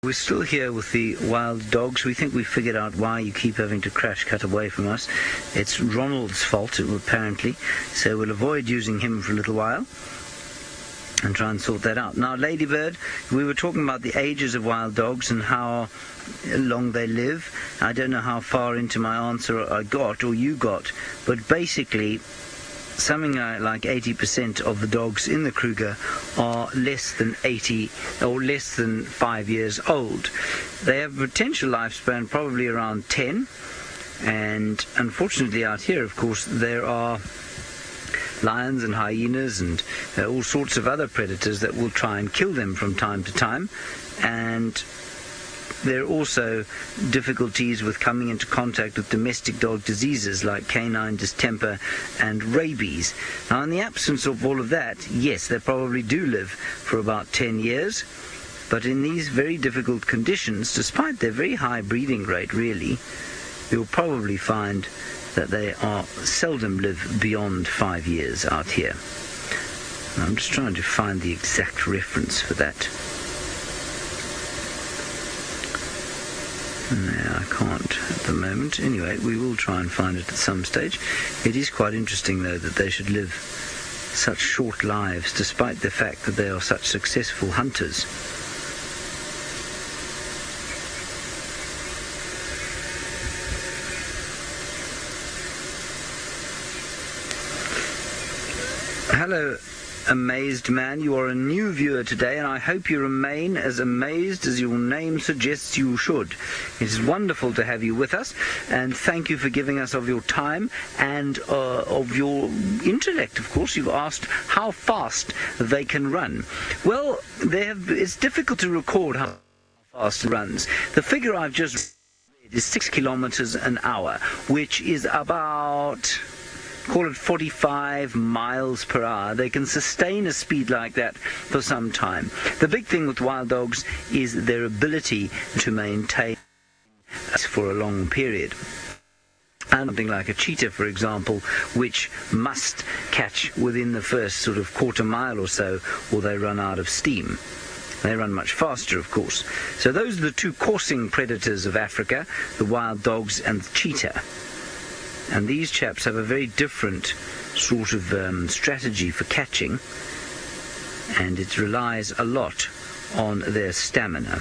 We're still here with the wild dogs. We think we figured out why you keep having to crash cut away from us. It's Ronald's fault, apparently. So we'll avoid using him for a little while and try and sort that out. Now, Ladybird, we were talking about the ages of wild dogs and how long they live. I don't know how far into my answer I got, or you got, but basically something like 80% of the dogs in the Kruger are less than 80 or less than 5 years old. They have a potential lifespan probably around 10, and unfortunately out here, of course, there are lions and hyenas and all sorts of other predators that will try and kill them from time to time, and there are also difficulties with coming into contact with domestic dog diseases like canine distemper and rabies. Now, in the absence of all of that, yes, they probably do live for about 10 years, but in these very difficult conditions, despite their very high breeding rate, really, you'll probably find that they are seldom live beyond 5 years out here. Now, I'm just trying to find the exact reference for that. No, I can't at the moment. Anyway, we will try and find it at some stage. It is quite interesting, though, that they should live such short lives, despite the fact that they are such successful hunters. Hello, amazed man. You are a new viewer today, and I hope you remain as amazed as your name suggests you should. It is wonderful to have you with us, and thank you for giving us of your time and of your intellect. Of course, you've asked how fast they can run. Well, it's difficult to record how fast it runs. The figure I've just read is 6 kilometers an hour, which is about, call it 45 miles per hour. They can sustain a speed like that for some time. The big thing with wild dogs is their ability to maintain for a long period. And something like a cheetah, for example, which must catch within the first sort of quarter mile or so, or they run out of steam. They run much faster, of course. So those are the two coursing predators of Africa, the wild dogs and the cheetah. And these chaps have a very different sort of strategy for catching, and it relies a lot on their stamina.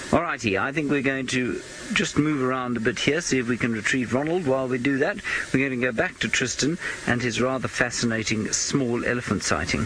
Alrighty, I think we're going to just move around a bit here, see if we can retrieve Ronald. While we do that, we're going to go back to Tristan and his rather fascinating small elephant sighting.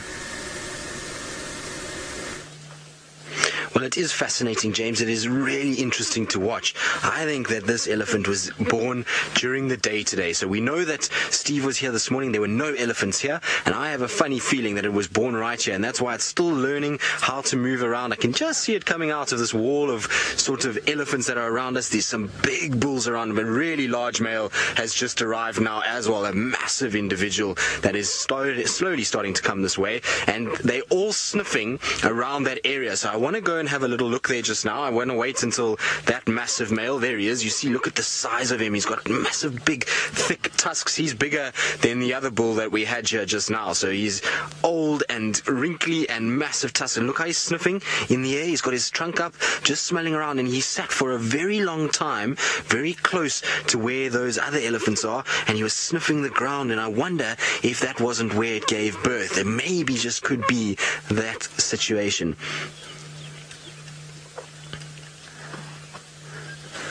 Well, it is fascinating, James. It is really interesting to watch. I think that this elephant was born during the day today. So we know that Steve was here this morning. There were no elephants here. And I have a funny feeling that it was born right here. And that's why it's still learning how to move around. I can just see it coming out of this wall of sort of elephants that are around us. There's some big bulls around, but a really large male has just arrived now as well. A massive individual that is slowly starting to come this way. And they're all sniffing around that area. So I want to go and have a little look there just now. I want to wait until that massive male, there he is. You see, look at the size of him. He's got massive, big, thick tusks. He's bigger than the other bull that we had here just now. So he's old and wrinkly and massive tusks. And look how he's sniffing in the air. He's got his trunk up, just smelling around. And he sat for a very long time, very close to where those other elephants are. And he was sniffing the ground. And I wonder if that wasn't where it gave birth. It maybe just could be that situation.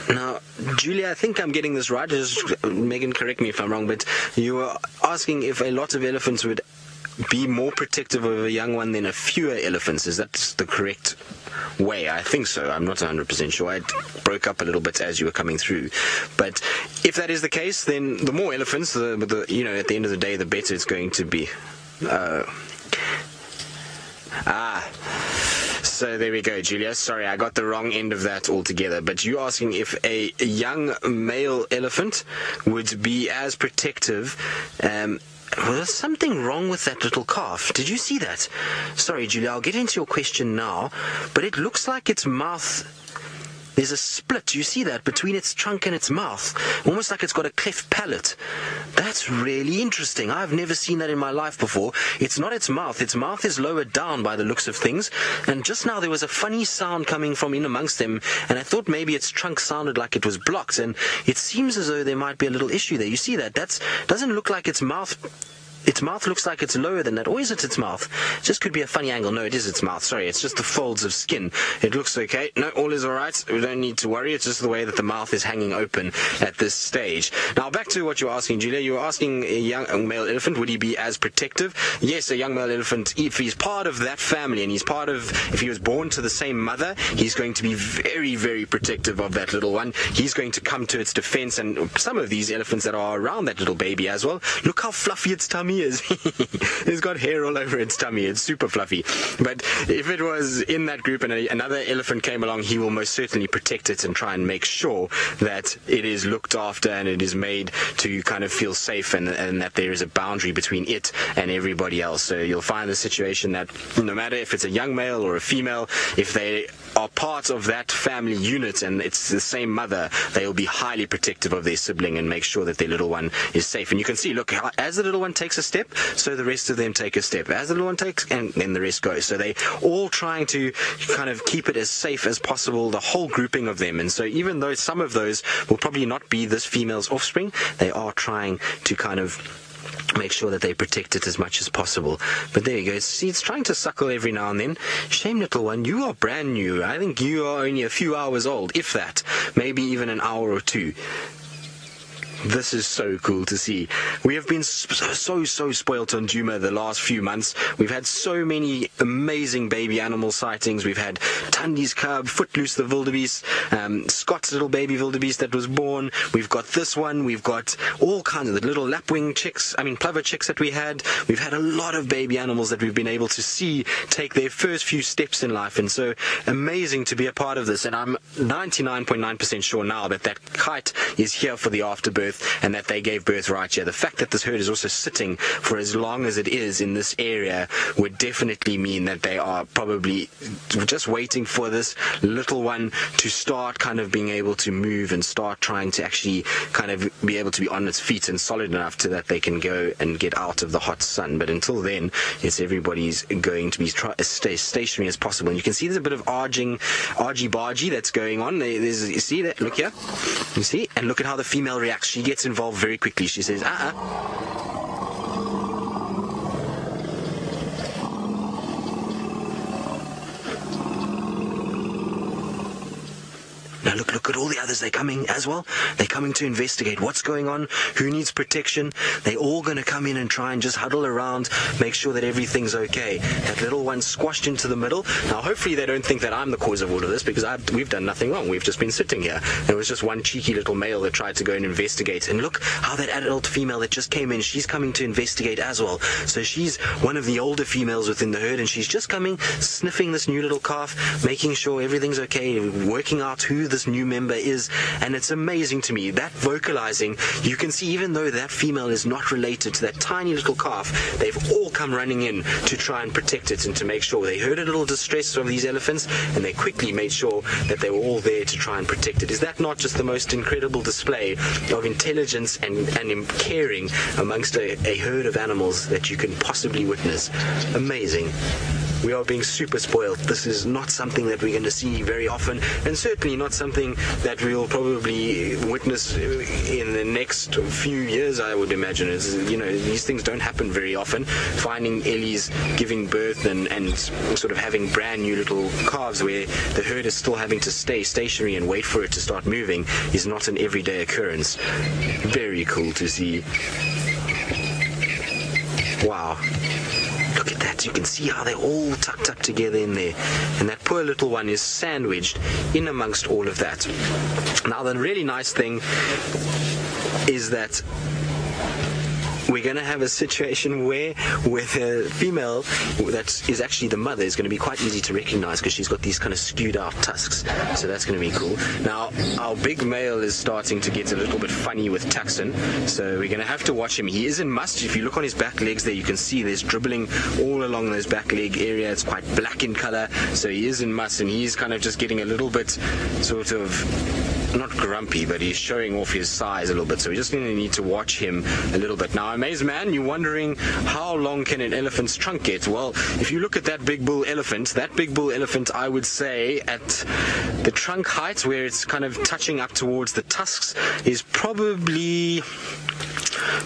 Now, Julia, I think I'm getting this right. Just, Megan, correct me if I'm wrong, but you were asking if a lot of elephants would be more protective of a young one than a fewer elephants. Is that the correct way? I think so. I'm not 100% sure. I broke up a little bit as you were coming through. But if that is the case, then the more elephants, at the end of the day, the better it's going to be. So there we go, Julia. Sorry, I got the wrong end of that altogether. But you're asking if a young male elephant would be as protective. Well, there's something wrong with that little calf. Did you see that? Sorry, Julia, I'll get into your question now. But it looks like its mouth There's a split, you see that, between its trunk and its mouth, almost like it's got a cleft palate. That's really interesting. I've never seen that in my life before. It's not its mouth is lower down by the looks of things, and just now there was a funny sound coming from in amongst them, and I thought maybe its trunk sounded like it was blocked, and it seems as though there might be a little issue there. You see that? That doesn't look like its mouth. Its mouth looks like it's lower than that. Or is it its mouth? Just could be a funny angle. No, it is its mouth. Sorry, it's just the folds of skin. It looks okay. No, all is all right. We don't need to worry. It's just the way that the mouth is hanging open at this stage. Now, back to what you were asking, Julia. You were asking a young male elephant, would he be as protective? Yes, a young male elephant, if he's part of that family and if he was born to the same mother, he's going to be very, very protective of that little one. He's going to come to its defense, and some of these elephants that are around that little baby as well, look how fluffy its tummy is. It's got hair all over its tummy. It's super fluffy. But if it was in that group and another elephant came along, he will most certainly protect it and try and make sure that it is looked after and it is made to kind of feel safe, and that there is a boundary between it and everybody else. So you'll find the situation that no matter if it's a young male or a female, if they are part of that family unit and it's the same mother, they will be highly protective of their sibling and make sure that their little one is safe. And you can see, look, as the little one takes a step, so the rest of them take a step. As the little one takes, and then the rest goes. So they all trying to kind of keep it as safe as possible, the whole grouping of them. And so even though some of those will probably not be this female's offspring, they are trying to kind of make sure that they protect it as much as possible. But there you go. See, it's trying to suckle every now and then. Shame, little one. You are brand new. I think you are only a few hours old, if that. Maybe even an hour or two. This is so cool to see. We have been so spoilt on Djuma the last few months. We've had so many amazing baby animal sightings. We've had Tundi's cub, Footloose the wildebeest, Scott's little baby wildebeest that was born. We've got this one. We've got all kinds of the little lapwing chicks, plover chicks that we had. We've had a lot of baby animals that we've been able to see take their first few steps in life. And so amazing to be a part of this. And I'm 99.9% sure now that kite is here for the afterbirth, and that they gave birth right here. The fact that this herd is also sitting for as long as it is in this area would definitely mean that they are probably just waiting for this little one to start kind of being able to move and start trying to actually kind of be able to be on its feet and solid enough so that they can go and get out of the hot sun. But until then, it's everybody's going to be as stationary as possible. And you can see there's a bit of argy-bargy that's going on. You see that? Look here. You see? And look at how the female reacts. She gets involved very quickly. She says, Now look at all the others. They're coming as well. They're coming to investigate what's going on, who needs protection. They're all going to come in and try and just huddle around, make sure that everything's okay. That little one squashed into the middle. Now hopefully they don't think that I'm the cause of all of this, because we've done nothing wrong. We've just been sitting here. There was just one cheeky little male that tried to go and investigate. And look how that adult female that just came in, she's coming to investigate as well. So she's one of the older females within the herd, and she's just coming, sniffing this new little calf, making sure everything's okay, working out who this new member is. And it's amazing to me, that vocalizing, you can see even though that female is not related to that tiny little calf, they've all come running in to try and protect it and to make sure. They heard a little distress from these elephants and they quickly made sure that they were all there to try and protect it. Is that not just the most incredible display of intelligence and caring amongst a herd of animals that you can possibly witness? Amazing. We are being super spoiled. This is not something that we're going to see very often, and certainly not something that we'll probably witness in the next few years, I would imagine. These things don't happen very often. Finding Ellies giving birth and sort of having brand new little calves where the herd is still having to stay stationary and wait for it to start moving is not an everyday occurrence. Very cool to see. Wow. Look at that. You can see how they're all tucked up together in there. And that poor little one is sandwiched in amongst all of that. Now, the really nice thing is that we're going to have a situation where with a female that is actually the mother is going to be quite easy to recognize because she's got these kind of skewed out tusks. So that's going to be cool. Now, our big male is starting to get a little bit funny with Tucson, so we're going to have to watch him. He is in must. If you look on his back legs there, you can see there's dribbling all along those back leg area. It's quite black in color, so he is in must, and he's kind of just getting a little bit sort of not grumpy, but he's showing off his size a little bit, so we're just going to need to watch him a little bit. Now, Amaze Man, you're wondering how long can an elephant's trunk get? Well, if you look at that big bull elephant, I would say at the trunk height where it's kind of touching up towards the tusks is probably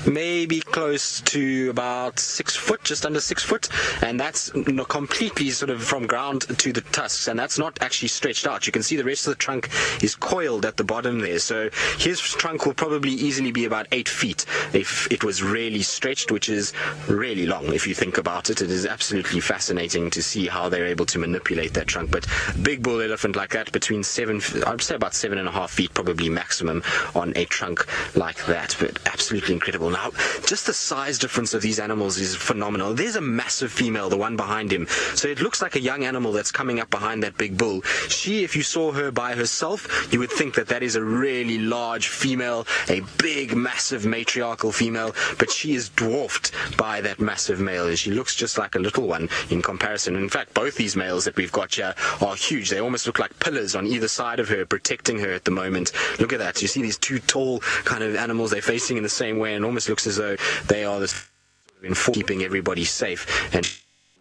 maybe close to about 6 foot, just under 6 foot, and that's completely sort of from ground to the tusks, and that's not actually stretched out. You can see the rest of the trunk is coiled at the bottom there, so his trunk will probably easily be about 8 feet if it was really stretched, which is really long if you think about it. It is absolutely fascinating to see how they're able to manipulate that trunk. But big bull elephant like that, between I'd say about 7.5 feet probably maximum on a trunk like that, but absolutely incredible. Now, just the size difference of these animals is phenomenal. There's a massive female, the one behind him, so it looks like a young animal that's coming up behind that big bull. She, if you saw her by herself, you would think that that is a really large female, a big, massive matriarchal female, but she is dwarfed by that massive male, and she looks just like a little one in comparison. In fact, both these males that we've got here are huge. They almost look like pillars on either side of her, protecting her at the moment. Look at that. You see these two tall kind of animals, they're facing in the same way, and almost looks as though they are this keeping everybody safe and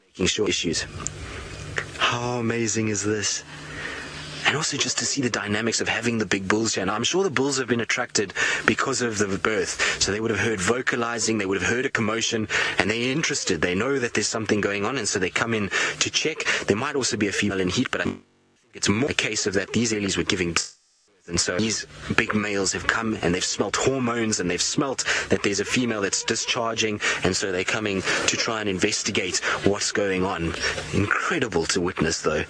making sure issues. How amazing is this? And also just to see the dynamics of having the big bulls here. Now, I'm sure the bulls have been attracted because of the birth. So they would have heard vocalizing, they would have heard a commotion, and they're interested. They know that there's something going on, and so they come in to check. There might also be a female in heat, but I think it's more a case of that these ellies were giving birth. And so these big males have come and they've smelt hormones and they've smelt that there's a female that's discharging, and so they're coming to try and investigate what's going on. Incredible to witness, though.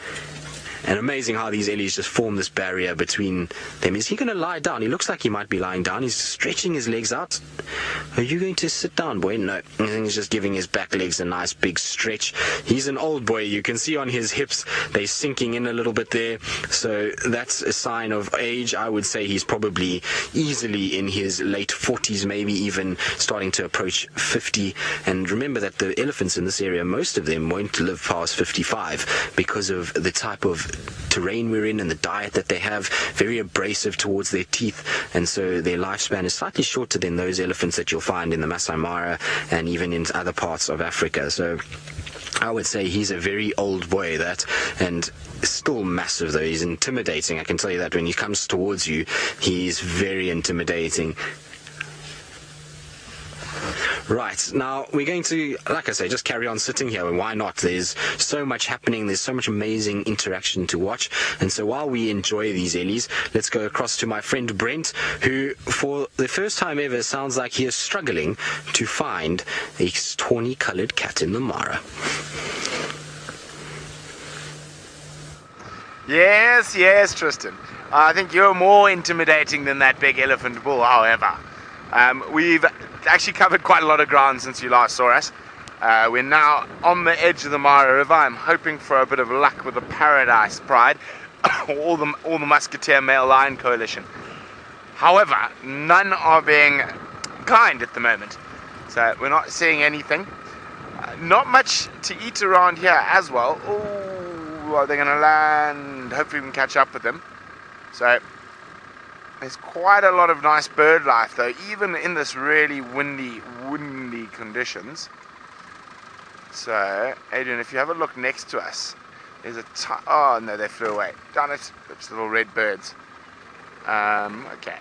And amazing how these ellies just form this barrier between them. Is he going to lie down? He looks like he might be lying down. He's stretching his legs out. Are you going to sit down, boy? No. I think he's just giving his back legs a nice big stretch. He's an old boy. You can see on his hips, they're sinking in a little bit there. So that's a sign of age. I would say he's probably easily in his late 40s, maybe even starting to approach 50. And remember that the elephants in this area, most of them won't live past 55 because of the type of terrain we're in and the diet that they have, very abrasive towards their teeth, and so their lifespan is slightly shorter than those elephants that you'll find in the Masai Mara and even in other parts of Africa. So I would say he's a very old boy, that, and still massive though. He's intimidating, I can tell you that. When he comes towards you, he's very intimidating. Right, now we're going to, like I say, just carry on sitting here, and why not? There's so much happening, there's so much amazing interaction to watch, and so while we enjoy these ellies, let's go across to my friend Brent, who for the first time ever sounds like he is struggling to find a tawny coloured cat in the Mara. Yes, Tristan. I think you're more intimidating than that big elephant bull, however. We've actually covered quite a lot of ground since you last saw us. We're now on the edge of the Mara River. I'm hoping for a bit of luck with the Paradise Pride, all the Musketeer Male Lion Coalition. However, none are being kind at the moment, so we're not seeing anything. Not much to eat around here as well. Oh, are they going to land? Hopefully we can catch up with them. So there's quite a lot of nice bird life though, even in this really windy conditions. So, Adrian, if you have a look next to us, there's a oh no, they flew away. Darn it, it's little red birds. Okay.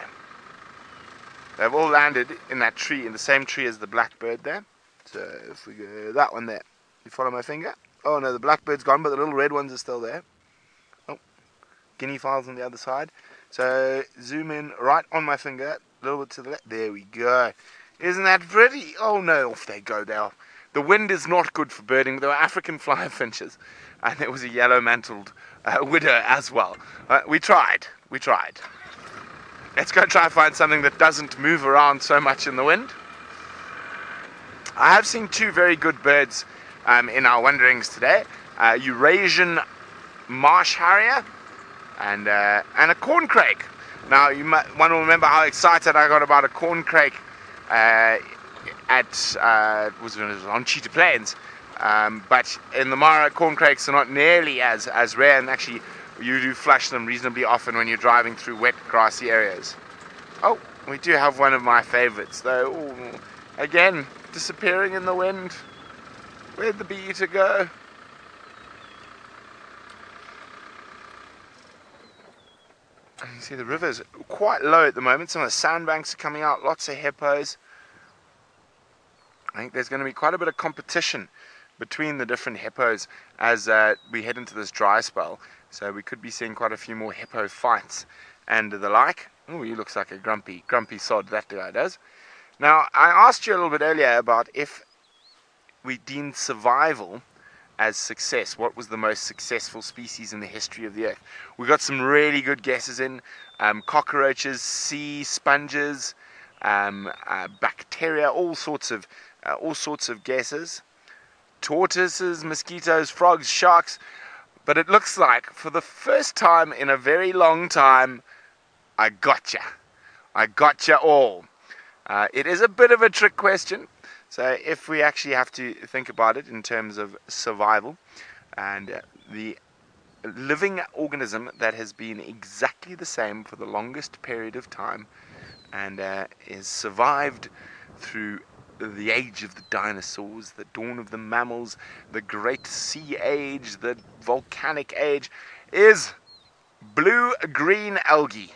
They've all landed in that tree, in the same tree as the blackbird there. So if we go that one there, you follow my finger? Oh no, the blackbird's gone, but the little red ones are still there. Oh, guinea fowls on the other side. So zoom in right on my finger, a little bit to the left. There we go. Isn't that pretty? Oh no, off they go now. The wind is not good for birding. There were African fly finches, and there was a yellow-mantled widow as well. We tried. Let's go try and find something that doesn't move around so much in the wind. I have seen two very good birds in our wanderings today. Eurasian marsh harrier and a corncrake. Now you might want to remember how excited I got about a corncrake was on Cheetah Plains, but in the Mara, corncrakes are not nearly as rare, and actually you do flush them reasonably often when you're driving through wet grassy areas. Oh, we do have one of my favorites though. Ooh, again, disappearing in the wind. Where'd the bee-eater go? You see the river's quite low at the moment. Some of the sandbanks are coming out, lots of hippos. I think there's going to be quite a bit of competition between the different hippos as we head into this dry spell. So we could be seeing quite a few more hippo fights and the like. Oh, he looks like a grumpy sod, that guy does. Now, I asked you a little bit earlier about if we deemed survival as success. What was the most successful species in the history of the earth? We got some really good guesses in. Cockroaches, sea sponges, bacteria, all sorts of guesses. Tortoises, mosquitoes, frogs, sharks. But it looks like for the first time in a very long time, I gotcha. I gotcha all. It is a bit of a trick question. So if we actually have to think about it in terms of survival, and the living organism that has been exactly the same for the longest period of time and is survived through the age of the dinosaurs, the dawn of the mammals, the great sea age, the volcanic age, is blue-green algae,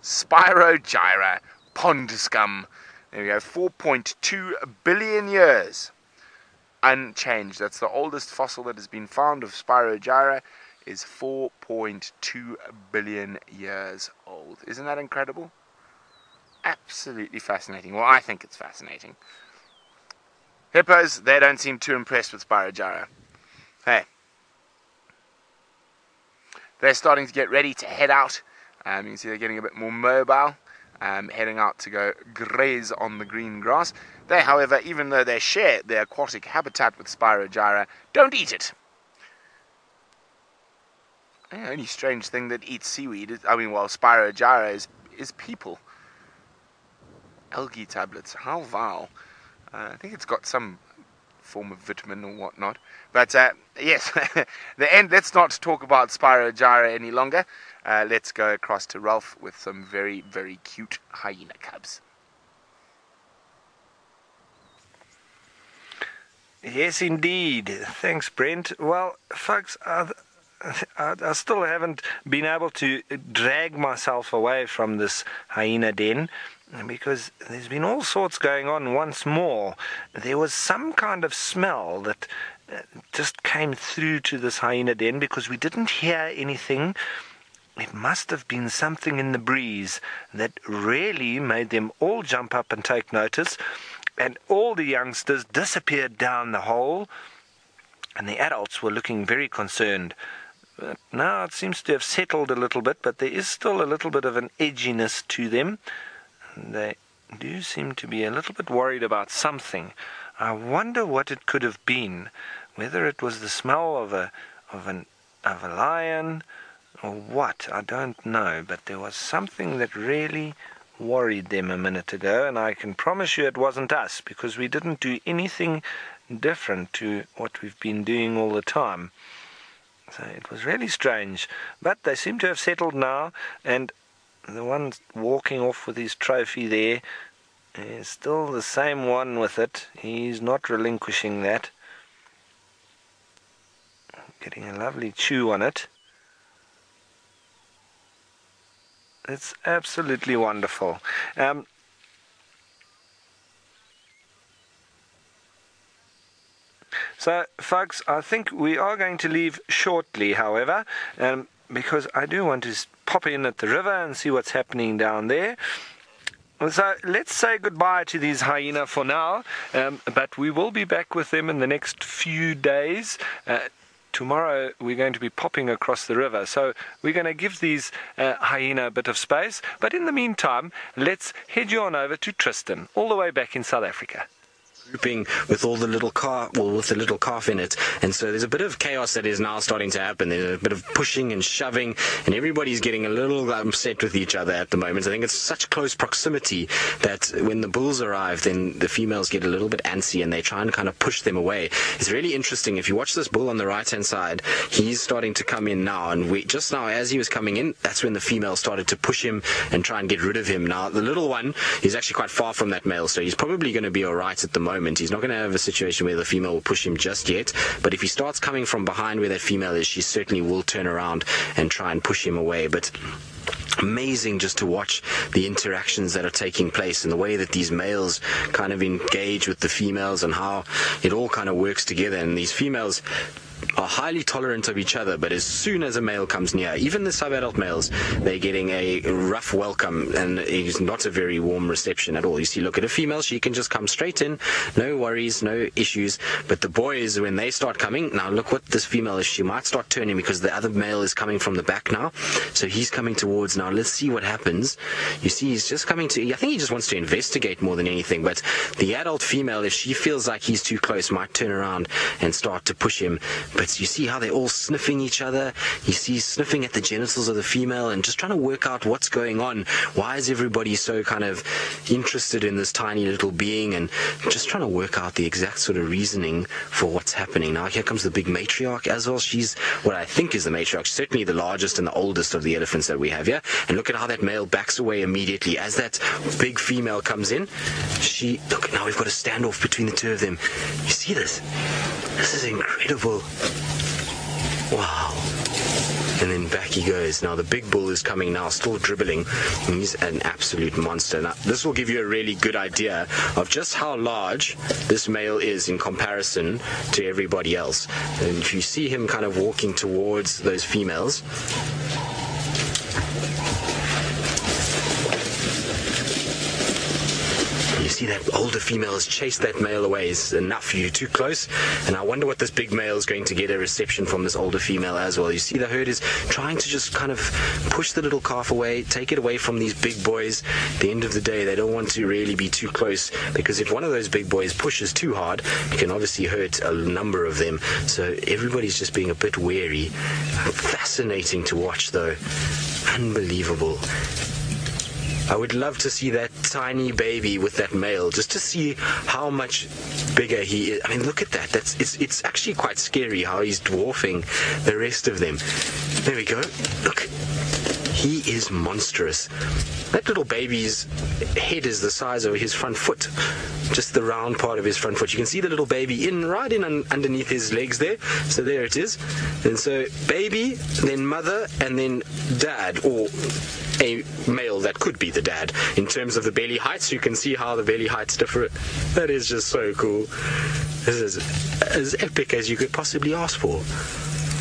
Spirogyra, pond scum. There we go, 4.2 billion years unchanged. That's the oldest fossil that has been found of Spirogyra, is 4.2 billion years old. Isn't that incredible? Absolutely fascinating. Well, I think it's fascinating. Hippos, they don't seem too impressed with Spirogyra. Hey. They're starting to get ready to head out. You can see they're getting a bit more mobile. Heading out to go graze on the green grass. They, however, even though they share their aquatic habitat with Spirogyra, don't eat it. The only strange thing that eats seaweed is, Spirogyra is people. Algae tablets, how vile. I think it's got some form of vitamin or whatnot. But yes, let's not talk about Spirogyra any longer. Let's go across to Ralph with some very, very cute hyena cubs. Yes, indeed. Thanks, Brent. Well, folks, I still haven't been able to drag myself away from this hyena den, because there's been all sorts going on once more. There was some kind of smell that just came through to this hyena den because we didn't hear anything. It must have been something in the breeze that really made them all jump up and take notice, and all the youngsters disappeared down the hole, and the adults were looking very concerned. But now it seems to have settled a little bit, but there is still a little bit of an edginess to them. They do seem to be a little bit worried about something. I wonder what it could have been, whether it was the smell of a lion or what, I don't know, but there was something that really worried them a minute ago, and I can promise you it wasn't us, because we didn't do anything different to what we've been doing all the time. So it was really strange, but they seem to have settled now, and the one walking off with his trophy there is still the same one with it. He's not relinquishing that. Getting a lovely chew on it. It's absolutely wonderful. So, folks, I think we are going to leave shortly, however, because I do want to pop in at the river and see what's happening down there. So let's say goodbye to these hyena for now, but we will be back with them in the next few days. Tomorrow we're going to be popping across the river, so we're going to give these hyena a bit of space. But in the meantime, let's head you on over to Tristan, all the way back in South Africa. grouping with all the little with the little calf in it, and so there's a bit of chaos that is now starting to happen. There's a bit of pushing and shoving, and everybody's getting a little upset with each other at the moment. I think it's such close proximity that when the bulls arrive, then the females get a little bit antsy and they try and kind of push them away. It's really interesting. If you watch this bull on the right hand side, he's starting to come in now, and just now as he was coming in, that's when the female started to push him and try and get rid of him. Now the little one is actually quite far from that male, so he's probably going to be all right at the moment. He's not going to have a situation where the female will push him just yet, but if he starts coming from behind where that female is, she certainly will turn around and try and push him away. But amazing just to watch the interactions that are taking place and the way that these males kind of engage with the females and how it all kind of works together. And these females are highly tolerant of each other, but as soon as a male comes near, even the sub-adult males, they're getting a rough welcome, and it's not a very warm reception at all. You see, look at a female, she can just come straight in, no worries, no issues, but the boys, when they start coming, now look what this female is, she might start turning because the other male is coming from the back now, so he's coming towards now. Let's see what happens. You see, he's just coming to, I think he just wants to investigate more than anything, but the adult female, if she feels like he's too close, might turn around and start to push him. But you see how they're all sniffing each other. You see sniffing at the genitals of the female and just trying to work out what's going on. Why is everybody so kind of interested in this tiny little being, and just trying to work out the exact sort of reasoning for what's happening. Now here comes the big matriarch as well. She's what I think is the matriarch, certainly the largest and the oldest of the elephants that we have here. And look at how that male backs away immediately as that big female comes in. Look, now we've got a standoff between the two of them. You see this? This is incredible. Wow. And then back he goes. Now the big bull is coming now, still dribbling. He's an absolute monster. Now this will give you a really good idea of just how large this male is in comparison to everybody else. And if you see him kind of walking towards those females, see that older female has chased that male away. It's enough, you're too close. And I wonder what this big male is going to get a reception from this older female as well. You see the herd is trying to just kind of push the little calf away, take it away from these big boys. At the end of the day, they don't want to really be too close, because if one of those big boys pushes too hard, it can obviously hurt a number of them. So everybody's just being a bit wary. Fascinating to watch though. Unbelievable. I would love to see that tiny baby with that male, just to see how much bigger he is. I mean, look at that. It's actually quite scary how he's dwarfing the rest of them. There we go. Look. He is monstrous. That little baby's head is the size of his front foot. Just the round part of his front foot. You can see the little baby right in underneath his legs there. So there it is. And so baby, then mother, and then dad, or a male that could be the dad. In terms of the belly heights, you can see how the belly heights differ. That is just so cool. This is as epic as you could possibly ask for.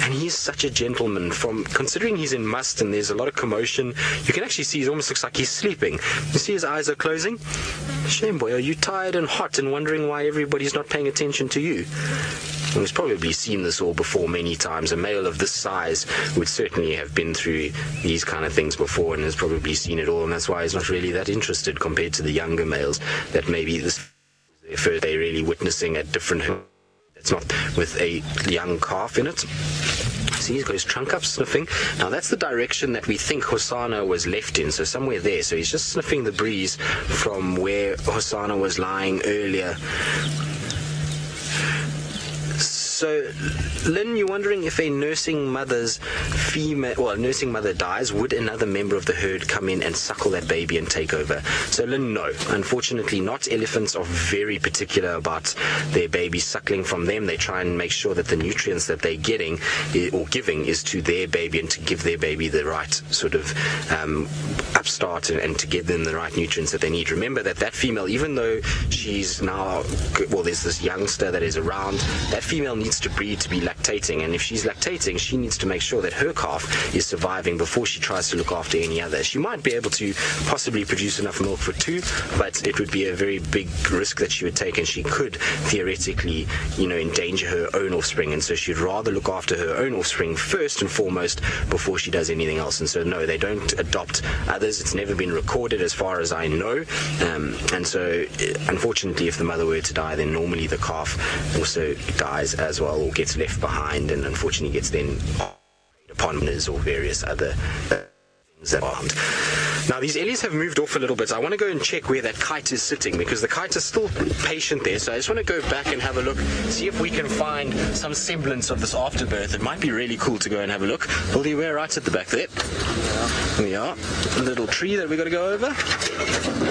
And he's such a gentleman, considering he's in must and there's a lot of commotion. You can actually see he almost looks like he's sleeping. You see his eyes are closing? Shame, boy, are you tired and hot and wondering why everybody's not paying attention to you? And he's probably seen this all before many times. A male of this size would certainly have been through these kind of things before and has probably seen it all, and that's why he's not really that interested compared to the younger males that maybe this first they're really witnessing at different. It's not with a young calf in it. See, he's got his trunk up, sniffing. Now, that's the direction that we think Hosanna was left in, so somewhere there. So he's just sniffing the breeze from where Hosanna was lying earlier. So, Lynn, you're wondering if a nursing mother dies, would another member of the herd come in and suckle that baby and take over? So, Lynn, no. Unfortunately not. Elephants are very particular about their babies suckling from them. They try and make sure that the nutrients that they're getting or giving is to their baby, and to give their baby the right sort of upstart and to give them the right nutrients that they need. Remember that female, even though she's now, there's this youngster that is around, that female needs needs to breed to be lactating, and if she's lactating, she needs to make sure that her calf is surviving before she tries to look after any other. She might be able to possibly produce enough milk for 2, but it would be a very big risk that she would take, and she could theoretically, endanger her own offspring, and so she'd rather look after her own offspring first and foremost before she does anything else. And so no, they don't adopt others. It's never been recorded as far as I know, and so unfortunately, if the mother were to die, then normally the calf also dies as well, or gets left behind, and unfortunately gets then upon or various other things that aren't. Now, these ellies have moved off a little bit. I want to go and check where that kite is sitting, because the kite is still patient there. So I just want to go back and have a look, see if we can find some semblance of this afterbirth. It might be really cool to go and have a look. Hildy, we're right at the back there. Here we are. A little tree that we got to go over.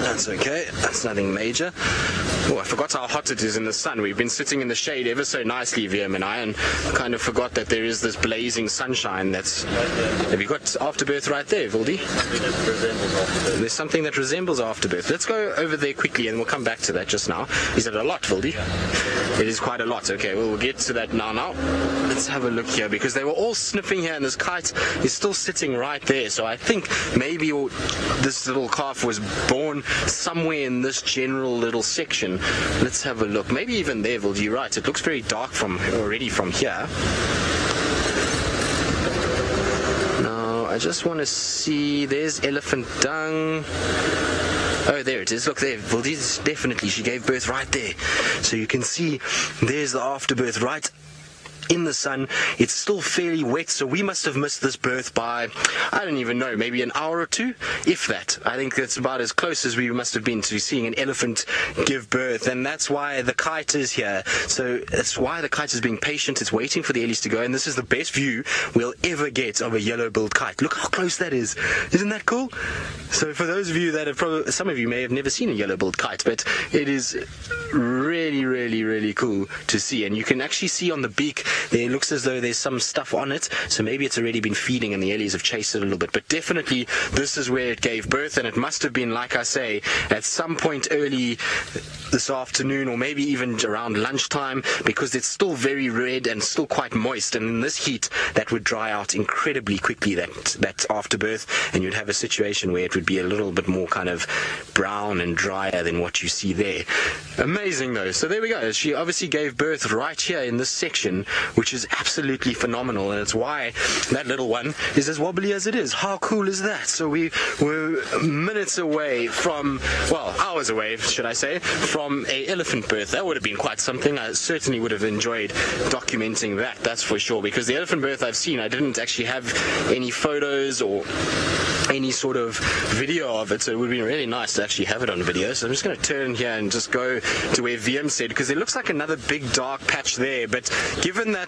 That's okay. That's nothing major. Oh, I forgot how hot it is in the sun. We've been sitting in the shade ever so nicely, VM and I, and kind of forgot that there is this blazing sunshine that's... Have you got afterbirth right there, Hildy? There's something that resembles afterbirth. Let's go over there quickly and we'll come back to that just now. Is it a lot, Vildy? It is quite a lot. Okay, well, we'll get to that now. Let's have a look here, because they were all sniffing here and this kite is still sitting right there. So I think maybe this little calf was born somewhere in this general little section. Let's have a look. Maybe even there, Vildy, you're right. It looks very dark already from here. I just want to see, there's elephant dung. Oh, there it is. Look there. Well, definitely, she gave birth right there. So you can see there's the afterbirth right in the sun. It's still fairly wet, so we must have missed this birth by, I don't even know, maybe an hour or 2, if that. I think that's about as close as we must have been to seeing an elephant give birth, and that's why the kite is here. So that's why the kite is being patient. It's waiting for the ellies to go, and this is the best view we'll ever get of a yellow-billed kite. Look how close that is. Isn't that cool? So for those of you that have probably, some of you may have never seen a yellow-billed kite, but it is really, really, really cool to see, and you can actually see on the beak there, it looks as though there's some stuff on it, so maybe it's already been feeding and the ellies have chased it a little bit. But definitely, this is where it gave birth, and it must have been, like I say, at some point early this afternoon, or maybe even around lunchtime, because it's still very red and still quite moist, and in this heat, that would dry out incredibly quickly, that afterbirth, and you'd have a situation where it would be a little bit more kind of brown and drier than what you see there. Amazing, though. So there we go. She obviously gave birth right here in this section, which is absolutely phenomenal, and it's why that little one is as wobbly as it is. How cool is that? So we were minutes away from, well, hours away, should I say, from a elephant birth. That would have been quite something. I certainly would have enjoyed documenting that, that's for sure, because the elephant birth I've seen, I didn't actually have any photos or any sort of video of it, so it would be really nice to actually have it on video. So I'm just going to turn here and just go to where VM said, because it looks like another big dark patch there, but given that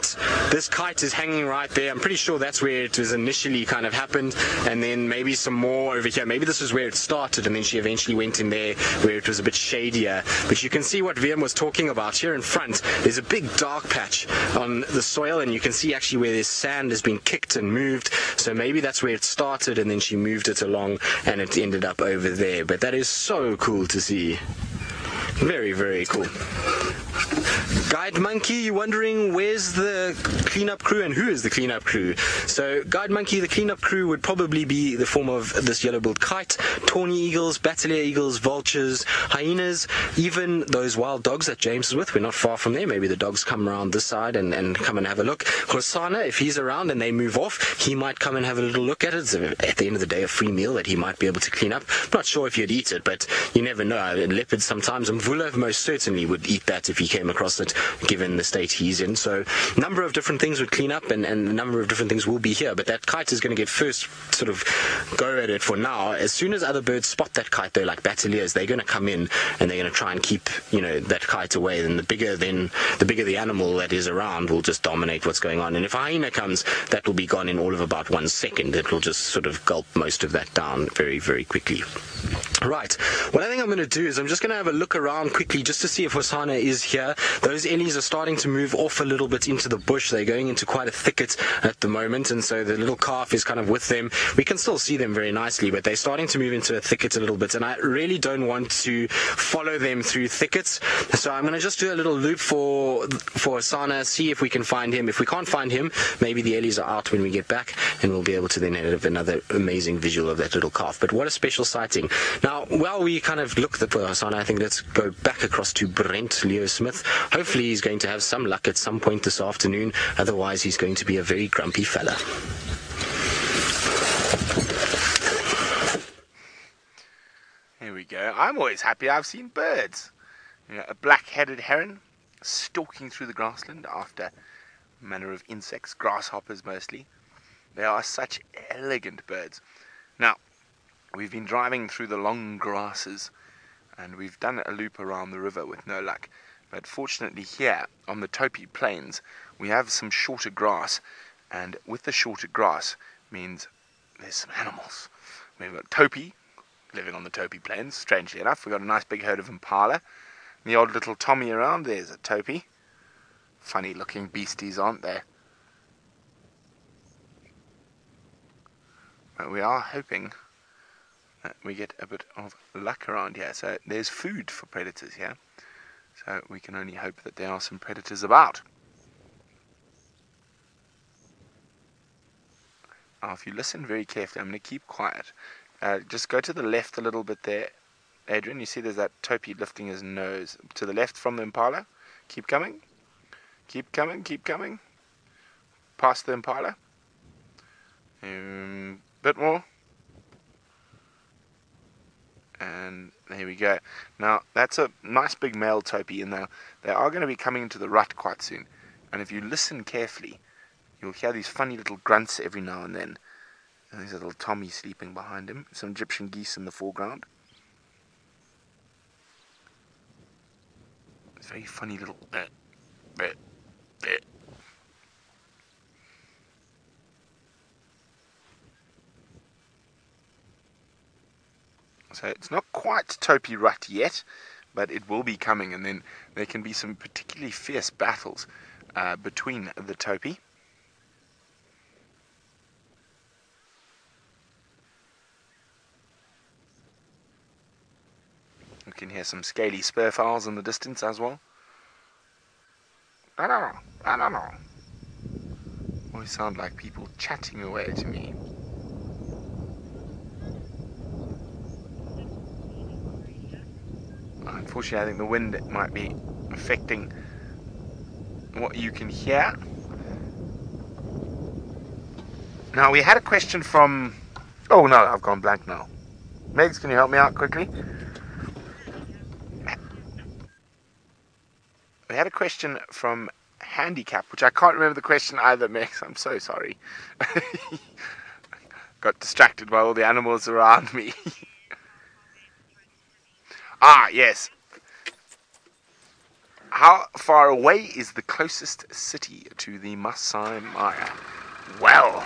this kite is hanging right there, I'm pretty sure that's where it was initially kind of happened, and then maybe some more over here. Maybe this is where it started, and then she eventually went in there where it was a bit shadier. But you can see what VM was talking about here in front. There's a big dark patch on the soil, and you can see actually where this sand has been kicked and moved. So maybe that's where it started, and then she moved it along, and it ended up over there. But that is so cool to see. Very, very cool. Guide Monkey, you're wondering where's the cleanup crew and who is the cleanup crew? So Guide Monkey, the cleanup crew would probably be the form of this yellow-billed kite, tawny eagles, bateleur eagles, vultures, hyenas, even those wild dogs that James is with. We're not far from there. Maybe the dogs come around this side and come and have a look. Hosanna, if he's around and they move off, he might come and have a little look at it. So at the end of the day, a free meal that he might be able to clean up. I'm not sure if he'd eat it, but you never know. Leopards sometimes, and Mvula most certainly would eat that if he came across it, given the state he's in. So a number of different things would clean up, and a number of different things will be here, but that kite is going to get first sort of go at it for now. As soon as other birds spot that kite, though, like bateleurs, they're going to come in and they're going to try and keep, that kite away. And the bigger the animal that is around will just dominate what's going on. And if a hyena comes, that will be gone in all of about 1 second. It will just sort of gulp most of that down very, very quickly. Right, what I think I'm going to do is I'm just going to have a look around quickly just to see if Hosana is here. Those ellies are starting to move off a little bit into the bush. They're going into quite a thicket at the moment, and so the little calf is kind of with them. We can still see them very nicely, but they're starting to move into a thicket a little bit, and I really don't want to follow them through thickets. So I'm going to just do a little loop for Hosana, see if we can find him. If we can't find him, maybe the ellies are out when we get back, and we'll be able to then have another amazing visual of that little calf. But what a special sighting. Now, while we kind of look for Hosana, I think let's go back across to Brent Leo Smith. Hopefully he's going to have some luck at some point this afternoon. Otherwise, he's going to be a very grumpy fella. Here we go. I'm always happy I've seen birds. You know, a black-headed heron stalking through the grassland after a manner of insects, grasshoppers mostly. They are such elegant birds. Now, we've been driving through the long grasses, and we've done a loop around the river with no luck. But fortunately here, on the Topi Plains, we have some shorter grass, and with the shorter grass means there's some animals. We've got Topi living on the Topi Plains, strangely enough. We've got a nice big herd of impala. The odd little Tommy around, there's a Topi. Funny looking beasties, aren't they? But we are hoping that we get a bit of luck around here. So there's food for predators here. So we can only hope that there are some predators about. Now, if you listen very carefully, I'm going to keep quiet. Just go to the left a little bit there, Adrian. You see there's that Topi lifting his nose. To the left from the impala. Keep coming. Keep coming, keep coming. Past the impala. Bit more. And there we go. Now, that's a nice big male Topi, and they are going to be coming into the rut quite soon. And if you listen carefully, you'll hear these funny little grunts every now and then. And there's a little Tommy sleeping behind him. Some Egyptian geese in the foreground. It's very funny little... So it's not quite Topi rut yet, but it will be coming, and then there can be some particularly fierce battles between the Topi. You can hear some scaly spurfowls in the distance as well. I don't know. Always sound like people chatting away to me. Unfortunately, I think the wind might be affecting what you can hear. Now, we had a question from... Oh, no, I've gone blank now. Megs, can you help me out quickly? We had a question from Handicap, which I can't remember the question either, Megs. I'm so sorry. Got distracted by all the animals around me. Ah, yes. How far away is the closest city to the Masai Mara? Well,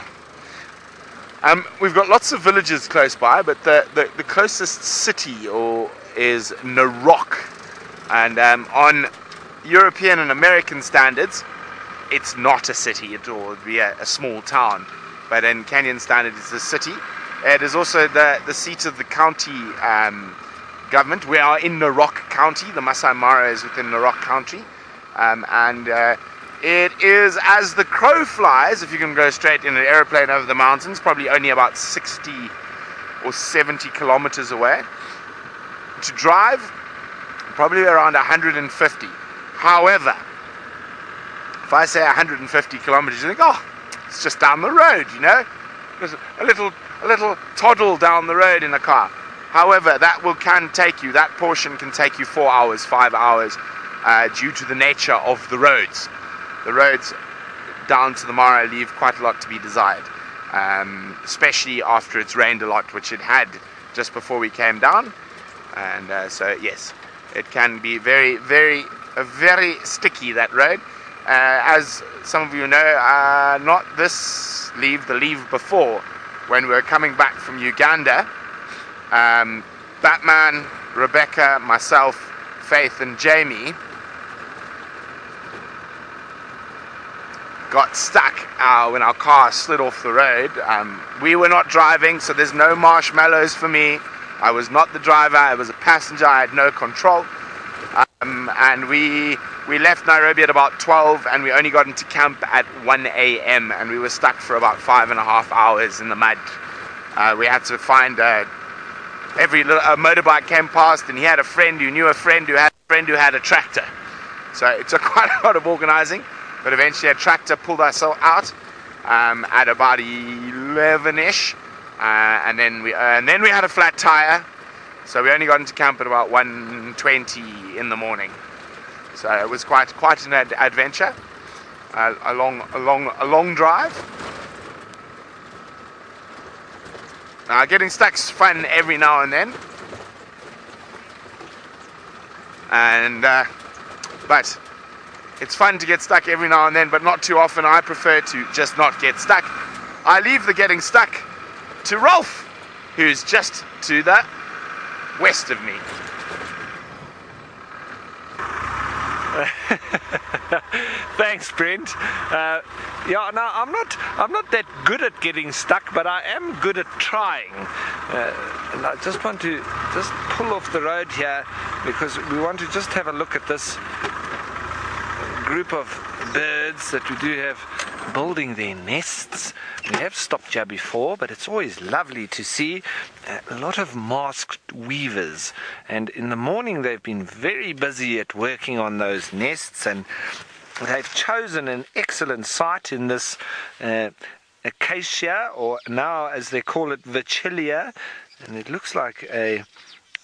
we've got lots of villages close by, but the closest city is Narok. And on European and American standards, it's not a city at all. It'd be a small town. But in Kenyan standards, it's a city. It is also the seat of the county government. We are in Narok County. The Masai Mara is within Narok County. And it is, as the crow flies, if you can go straight in an aeroplane over the mountains, probably only about 60 or 70 kilometers away. To drive, probably around 150. However, if I say 150 kilometers, you think, oh, it's just down the road, you know? There's a little toddle down the road in a car. However, that portion can take you 4 hours, 5 hours, due to the nature of the roads. The roads down to the Mara leave quite a lot to be desired, especially after it's rained a lot, which it had just before we came down. And so, yes, it can be very, very, very sticky, that road. As some of you know, not this leave, the leave before, when we were coming back from Uganda, Batman, Rebecca, myself, Faith and Jamie got stuck when our car slid off the road. We were not driving, so there's no marshmallows for me. I was not the driver, I was a passenger, I had no control. And we left Nairobi at about 12 and we only got into camp at 1 a.m. and we were stuck for about 5.5 hours in the mud. We had to find every motorbike came past, and he had a friend who knew a friend who had a friend who had a tractor. So it took quite a lot of organizing, but eventually a tractor pulled us all out at about 11ish, and then we had a flat tire. So we only got into camp at about 1:20 in the morning. So it was quite an adventure, a long drive. Getting stuck's fun every now and then, but it's fun to get stuck every now and then, but not too often. I prefer to just not get stuck. I leave the getting stuck to Rolf, who's just to the west of me. Thanks, Brent. I'm not that good at getting stuck, but I am good at trying. And I just want to pull off the road here because we want to just have a look at this group of birds that we do have building their nests. We have stopped here before, but it's always lovely to see a lot of masked weavers, and in the morning they've been very busy at working on those nests, and they've chosen an excellent site in this acacia, or now as they call it, Vichilia, and it looks like a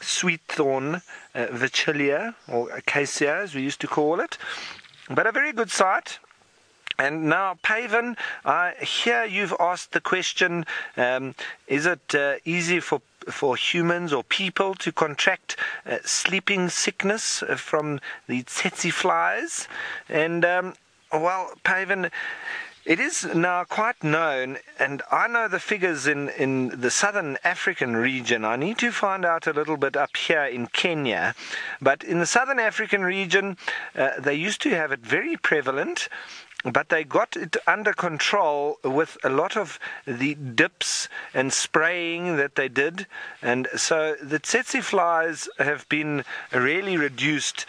sweet thorn Vichilia, or acacia as we used to call it, but a very good site. And now, Pavan, I hear you've asked the question, is it easy for humans or people to contract sleeping sickness from the tsetse flies? And, well, Pavan, it is now quite known, and I know the figures in the southern African region. I need to find out a little bit up here in Kenya. But in the southern African region, they used to have it very prevalent, but they got it under control with a lot of the dips and spraying that they did, and so the tsetse flies have been really reduced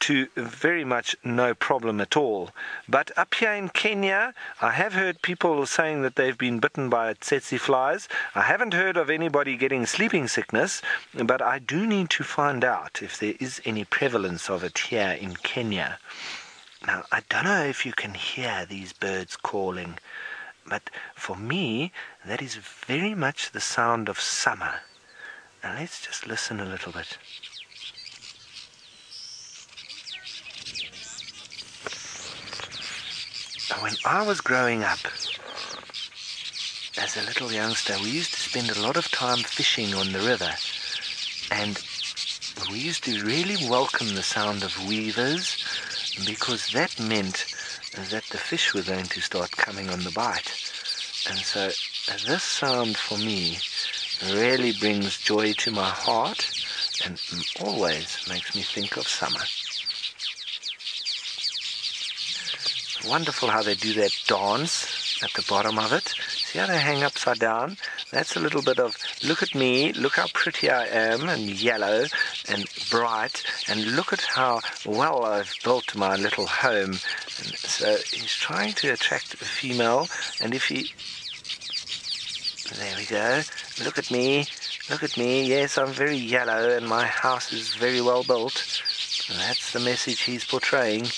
to very much no problem at all. But up here in Kenya, I have heard people saying that they've been bitten by tsetse flies. I haven't heard of anybody getting sleeping sickness, but I do need to find out if there is any prevalence of it here in Kenya. Now, I don't know if you can hear these birds calling, but for me, that is very much the sound of summer. Now, let's just listen a little bit. Now, when I was growing up, as a little youngster, we used to spend a lot of time fishing on the river, and we used to really welcome the sound of weavers, because that meant that the fish were going to start coming on the bite. And so this sound for me really brings joy to my heart and always makes me think of summer. Wonderful how they do that dance at the bottom of it. See how they hang upside down? That's a little bit of, look at me, look how pretty I am, and yellow and bright, and look at how well I've built my little home. And so he's trying to attract a female, and if he, there we go, look at me, yes, I'm very yellow, and my house is very well built. And that's the message he's portraying.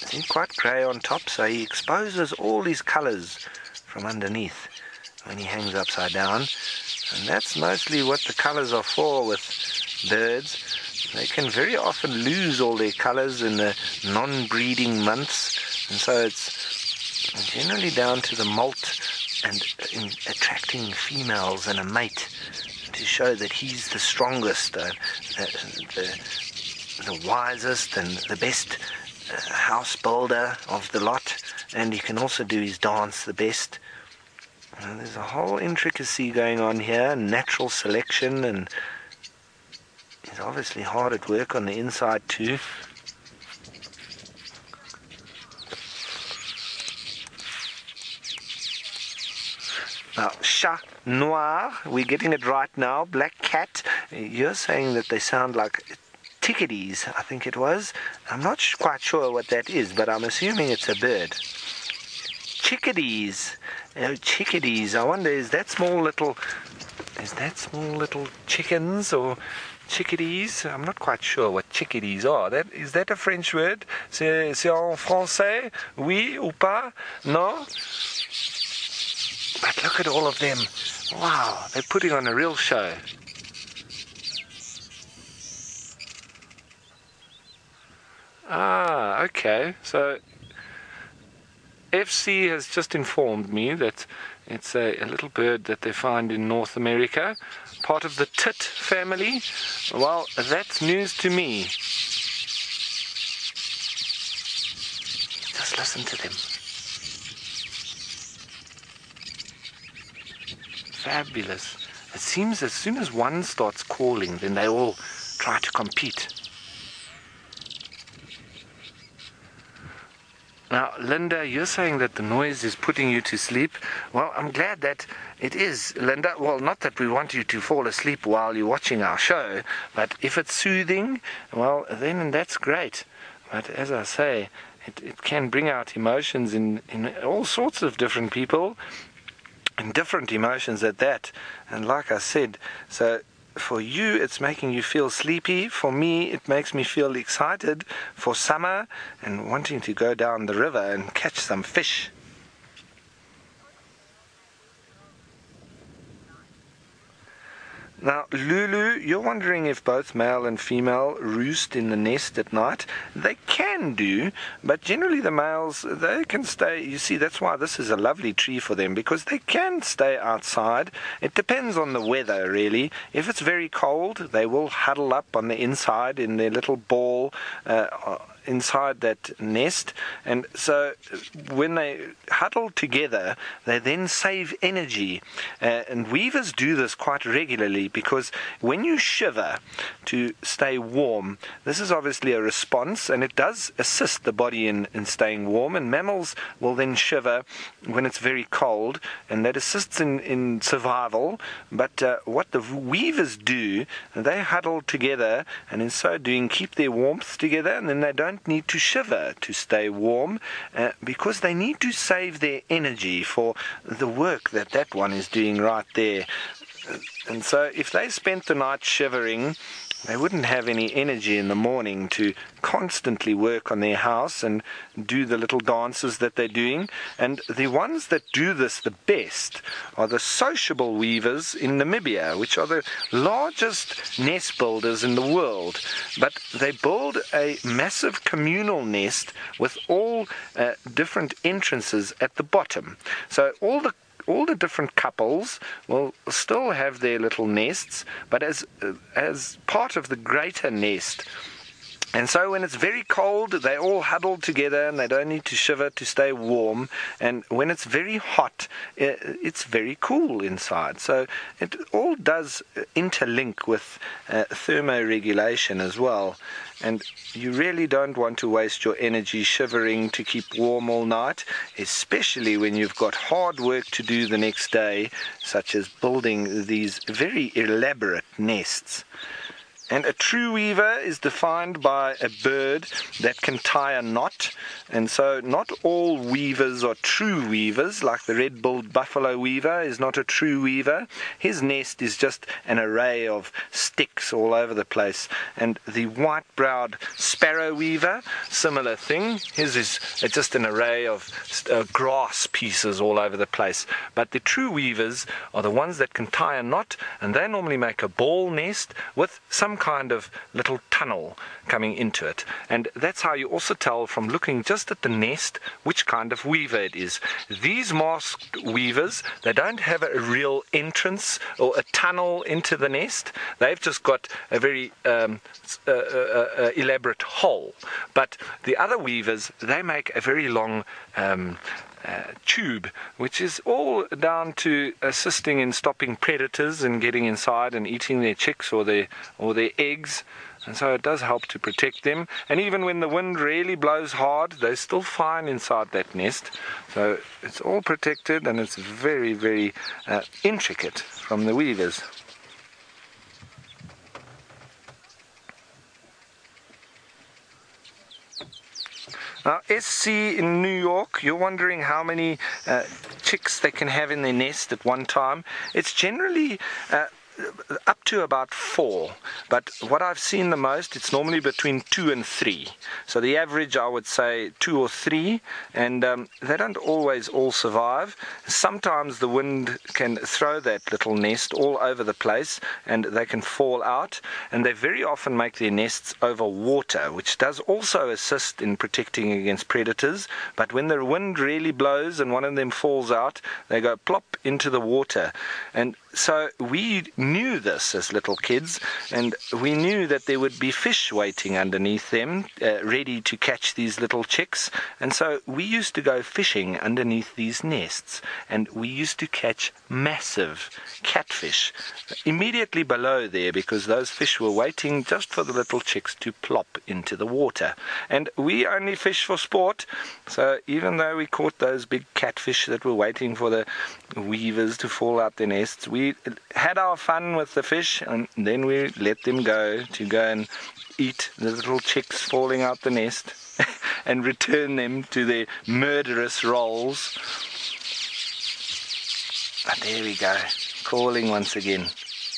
He's quite grey on top, so he exposes all his colours from underneath when he hangs upside down. And that's mostly what the colours are for with birds. They can very often lose all their colours in the non-breeding months, and so it's generally down to the molt and in attracting females and a mate to show that he's the strongest, the wisest and the best house builder of the lot, and he can also do his dance the best. There's a whole intricacy going on here, natural selection, and he's obviously hard at work on the inside too. Now, chat noir, we're getting it right now. Black cat, you're saying that they sound like chickadees, I think it was. I'm not quite sure what that is, but I'm assuming it's a bird. Chickadees. Oh, chickadees. I wonder, is that small little chickens or chickadees? I'm not quite sure what chickadees are. Is that a French word? C'est en français? Oui ou pas? No? But look at all of them. Wow, they're putting on a real show. Ah, okay. So FC has just informed me that it's a little bird that they find in North America, part of the tit family. Well, that's news to me. Just listen to them. Fabulous. It seems as soon as one starts calling, then they all try to compete. Now, Linda, you're saying that the noise is putting you to sleep. Well, I'm glad that it is, Linda. Well, not that we want you to fall asleep while you're watching our show, but if it's soothing, well, then that's great. But as I say, it can bring out emotions in all sorts of different people, and different emotions at that. And like I said, so for you, it's making you feel sleepy. For me, it makes me feel excited for summer and wanting to go down the river and catch some fish. Now, Lulu, you're wondering if both male and female roost in the nest at night. They can do, but generally the males, they can stay. You see, that's why this is a lovely tree for them, because they can stay outside. It depends on the weather, really. If it's very cold, they will huddle up on the inside in their little ball inside that nest, and so when they huddle together, they then save energy, and weavers do this quite regularly, because when you shiver to stay warm, this is obviously a response, and it does assist the body in staying warm, and mammals will then shiver when it's very cold, and that assists in survival. But what the weavers do, they huddle together, and in so doing keep their warmth together, and then they don't need to shiver to stay warm, because they need to save their energy for the work that one is doing right there. And so if they spent the night shivering, they wouldn't have any energy in the morning to constantly work on their house and do the little dances that they're doing. And the ones that do this the best are the sociable weavers in Namibia, which are the largest nest builders in the world. But they build a massive communal nest with all different entrances at the bottom. So all the different couples will still have their little nests, but as part of the greater nest. And so when it's very cold, they all huddle together and they don't need to shiver to stay warm. And when it's very hot, it's very cool inside. So it all does interlink with thermoregulation as well. And you really don't want to waste your energy shivering to keep warm all night, especially when you've got hard work to do the next day, such as building these very elaborate nests. And a true weaver is defined by a bird that can tie a knot. And so not all weavers are true weavers, like the red-billed buffalo weaver is not a true weaver. His nest is just an array of sticks all over the place. And the white-browed sparrow weaver, similar thing. His is just an array of grass pieces all over the place. But the true weavers are the ones that can tie a knot, and they normally make a ball nest with some kind of little tunnel coming into it. And that's how you also tell from looking just at the nest which kind of weaver it is. These masked weavers, they don't have a real entrance or a tunnel into the nest. They've just got a very elaborate hole. But the other weavers, they make a very long tube, which is all down to assisting in stopping predators and getting inside and eating their chicks or their eggs. And so it does help to protect them. And even when the wind really blows hard, they're still fine inside that nest. So it's all protected, and it's very, very intricate from the weavers. Now, SC in New York, you're wondering how many chicks they can have in their nest at one time. It's generally up to about 4, but what I've seen the most, it's normally between 2 and 3. So the average, I would say 2 or 3, and they don't always all survive. Sometimes the wind can throw that little nest all over the place and they can fall out, and they very often make their nests over water, which does also assist in protecting against predators. But when the wind really blows and one of them falls out, they go plop into the water. And so we knew this as little kids, and we knew that there would be fish waiting underneath them, ready to catch these little chicks. And so we used to go fishing underneath these nests, and we used to catch massive catfish immediately below there, because those fish were waiting just for the little chicks to plop into the water. And we only fish for sport, so even though we caught those big catfish that were waiting for the weavers to fall out their nests, we had our fun with the fish, and then we let them go and eat the little chicks falling out the nest and return them to their murderous roles. But there we go, calling once again.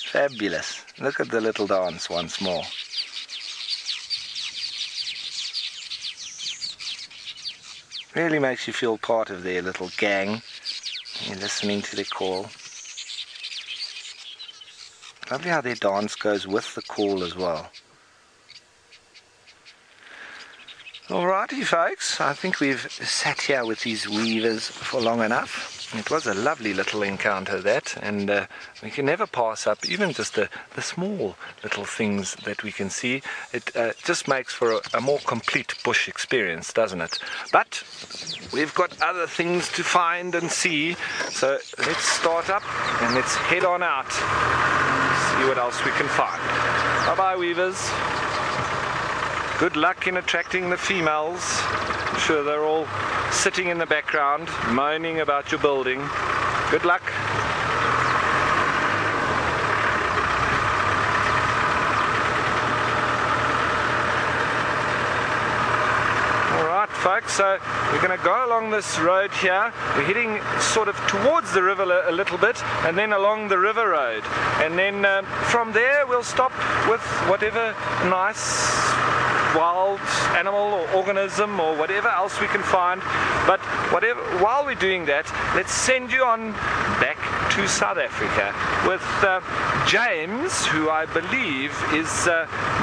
Fabulous. Look at the little dance once more. Really makes you feel part of their little gang. You're listening to the call. Lovely how their dance goes with the call as well. Alrighty folks, I think we've sat here with these weavers for long enough. It was a lovely little encounter that, and we can never pass up even just the small little things that we can see. It just makes for a more complete bush experience, doesn't it? But we've got other things to find and see, so let's start up and let's head on out, see what else we can find. Bye bye weavers. Good luck in attracting the females. I'm sure they're all sitting in the background, moaning about your building. Good luck. Alright folks, so we're going to go along this road here. We're heading sort of towards the river a little bit, and then along the river road. And then from there we'll stop with whatever nice wild animal or organism or whatever else we can find. But while we're doing that, let's send you on back to South Africa with James, who I believe is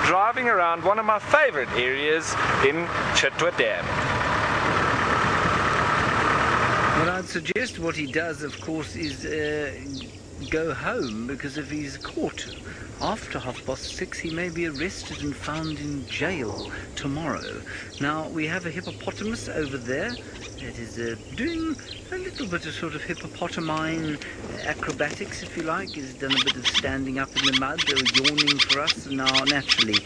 driving around one of my favorite areas in Chitwa Dam. Well, I'd suggest what he does, of course, is go home, because if he's caught after 6:30, he may be arrested and found in jail tomorrow. Now, we have a hippopotamus over there that is doing a little bit of sort of hippopotamine acrobatics, if you like. He's done a bit of standing up in the mud, yawning for us. Now, naturally,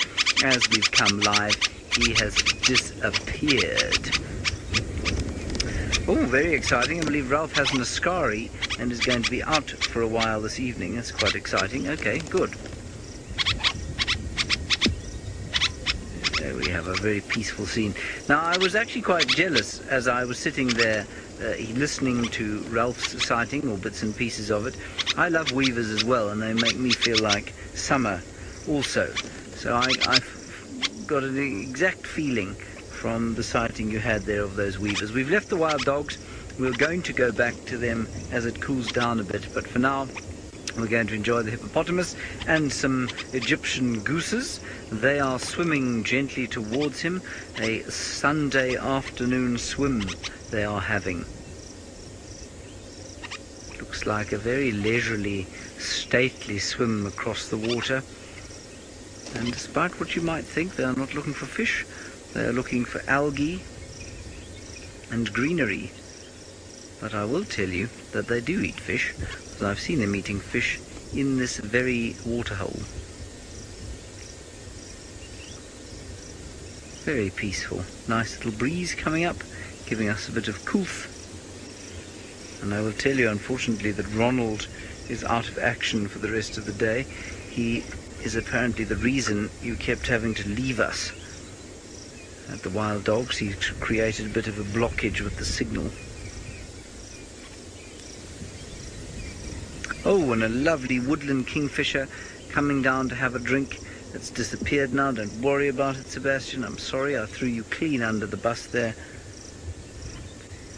as we've come live, he has disappeared. Oh, very exciting. I believe Ralph has an Ascari and is going to be out for a while this evening. That's quite exciting. Okay, good. There we have a very peaceful scene. Now, I was actually quite jealous as I was sitting there listening to Ralph's sighting, or bits and pieces of it. I love weavers as well, and they make me feel like summer also. So I've got an exact feeling from the sighting you had there of those weavers. We've left the wild dogs. We're going to go back to them as it cools down a bit, but for now we're going to enjoy the hippopotamus and some Egyptian gooses. They are swimming gently towards him. A Sunday afternoon swim they are having. Looks like a very leisurely, stately swim across the water. And despite what you might think, they are not looking for fish. They are looking for algae and greenery. But I will tell you that they do eat fish, because I've seen them eating fish in this very waterhole. Very peaceful. Nice little breeze coming up, giving us a bit of coof. And I will tell you, unfortunately, that Ronald is out of action for the rest of the day. He is apparently the reason you kept having to leave us at the Wild Dogs. He created a bit of a blockage with the signal. Oh, and a lovely woodland kingfisher coming down to have a drink. It's disappeared now. Don't worry about it, Sebastian. I'm sorry, I threw you clean under the bus there.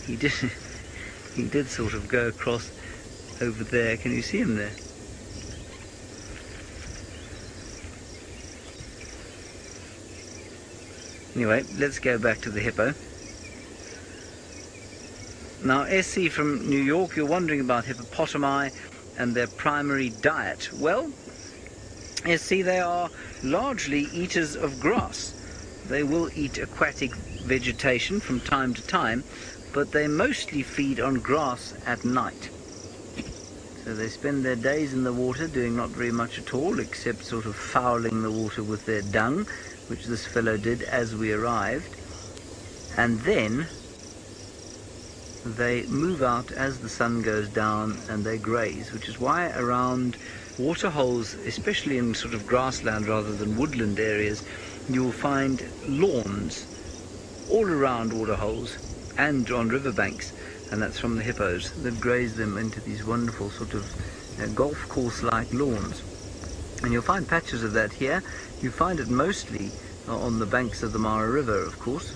He did sort of go across over there. Can you see him there? Anyway, let's go back to the hippo. Now, SC from New York, you're wondering about hippopotami and their primary diet. Well, SC, they are largely eaters of grass. They will eat aquatic vegetation from time to time, but they mostly feed on grass at night. So they spend their days in the water doing not very much at all, except sort of fouling the water with their dung, which this fellow did as we arrived. And then they move out as the sun goes down and they graze, which is why around waterholes, especially in sort of grassland rather than woodland areas, you'll find lawns all around waterholes and on riverbanks, and that's from the hippos. They've grazed them into these wonderful sort of golf course-like lawns. And you'll find patches of that here. You find it mostly on the banks of the Mara River, of course.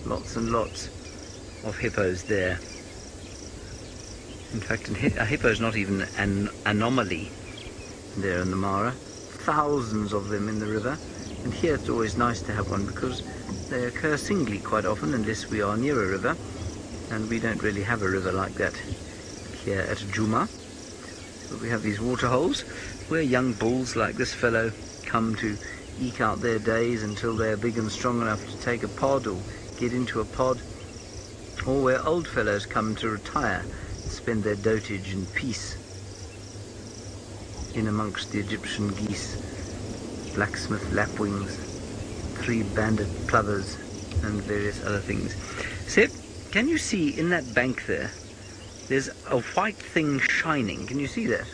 Lots and lots of hippos there. In fact, a hippo is not even an anomaly there in the Mara. Thousands of them in the river. And here it's always nice to have one because they occur singly quite often unless we are near a river. And we don't really have a river like that here at Djuma. So we have these water holes where young bulls like this fellow come to eke out their days until they're big and strong enough to take a pod or get into a pod, or where old fellows come to retire and spend their dotage in peace in amongst the Egyptian geese, blacksmith lapwings, three-banded plovers and various other things. Seb, can you see in that bank there, there's a white thing shining. Can you see that?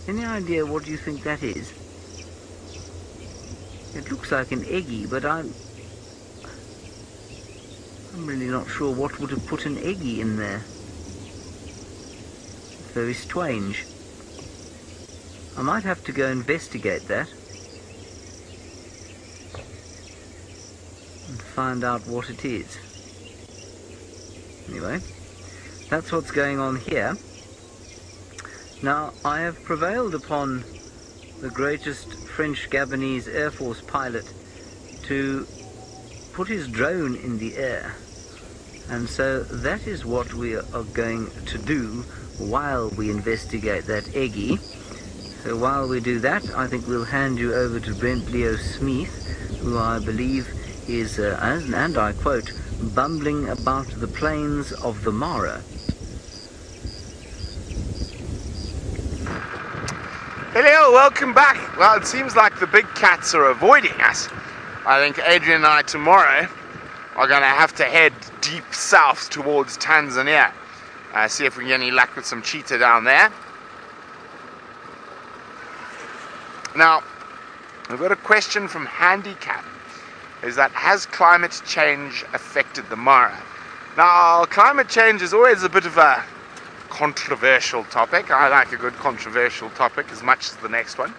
Any idea what you think that is? It looks like an eggy, but I'm really not sure what would have put an eggy in there. Very strange. I might have to go investigate that and find out what it is. Anyway, that's what's going on here. Now, I have prevailed upon the greatest French Gabonese Air Force pilot to put his drone in the air. And so that is what we are going to do while we investigate that eggy. So while we do that, I think we'll hand you over to Brent Leo Smith, who I believe is, and I quote, bumbling about the plains of the Mara. Hello, welcome back. Well, it seems like the big cats are avoiding us. I think Adrian and I tomorrow are going to have to head deep south towards Tanzania. See if we can get any luck with some cheetah down there. Now, we've got a question from Handicap. Is that, has climate change affected the Mara? Now, climate change is always a bit of a controversial topic. I like a good controversial topic as much as the next one.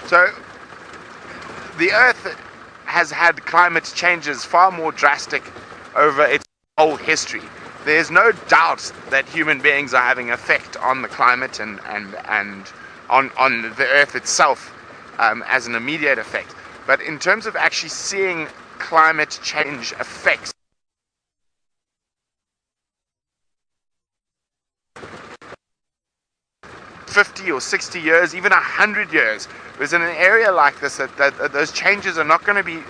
So, the Earth has had climate changes far more drastic over its whole history. There's no doubt that human beings are having effect on the climate and on the Earth itself as an immediate effect. But in terms of actually seeing climate change effects, 50 or 60 years, even 100 years, because in an area like this, that those changes are not going to be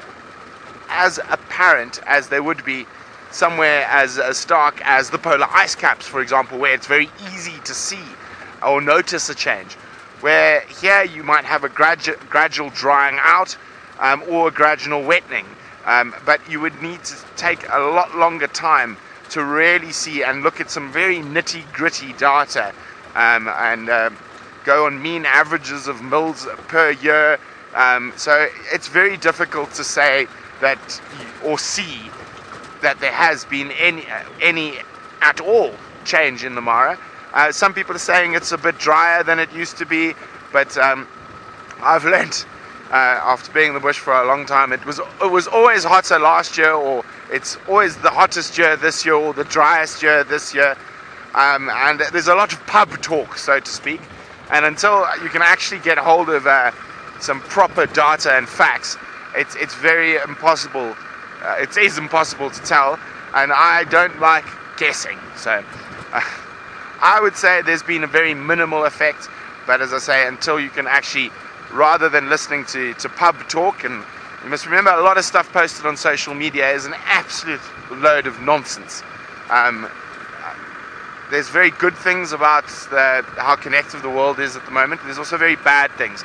as apparent as they would be somewhere as stark as the polar ice caps, for example, where it's very easy to see or notice a change. Where here you might have a gradual drying out or a gradual wetting, but you would need to take a lot longer time to really see and look at some very nitty-gritty data and go on mean averages of mils per year. So it's very difficult to say that or see that there has been any at all change in the Mara. Some people are saying it's a bit drier than it used to be, but I've learnt after being in the bush for a long time, it was always hotter last year, or it's always the hottest year this year, or the driest year this year, and there's a lot of pub talk, so to speak, and until you can actually get hold of some proper data and facts, it's very impossible. It is impossible to tell, and I don't like guessing, so I would say there's been a very minimal effect, but as I say, until you can actually, rather than listening to pub talk, and you must remember a lot of stuff posted on social media is an absolute load of nonsense. There's very good things about how connected the world is at the moment. There's also very bad things,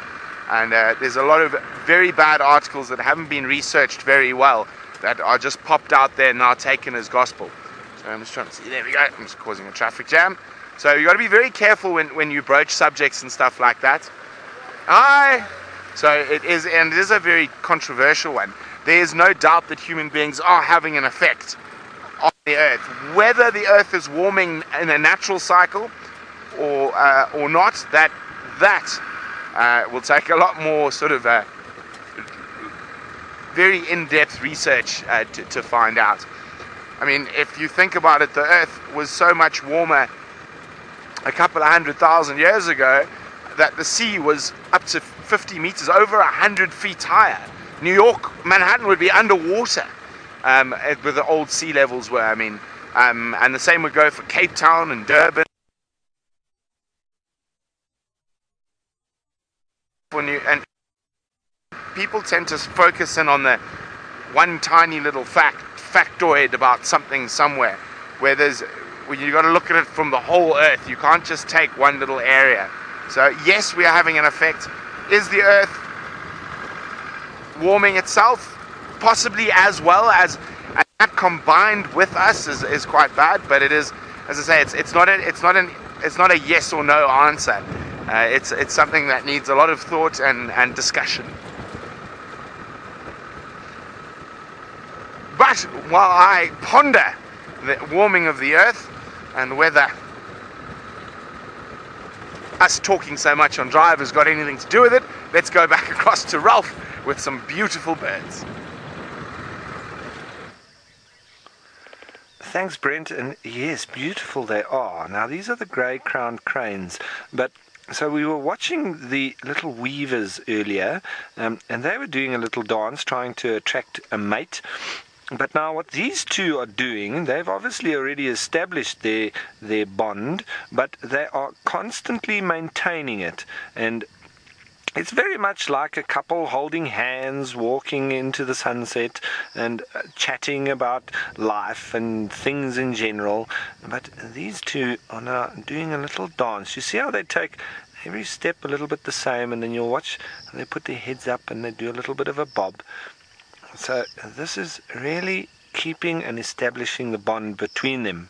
and there's a lot of very bad articles that haven't been researched very well that are just popped out there now taken as gospel. So I'm just trying to see, there we go, I'm just causing a traffic jam. So you got to be very careful when you broach subjects and stuff like that. So it is, and it is a very controversial one. There is no doubt that human beings are having an effect on the earth. Whether the earth is warming in a natural cycle or not, that will take a lot more sort of very in-depth research to find out. I mean, if you think about it, the earth was so much warmer a couple of 100,000 years ago that the sea was up to 50 meters, over 100 feet higher. New York, Manhattan would be underwater where the old sea levels were. I mean, and the same would go for Cape Town and Durban. And people tend to focus in on the one tiny little factoid about something somewhere, where you got to look at it from the whole earth. You can't just take one little area. So yes, we are having an effect. Is the earth warming itself? Possibly, as well as, and that combined with us is quite bad. But it is, as I say, it's not a yes or no answer. It's something that needs a lot of thought and discussion. But while I ponder the warming of the earth and whether us talking so much on Drive has got anything to do with it, let's go back across to Ralph with some beautiful birds. Thanks, Brent. And yes, beautiful they are. Now, these are the grey-crowned cranes, but so we were watching the little weavers earlier, and they were doing a little dance trying to attract a mate. But now what these two are doing, they've obviously already established their bond, but they are constantly maintaining it. And it's very much like a couple holding hands, walking into the sunset and chatting about life and things in general. But these two are now doing a little dance. You see how they take every step a little bit the same, and then you'll watch, and they put their heads up and they do a little bit of a bob. So this is really keeping and establishing the bond between them.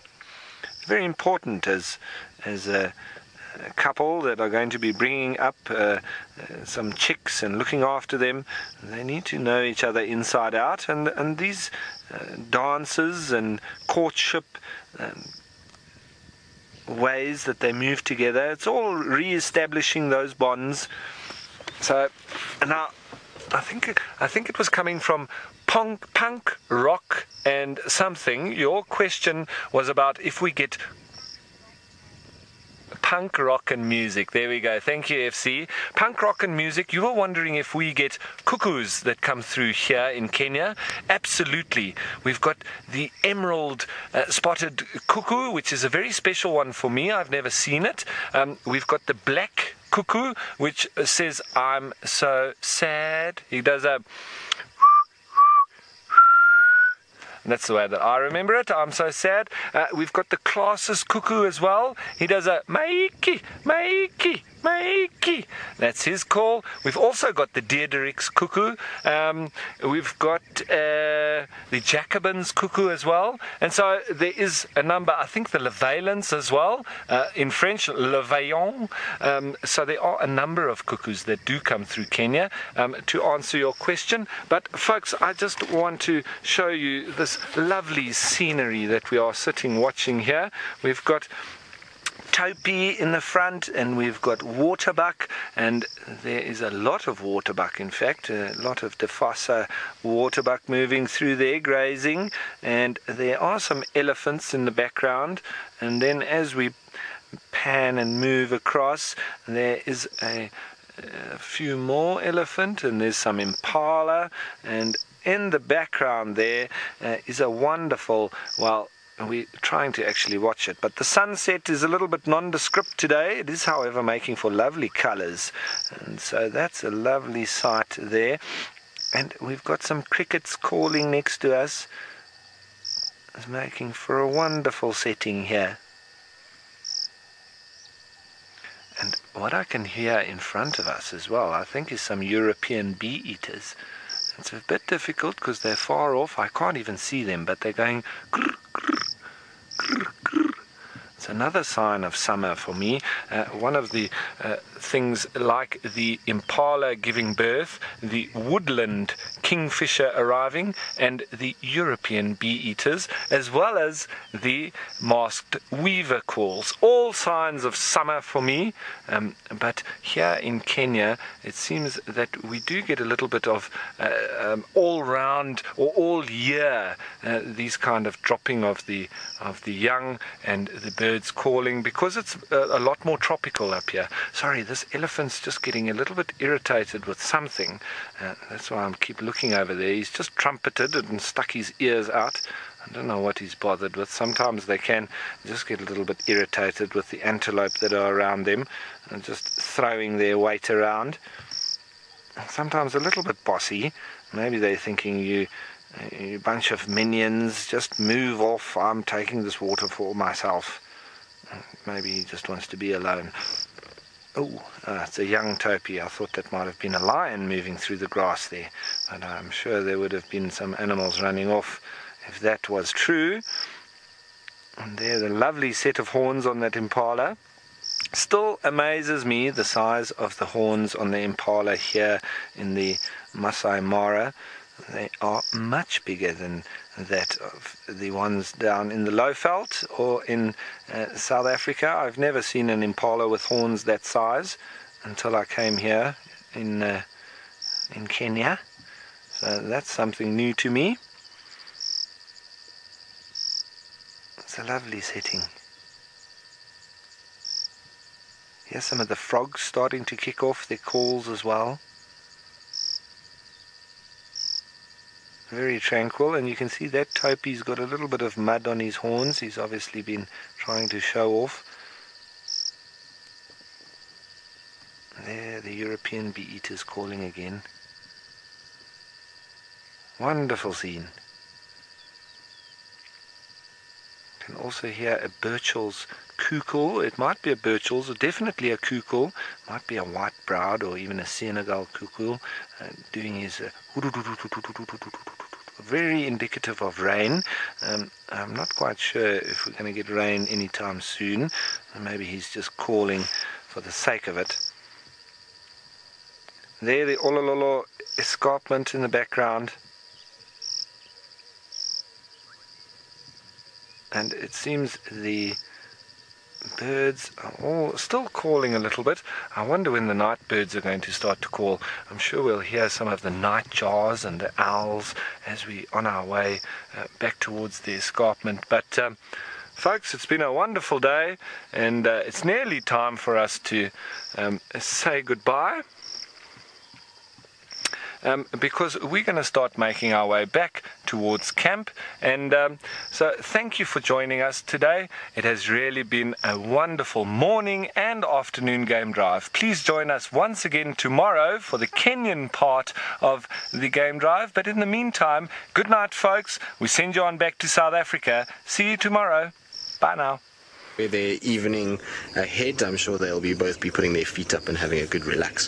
Very important as a couple that are going to be bringing up some chicks and looking after them. They need to know each other inside out, and these dances and courtship ways that they move together, it's all re-establishing those bonds. So now I think it was coming from punk rock and something. Your question was about if we get punk rock and music. There we go. Thank you, FC. Punk rock and music. You were wondering if we get cuckoos that come through here in Kenya. Absolutely. We've got the emerald spotted cuckoo, which is a very special one for me. I've never seen it. We've got the black cuckoo, which says, "I'm so sad." He does a And that's the way that I remember it. I'm so sad. We've got the classes cuckoo as well. He does a maiki, maiki, maiki. That's his call. We've also got the Diederik's cuckoo. We've got the Jacobin's cuckoo as well. And so there is a number, I think the Levalens as well. In French, Le Vaillant. So there are a number of cuckoos that do come through Kenya to answer your question. But folks, I just want to show you this lovely scenery that we are sitting watching here. We've got Topi in the front, and we've got waterbuck, and there is a lot of waterbuck, in fact, a lot of Defasa waterbuck moving through there grazing, and there are some elephants in the background. And then as we pan and move across, there is a few more elephant, and there's some impala, and in the background there is a wonderful, well, we're trying to actually watch it, but the sunset is a little bit nondescript today. It is, however, making for lovely colors, and so that's a lovely sight there. And we've got some crickets calling next to us. It's making for a wonderful setting here. And what I can hear in front of us as well, I think, is some European bee-eaters. It's a bit difficult because they're far off. I can't even see them, but they're going grr, grr, grr, grr. It's another sign of summer for me. One of the things like the impala giving birth, the woodland kingfisher arriving, and the European bee-eaters, as well as the masked weaver calls. All signs of summer for me. But here in Kenya, it seems that we do get a little bit of all-round or all-year these kind of dropping of the young and the birds calling, because it's a lot more tropical up here. Sorry, this elephant's just getting a little bit irritated with something. That's why I keep looking over there. He's just trumpeted and stuck his ears out. I don't know what he's bothered with. Sometimes they can just get a little bit irritated with the antelope that are around them and just throwing their weight around. Sometimes a little bit bossy. Maybe they're thinking, you bunch of minions, just move off. I'm taking this water for myself. Maybe he just wants to be alone. Oh, it's a young topi. I thought that might have been a lion moving through the grass there. But I'm sure there would have been some animals running off if that was true. And there, the lovely set of horns on that impala. Still amazes me the size of the horns on the impala here in the Masai Mara. They are much bigger than that of the ones down in the Lowveld or in South Africa. I've never seen an impala with horns that size until I came here in Kenya. So that's something new to me. It's a lovely setting. Here's some of the frogs starting to kick off their calls as well. Very tranquil, and you can see that topi's got a little bit of mud on his horns. He's obviously been trying to show off. There, the European bee-eaters calling again. Wonderful scene. You can also hear a Burchell's cuckoo. It might be a Burchell's, or definitely a cuckoo. Might be a white-browed or even a Senegal cuckoo doing his very indicative of rain. I'm not quite sure if we're going to get rain anytime soon. Maybe he's just calling for the sake of it. There, the Olololo escarpment in the background. And it seems the birds are all still calling a little bit. I wonder when the night birds are going to start to call. I'm sure we'll hear some of the nightjars and the owls as we on our way back towards the escarpment. But folks, it's been a wonderful day, and it's nearly time for us to say goodbye. because we're going to start making our way back towards camp. And so thank you for joining us today. It has really been a wonderful morning and afternoon game drive. Please join us once again tomorrow for the Kenyan part of the game drive. But in the meantime, good night, folks. We send you on back to South Africa. See you tomorrow. Bye now. Their evening ahead. I'm sure they'll both be putting their feet up and having a good relax.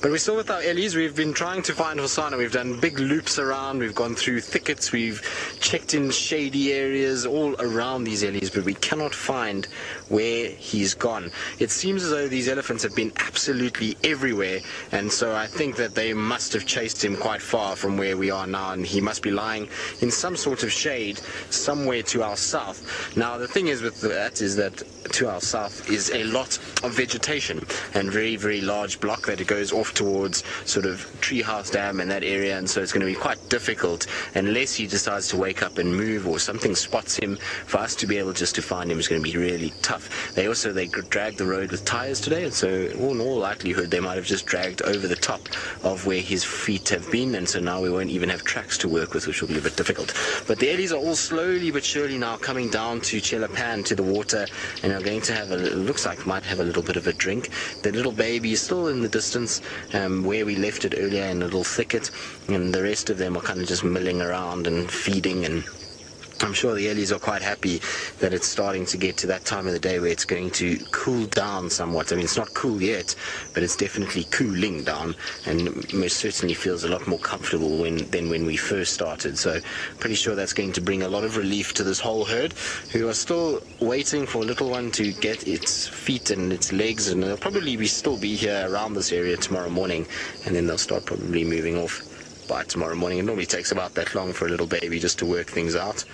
But we're still with our Ellies. We've been trying to find Hosana. We've done big loops around. We've gone through thickets. We've checked in shady areas all around these Ellies, but we cannot find where he's gone. It seems as though these elephants have been absolutely everywhere, and so I think that they must have chased him quite far from where we are now, and he must be lying in some sort of shade somewhere to our south. Now, the thing is with that is that to our south is a lot of vegetation and very, very large block that it goes off towards sort of Treehouse Dam and that area, and so it's going to be quite difficult unless he decides to wake up and move or something spots him. For us to be able just to find him is going to be really tough. They dragged the road with tires today, and so in all likelihood they might have just dragged over the top of where his feet have been, and so now we won't even have tracks to work with, which will be a bit difficult. But the Ellies are all slowly but surely now coming down to Chelapan, to the water, and are going to have looks like might have a little bit of a drink. The little baby is still in the distance where we left it earlier in a little thicket, and the rest of them are kind of just milling around and feeding, and I'm sure the Ellies are quite happy that it's starting to get to that time of the day where it's going to cool down somewhat. I mean, it's not cool yet, but it's definitely cooling down, and most certainly feels a lot more comfortable than when we first started. So pretty sure that's going to bring a lot of relief to this whole herd, who are still waiting for a little one to get its feet and its legs, and they'll probably still be here around this area tomorrow morning, and then they'll start probably moving off by tomorrow morning. It normally takes about that long for a little baby just to work things out.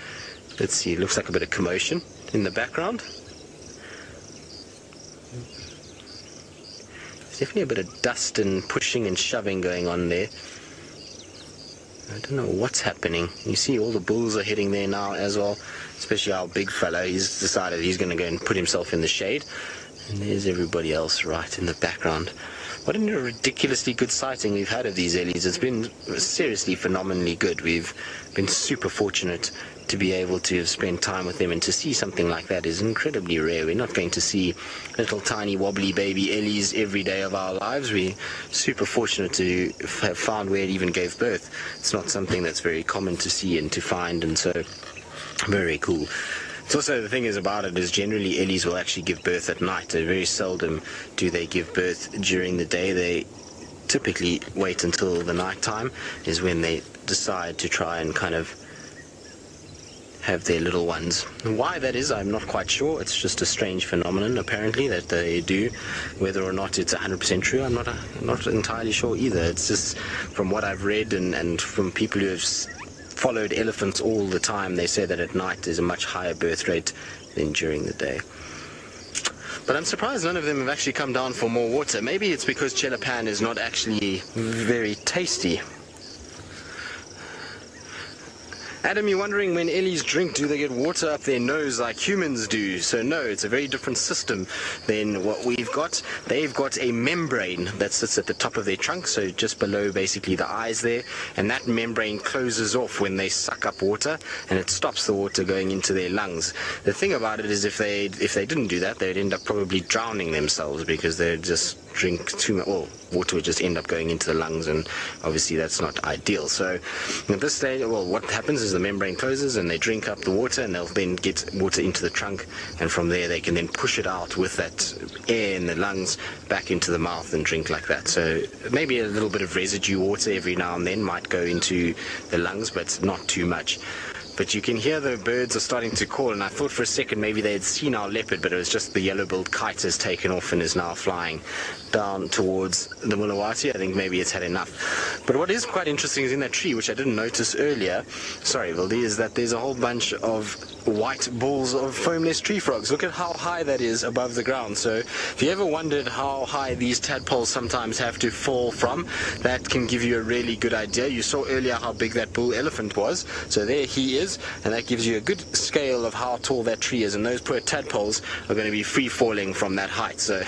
Let's see, it looks like a bit of commotion in the background. There's definitely a bit of dust and pushing and shoving going on there. I don't know what's happening. You see all the bulls are heading there now as well, especially our big fella. He's decided he's going to go and put himself in the shade. And there's everybody else right in the background. What a ridiculously good sighting we've had of these Ellies. It's been seriously phenomenally good. We've been super fortunate to be able to have spent time with them, and to see something like that is incredibly rare. We're not going to see little tiny wobbly baby Ellies every day of our lives. We're super fortunate to have found where it even gave birth. It's not something that's very common to see and to find, and so very cool. It's also, the thing is about it is generally Ellies will actually give birth at night. Very seldom do they give birth during the day. They typically wait until the night time is when they decide to try and kind of have their little ones. Why that is, I'm not quite sure. It's just a strange phenomenon apparently that they do. Whether or not it's 100% true, I'm not entirely sure either. It's just from what I've read and from people who have followed elephants all the time, they say that at night there's a much higher birth rate than during the day. But I'm surprised none of them have actually come down for more water. Maybe it's because Chelapan is not actually very tasty. Adam, you're wondering, when Ellies drink, do they get water up their nose like humans do? So no, it's a very different system than what we've got. They've got a membrane that sits at the top of their trunk, so just below basically the eyes there, and that membrane closes off when they suck up water, and it stops the water going into their lungs. The thing about it is if they didn't do that, they'd end up probably drowning themselves, because they'd just drink too much, well, water would just end up going into the lungs, and obviously that's not ideal. So at this stage, well, what happens is the membrane closes and they drink up the water, and they'll then get water into the trunk, and from there they can then push it out with that air in the lungs back into the mouth and drink like that. So maybe a little bit of residue water every now and then might go into the lungs, but not too much. But you can hear the birds are starting to call, and I thought for a second maybe they had seen our leopard, but it was just the yellow-billed kite has taken off and is now flying down towards the Mulawati. I think maybe it's had enough. But what is quite interesting is in that tree, which I didn't notice earlier, sorry Vildi, is that there's a whole bunch of white balls of foamless tree frogs. Look at how high that is above the ground. So if you ever wondered how high these tadpoles sometimes have to fall from, that can give you a really good idea. You saw earlier how big that bull elephant was. So there he is. is, and that gives you a good scale of how tall that tree is, and those poor tadpoles are going to be free falling from that height, so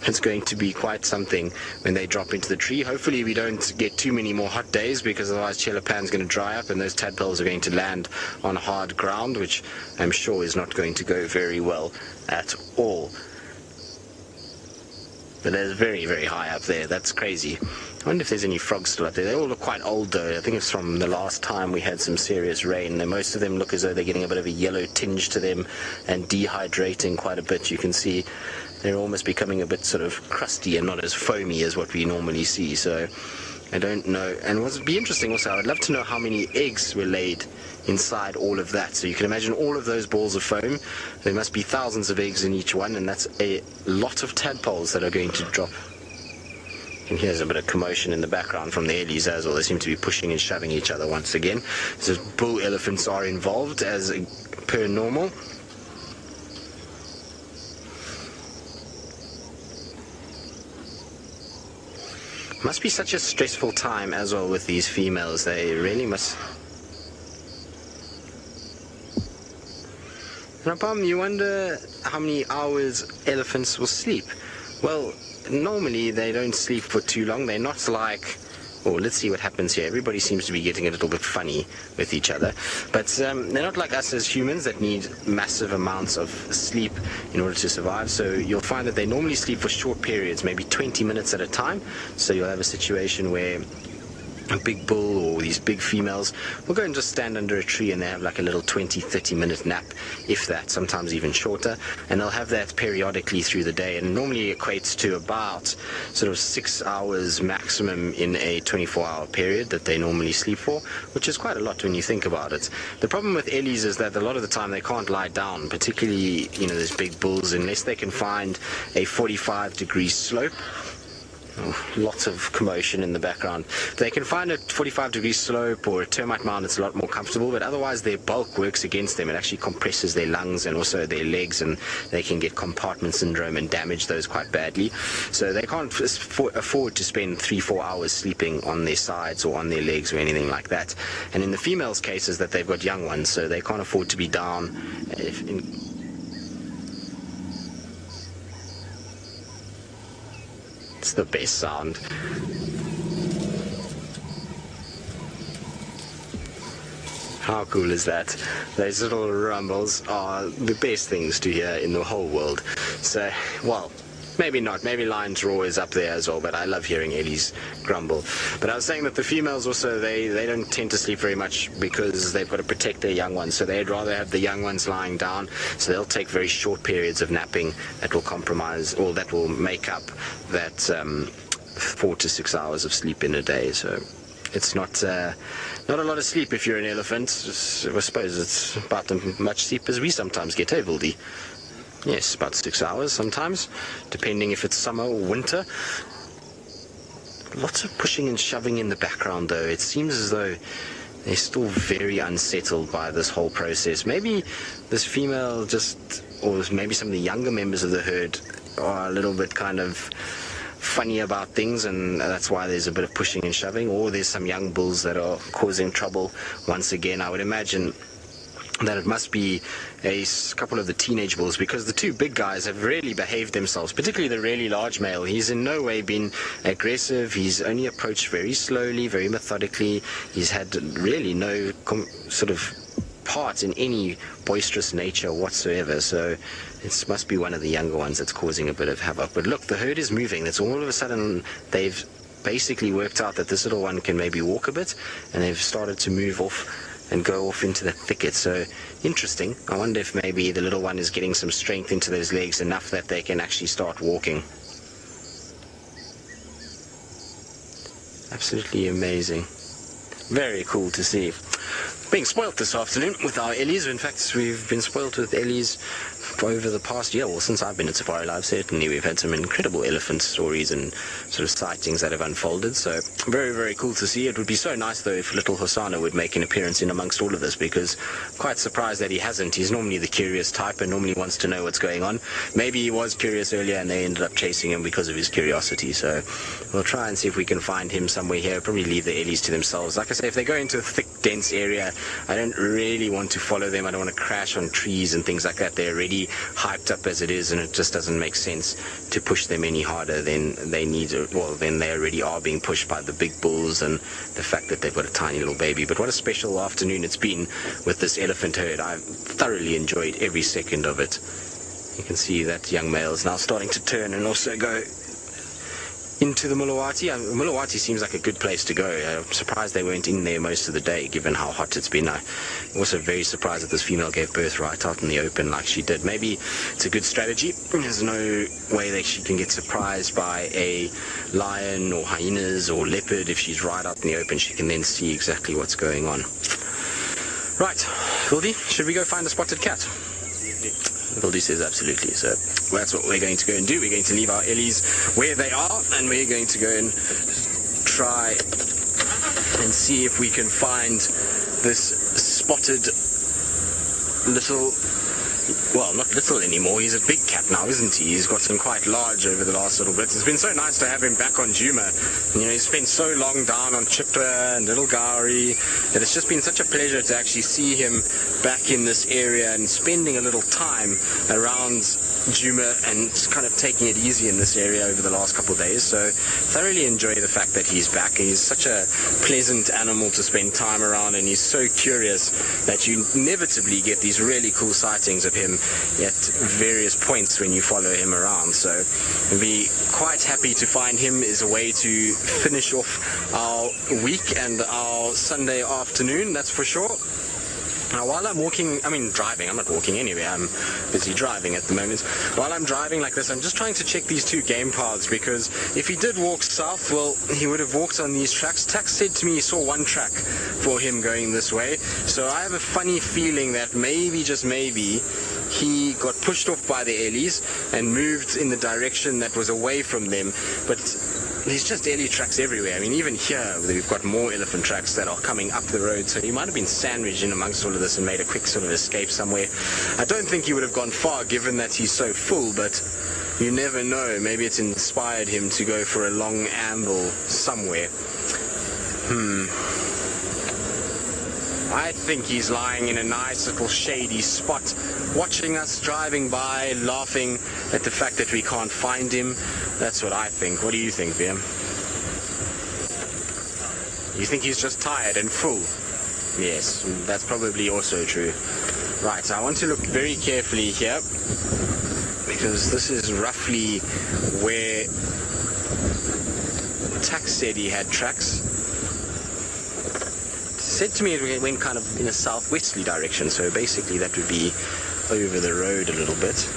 it's going to be quite something when they drop into the tree. Hopefully we don't get too many more hot days, because otherwise Chelapan's going to dry up and those tadpoles are going to land on hard ground, which I'm sure is not going to go very well at all. But they're very, very high up there. That's crazy. I wonder if there's any frogs still up there. They all look quite old though. I think it's from the last time we had some serious rain. And most of them look as though they're getting a bit of a yellow tinge to them and dehydrating quite a bit. You can see they're almost becoming a bit sort of crusty and not as foamy as what we normally see. So I don't know. And what would be interesting also, I would love to know how many eggs were laid inside all of that. So you can imagine all of those balls of foam. There must be thousands of eggs in each one, and that's a lot of tadpoles that are going to drop. And here's a bit of commotion in the background from the ellies as well. They seem to be pushing and shoving each other once again. So bull elephants are involved as per normal. Must be such a stressful time as well with these females. They really must. Now, you wonder how many hours elephants will sleep. Well, normally they don't sleep for too long. They're not like... Oh, let's see what happens here. Everybody seems to be getting a little bit funny with each other. But they're not like us as humans that need massive amounts of sleep in order to survive. So you'll find that they normally sleep for short periods, maybe 20 minutes at a time. So you'll have a situation where a big bull or these big females will go and just stand under a tree and they have like a little 20-30 minute nap, if that, sometimes even shorter, and they'll have that periodically through the day, and normally equates to about sort of 6 hours maximum in a 24-hour period that they normally sleep for, which is quite a lot when you think about it. The problem with ellies is that a lot of the time they can't lie down, particularly, you know, these big bulls, unless they can find a 45-degree slope. Oh, lots of commotion in the background. They can find a 45-degree slope or a termite mound that's a lot more comfortable, but otherwise their bulk works against them. It actually compresses their lungs and also their legs, and they can get compartment syndrome and damage those quite badly. So they can't afford to spend 3-4 hours sleeping on their sides or on their legs or anything like that. And in the females' cases that they've got young ones, so they can't afford to be down It's the best sound. How cool is that? Those little rumbles are the best things to hear in the whole world. So, well, maybe not. Maybe lion's roar is up there as well, but I love hearing ellies grumble. But I was saying that the females also, they don't tend to sleep very much because they've got to protect their young ones. So they'd rather have the young ones lying down. So they'll take very short periods of napping that will compromise, or that will make up that 4 to 6 hours of sleep in a day. So it's not a lot of sleep if you're an elephant. I suppose it's about as much sleep as we sometimes get, eh, Vildi? Yes, about 6 hours sometimes, depending if it's summer or winter. Lots of pushing and shoving in the background though. It seems as though they're still very unsettled by this whole process. Maybe this female just, or maybe some of the younger members of the herd are a little bit kind of funny about things, and that's why there's a bit of pushing and shoving, or there's some young bulls that are causing trouble once again. I would imagine that it must be a couple of the teenage bulls, because the two big guys have really behaved themselves, particularly the really large male. He's in no way been aggressive. He's only approached very slowly, very methodically. He's had really no sort of part in any boisterous nature whatsoever. So it must be one of the younger ones that's causing a bit of havoc. But look, the herd is moving. That's all of a sudden they've basically worked out that this little one can maybe walk a bit, and they've started to move off and go off into the thicket. So interesting. I wonder if maybe the little one is getting some strength into those legs enough that they can actually start walking. Absolutely amazing. Very cool to see. Being spoilt this afternoon with our ellies. In fact, we've been spoilt with ellies over the past year. Well, since I've been at Safari Live, certainly we've had some incredible elephant stories and sort of sightings that have unfolded. So very, very cool to see. It would be so nice though if little Hosanna would make an appearance in amongst all of this, because quite surprised that he hasn't. He's normally the curious type and normally wants to know what's going on. Maybe he was curious earlier and they ended up chasing him because of his curiosity. So we'll try and see if we can find him somewhere here. Probably leave the ellies to themselves. Like I say, if they go into a thick dense area. I don't really want to follow them. I don't want to crash on trees and things like that. They're already hyped up as it is, and it just doesn't make sense to push them any harder than they need. Well, then they already are being pushed by the big bulls and the fact that they've got a tiny little baby. But what a special afternoon it's been with this elephant herd. I've thoroughly enjoyed every second of it. You can see that young male is now starting to turn and also go into the Mulawati. Mulawati seems like a good place to go. I'm surprised they weren't in there most of the day, given how hot it's been. I'm also very surprised that this female gave birth right out in the open like she did. Maybe it's a good strategy. There's no way that she can get surprised by a lion or hyenas or leopard. If she's right out in the open, she can then see exactly what's going on. Right, Hildy, should we go find a spotted cat? Hildy says absolutely. So that's what we're going to go and do. We're going to leave our Ellies where they are, and we're going to go and try and see if we can find this spotted little, well, not little anymore, he's a big cat now, isn't he? He's gotten quite large over the last little bit. It's been so nice to have him back on Djuma. You know, he's spent so long down on Chitwa and Little Gowrie that it's just been such a pleasure to actually see him back in this area and spending a little time around Djuma and just kind of taking it easy in this area over the last couple of days. So thoroughly enjoy the fact that he's back. He's such a pleasant animal to spend time around, and he's so curious that you inevitably get these really cool sightings of him at various points when you follow him around. So I'd be quite happy to find him as a way to finish off our week and our Sunday afternoon, that's for sure. Now, while I'm driving, I'm not walking anywhere, I'm busy driving at the moment. While I'm driving like this, I'm just trying to check these two game paths, because if he did walk south, well, he would have walked on these tracks. Tax said to me he saw one track for him going this way, so I have a funny feeling that maybe, just maybe, he got pushed off by the Ellies and moved in the direction that was away from them. But there's just Ellie tracks everywhere. I mean, even here, we've got more elephant tracks that are coming up the road, so he might have been sandwiched in amongst all of this and made a quick sort of escape somewhere. I don't think he would have gone far, given that he's so full, but you never know. Maybe it's inspired him to go for a long amble somewhere. I think he's lying in a nice little shady spot, watching us driving by, laughing at the fact that we can't find him. That's what I think. What do you think, VM? You think he's just tired and full? Yes, that's probably also true. Right, so I want to look very carefully here, because this is roughly where Tax said he had tracks. Said to me it went kind of in a southwesterly direction, so basically that would be over the road a little bit.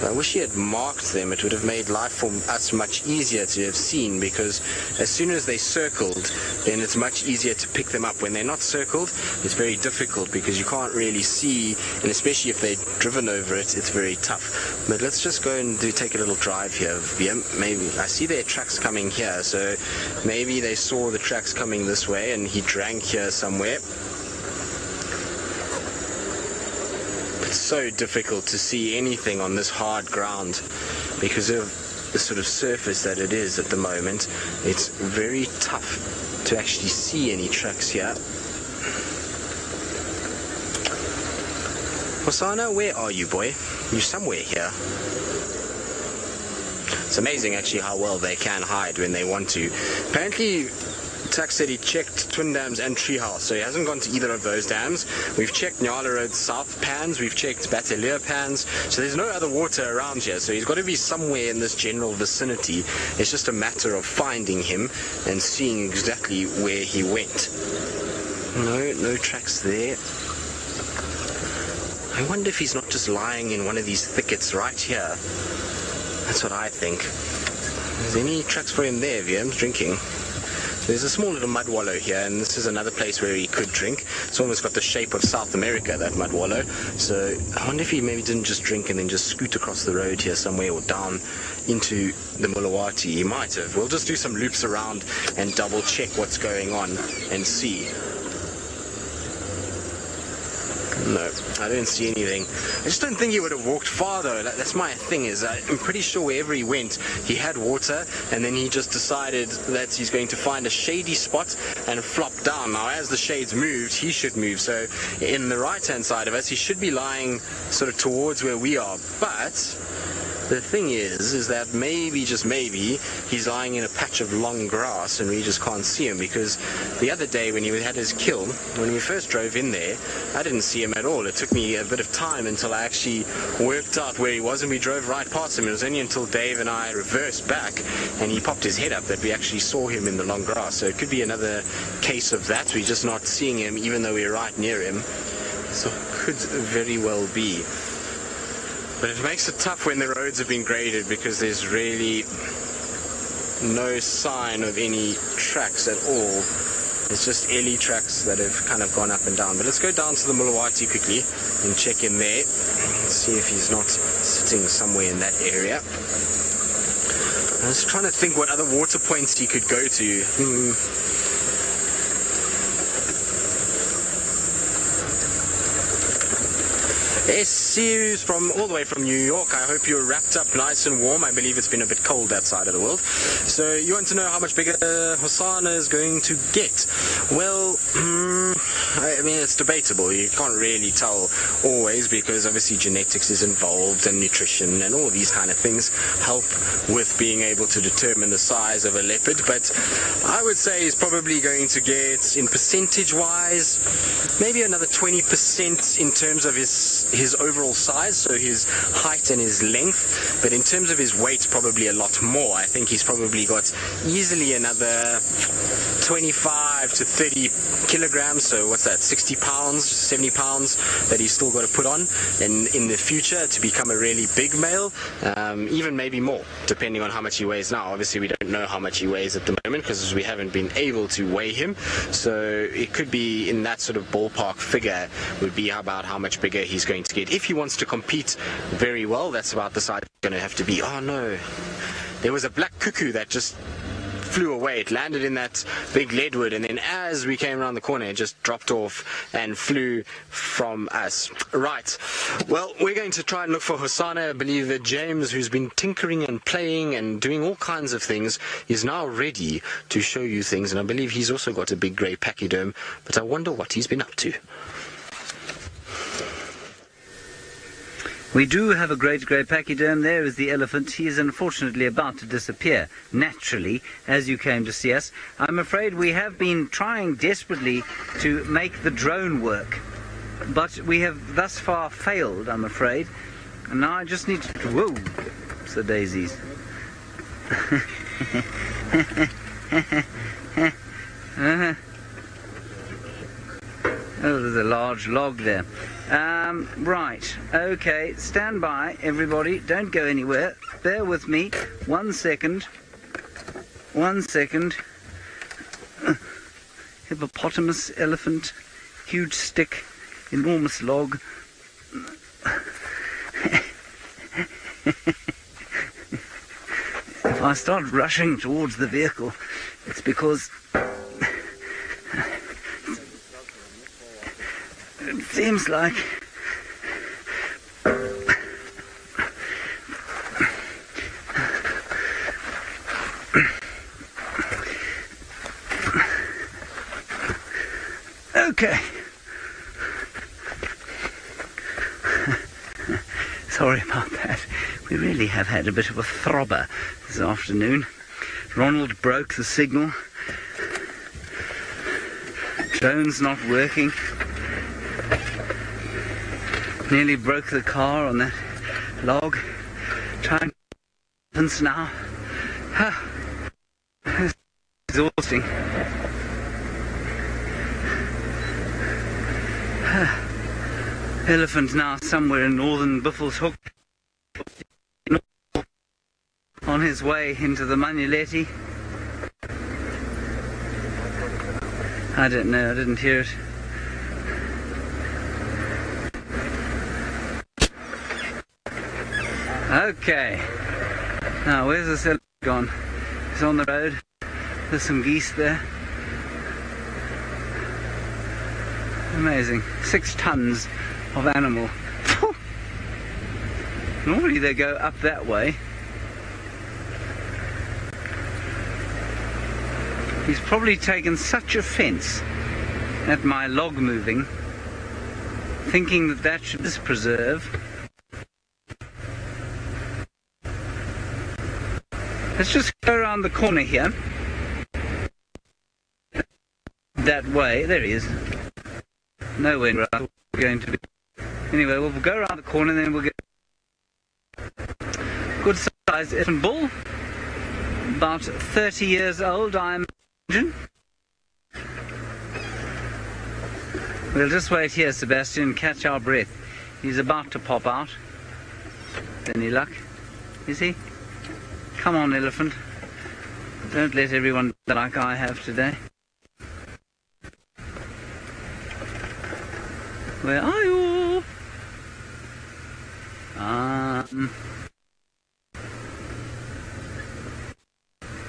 I wish he had marked them. It would have made life for us much easier to have seen, because as soon as they circled, then it's much easier to pick them up. When they're not circled, it's very difficult, because you can't really see, and especially if they're driven over it, it's very tough. But let's just go and take a little drive here. Maybe I see their tracks coming here, so maybe they saw the tracks coming this way and he drank here somewhere. It's so difficult to see anything on this hard ground because of the sort of surface that it is at the moment. It's very tough to actually see any tracks here. Hosana, where are you, boy? You're somewhere here. It's amazing actually how well they can hide when they want to. Apparently Tax said he checked Twin Dams and Treehouse, so he hasn't gone to either of those dams. We've checked Nyala Road South pans, we've checked Bateleur pans, so there's no other water around here, so he's got to be somewhere in this general vicinity. It's just a matter of finding him and seeing exactly where he went. No tracks there. I wonder if he's not just lying in one of these thickets right here. That's what I think. Is there any tracks for him there? VM's drinking. There's a small little mud wallow here, and this is another place where he could drink. It's almost got the shape of South America, that mud wallow. So I wonder if he maybe didn't just drink and then just scoot across the road here somewhere or down into the Mulawati. He might have. We'll just do some loops around and double check what's going on and see. No, I don't see anything. I just don't think he would have walked far though. That's my thing, is I'm pretty sure wherever he went, he had water, and then he just decided that he's going to find a shady spot and flop down. Now, as the shades moved, he should move. So in the right-hand side of us, he should be lying sort of towards where we are. But the thing is that maybe, just maybe, he's lying in a patch of long grass and we just can't see him, because the other day when he had his kill, when we first drove in there, I didn't see him at all. It took me a bit of time until I actually worked out where he was, and we drove right past him. It was only until Dave and I reversed back and he popped his head up that we actually saw him in the long grass. So it could be another case of that. We're just not seeing him even though we're right near him. So it could very well be. But it makes it tough when the roads have been graded, because there's really no sign of any tracks at all. It's just Ellie tracks that have kind of gone up and down. But let's go down to the Mulawati quickly and check in there. See if he's not sitting somewhere in that area. I was trying to think what other water points he could go to. SCU's from all the way from New York. I hope you're wrapped up nice and warm. I believe it's been a bit cold that side of the world. So you want to know how much bigger Hosana is going to get? Well, I mean, it's debatable. You can't really tell always, because obviously genetics is involved and nutrition and all these kind of things help with being able to determine the size of a leopard. But I would say he's probably going to get, in percentage wise, maybe another 20% in terms of his overall size, so his height and his length. But in terms of his weight, probably a lot more. I think he's probably got easily another 25 to 30 kilograms, so what's that, 60 pounds, 70 pounds that he's still got to put on in the future to become a really big male, even maybe more, depending on how much he weighs now. Obviously we don't know how much he weighs at the moment because we haven't been able to weigh him, so it could be in that sort of ballpark figure would be about how much bigger he's going to get. If he wants to compete very well, that's about the size it's going to have to be. Oh no, there was a black cuckoo that just flew away. It landed in that big leadwood, and then as we came around the corner it just dropped off and flew from us. Right, well, we're going to try and look for Hosana. I believe that James, who's been tinkering and playing and doing all kinds of things, is now ready to show you things, and I believe he's also got a big grey pachyderm, but I wonder what he's been up to. We do have a great grey pachyderm. There is the elephant. He is unfortunately about to disappear, naturally, as you came to see us. I'm afraid we have been trying desperately to make the drone work, but we have thus far failed, I'm afraid. And now I just need to... Whoa! It's the daisies. Oh, there's a large log there. Right, okay, stand by, everybody, don't go anywhere, bear with me, 1 second, 1 second. Hippopotamus, elephant, huge stick, enormous log. If I start rushing towards the vehicle, it's because it seems like okay. Sorry about that. We really have had a bit of a throbber this afternoon. Ronald broke the signal. Drone's not working. Nearly broke the car on that log. Trying to now. It's exhausting. Elephant now somewhere in northern Buffelshoek, on his way into the Manuleti. I don't know, I didn't hear it. Okay, now where's this elephant gone? He's on the road. There's some geese there. Amazing. 6 tons of animal. Normally they go up that way. He's probably taken such offence at my log moving, thinking that that should preserve. Let's just go around the corner here. That way. There he is. Nowhere we're going to be. Anyway, we'll go around the corner and then we'll get good sized elephant bull. About 30 years old, I imagine. We'll just wait here, Sebastian, catch our breath. He's about to pop out. Any luck? Is he? Come on, elephant. Don't let everyone die like I have today. Where are you?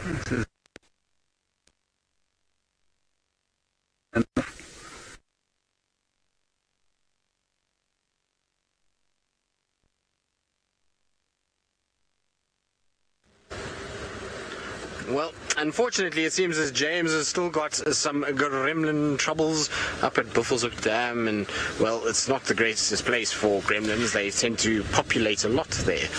This is Well, unfortunately, it seems as James has still got some gremlin troubles up at Buffelshoek Dam, and, well, it's not the greatest place for gremlins. They tend to populate a lot there.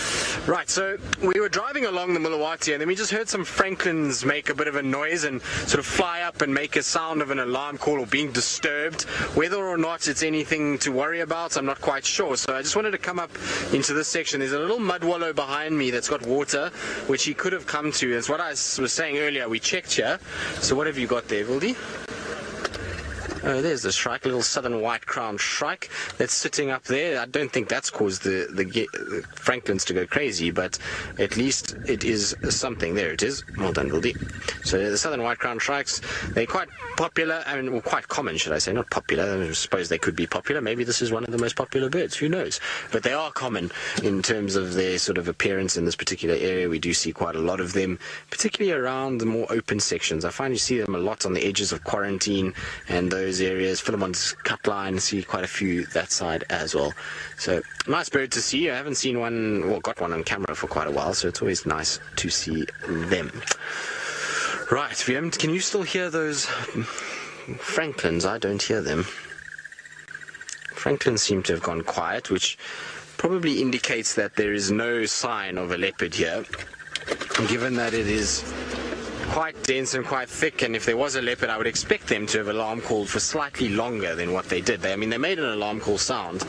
Right, so we were driving along the Mulawati, and then we just heard some francolins make a bit of a noise and sort of fly up and make a sound of an alarm call or being disturbed. Whether or not it's anything to worry about, I'm not quite sure. So I just wanted to come up into this section. There's a little mud wallow behind me that's got water, which he could have come to. It's what I was saying earlier. We checked here. So what have you got there, Vildy? Oh, there's the shrike, a little southern white-crowned shrike that's sitting up there. I don't think that's caused the francolins to go crazy, but at least it is something. There it is. Well done, Vildy. So the southern white-crowned shrikes, they're quite popular, I mean, well, quite common, should I say, not popular. I suppose they could be popular. Maybe this is one of the most popular birds. Who knows? But they are common in terms of their sort of appearance in this particular area. We do see quite a lot of them, particularly around the more open sections. I find you see them a lot on the edges of quarantine and those areas. Philemon's cut line, see quite a few that side as well. So nice bird to see. I haven't seen one, well, got one on camera for quite a while, so it's always nice to see them. Right, VM, can you still hear those francolins? I don't hear them. Francolins seem to have gone quiet, which probably indicates that there is no sign of a leopard here, given that it is quite dense and quite thick, and if there was a leopard, I would expect them to have alarm called for slightly longer than what they did. I mean, they made an alarm call sound,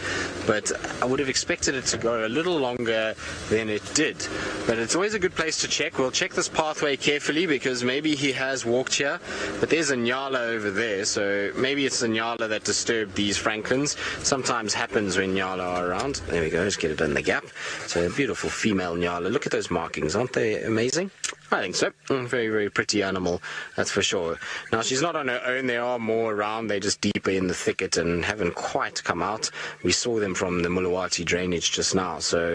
but I would have expected it to go a little longer than it did. But it's always a good place to check. We'll check this pathway carefully, because maybe he has walked here, but there's a nyala over there, so maybe it's the nyala that disturbed these francolins. Sometimes happens when nyala are around. There we go, let's get it in the gap. So a beautiful female nyala. Look at those markings, aren't they amazing? I think so. Very, very pretty animal, that's for sure. Now, she's not on her own. There are more around. They're just deeper in the thicket and haven't quite come out. We saw them from the Mulawati drainage just now, so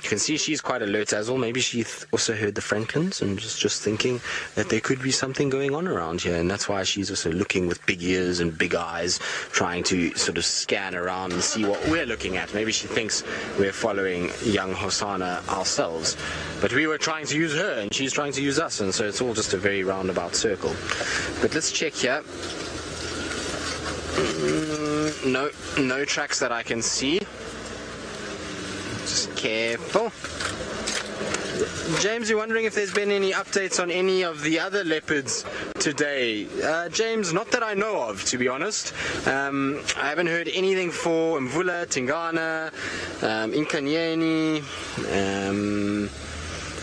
you can see she's quite alert as well. Maybe she also heard the francolins and just thinking that there could be something going on around here, and that's why she's also looking with big ears and big eyes, trying to sort of scan around and see what we're looking at. Maybe she thinks we're following young Hosanna ourselves, but we were trying to use her and she's trying to use us, and so it's all just a very roundabout circle. But let's check here. No tracks that I can see. Just careful. James, you're wondering if there's been any updates on any of the other leopards today. James, not that I know of, to be honest. I haven't heard anything for Mvula, Tingana, Inkanyeni,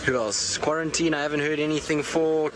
who else? Quarantine, I haven't heard anything for.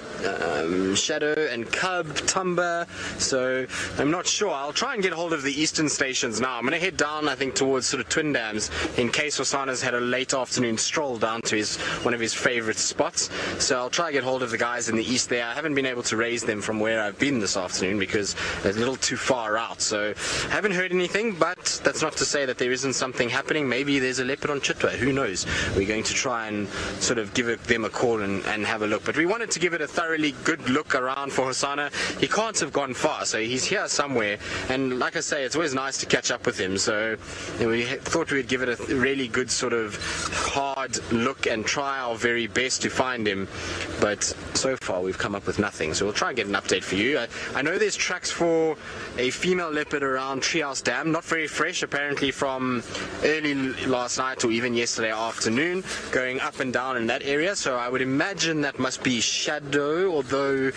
Shadow and Cub, Tumba, so I'm not sure. I'll try and get hold of the eastern stations now. I'm going to head down, I think, towards sort of Twin Dams, in case Hosanna's had a late afternoon stroll down to one of his favourite spots. So I'll try and get hold of the guys in the east there. I haven't been able to raise them from where I've been this afternoon because they're a little too far out. So I haven't heard anything, but that's not to say that there isn't something happening. Maybe there's a leopard on Chitwa, who knows? We're going to try and sort of give them a call and have a look. But we wanted to give it a thoroughly good look around for Hosana. He can't have gone far, so he's here somewhere. And like I say, it's always nice to catch up with him. So we thought we would give it a really good sort of hard look and try our very best to find him. But so far we've come up with nothing. So we'll try and get an update for you. I know there's tracks for a female leopard around Treehouse Dam. Not very fresh, apparently from early last night or even yesterday afternoon, going up and down in that area. So I would imagine that must be Shadow, although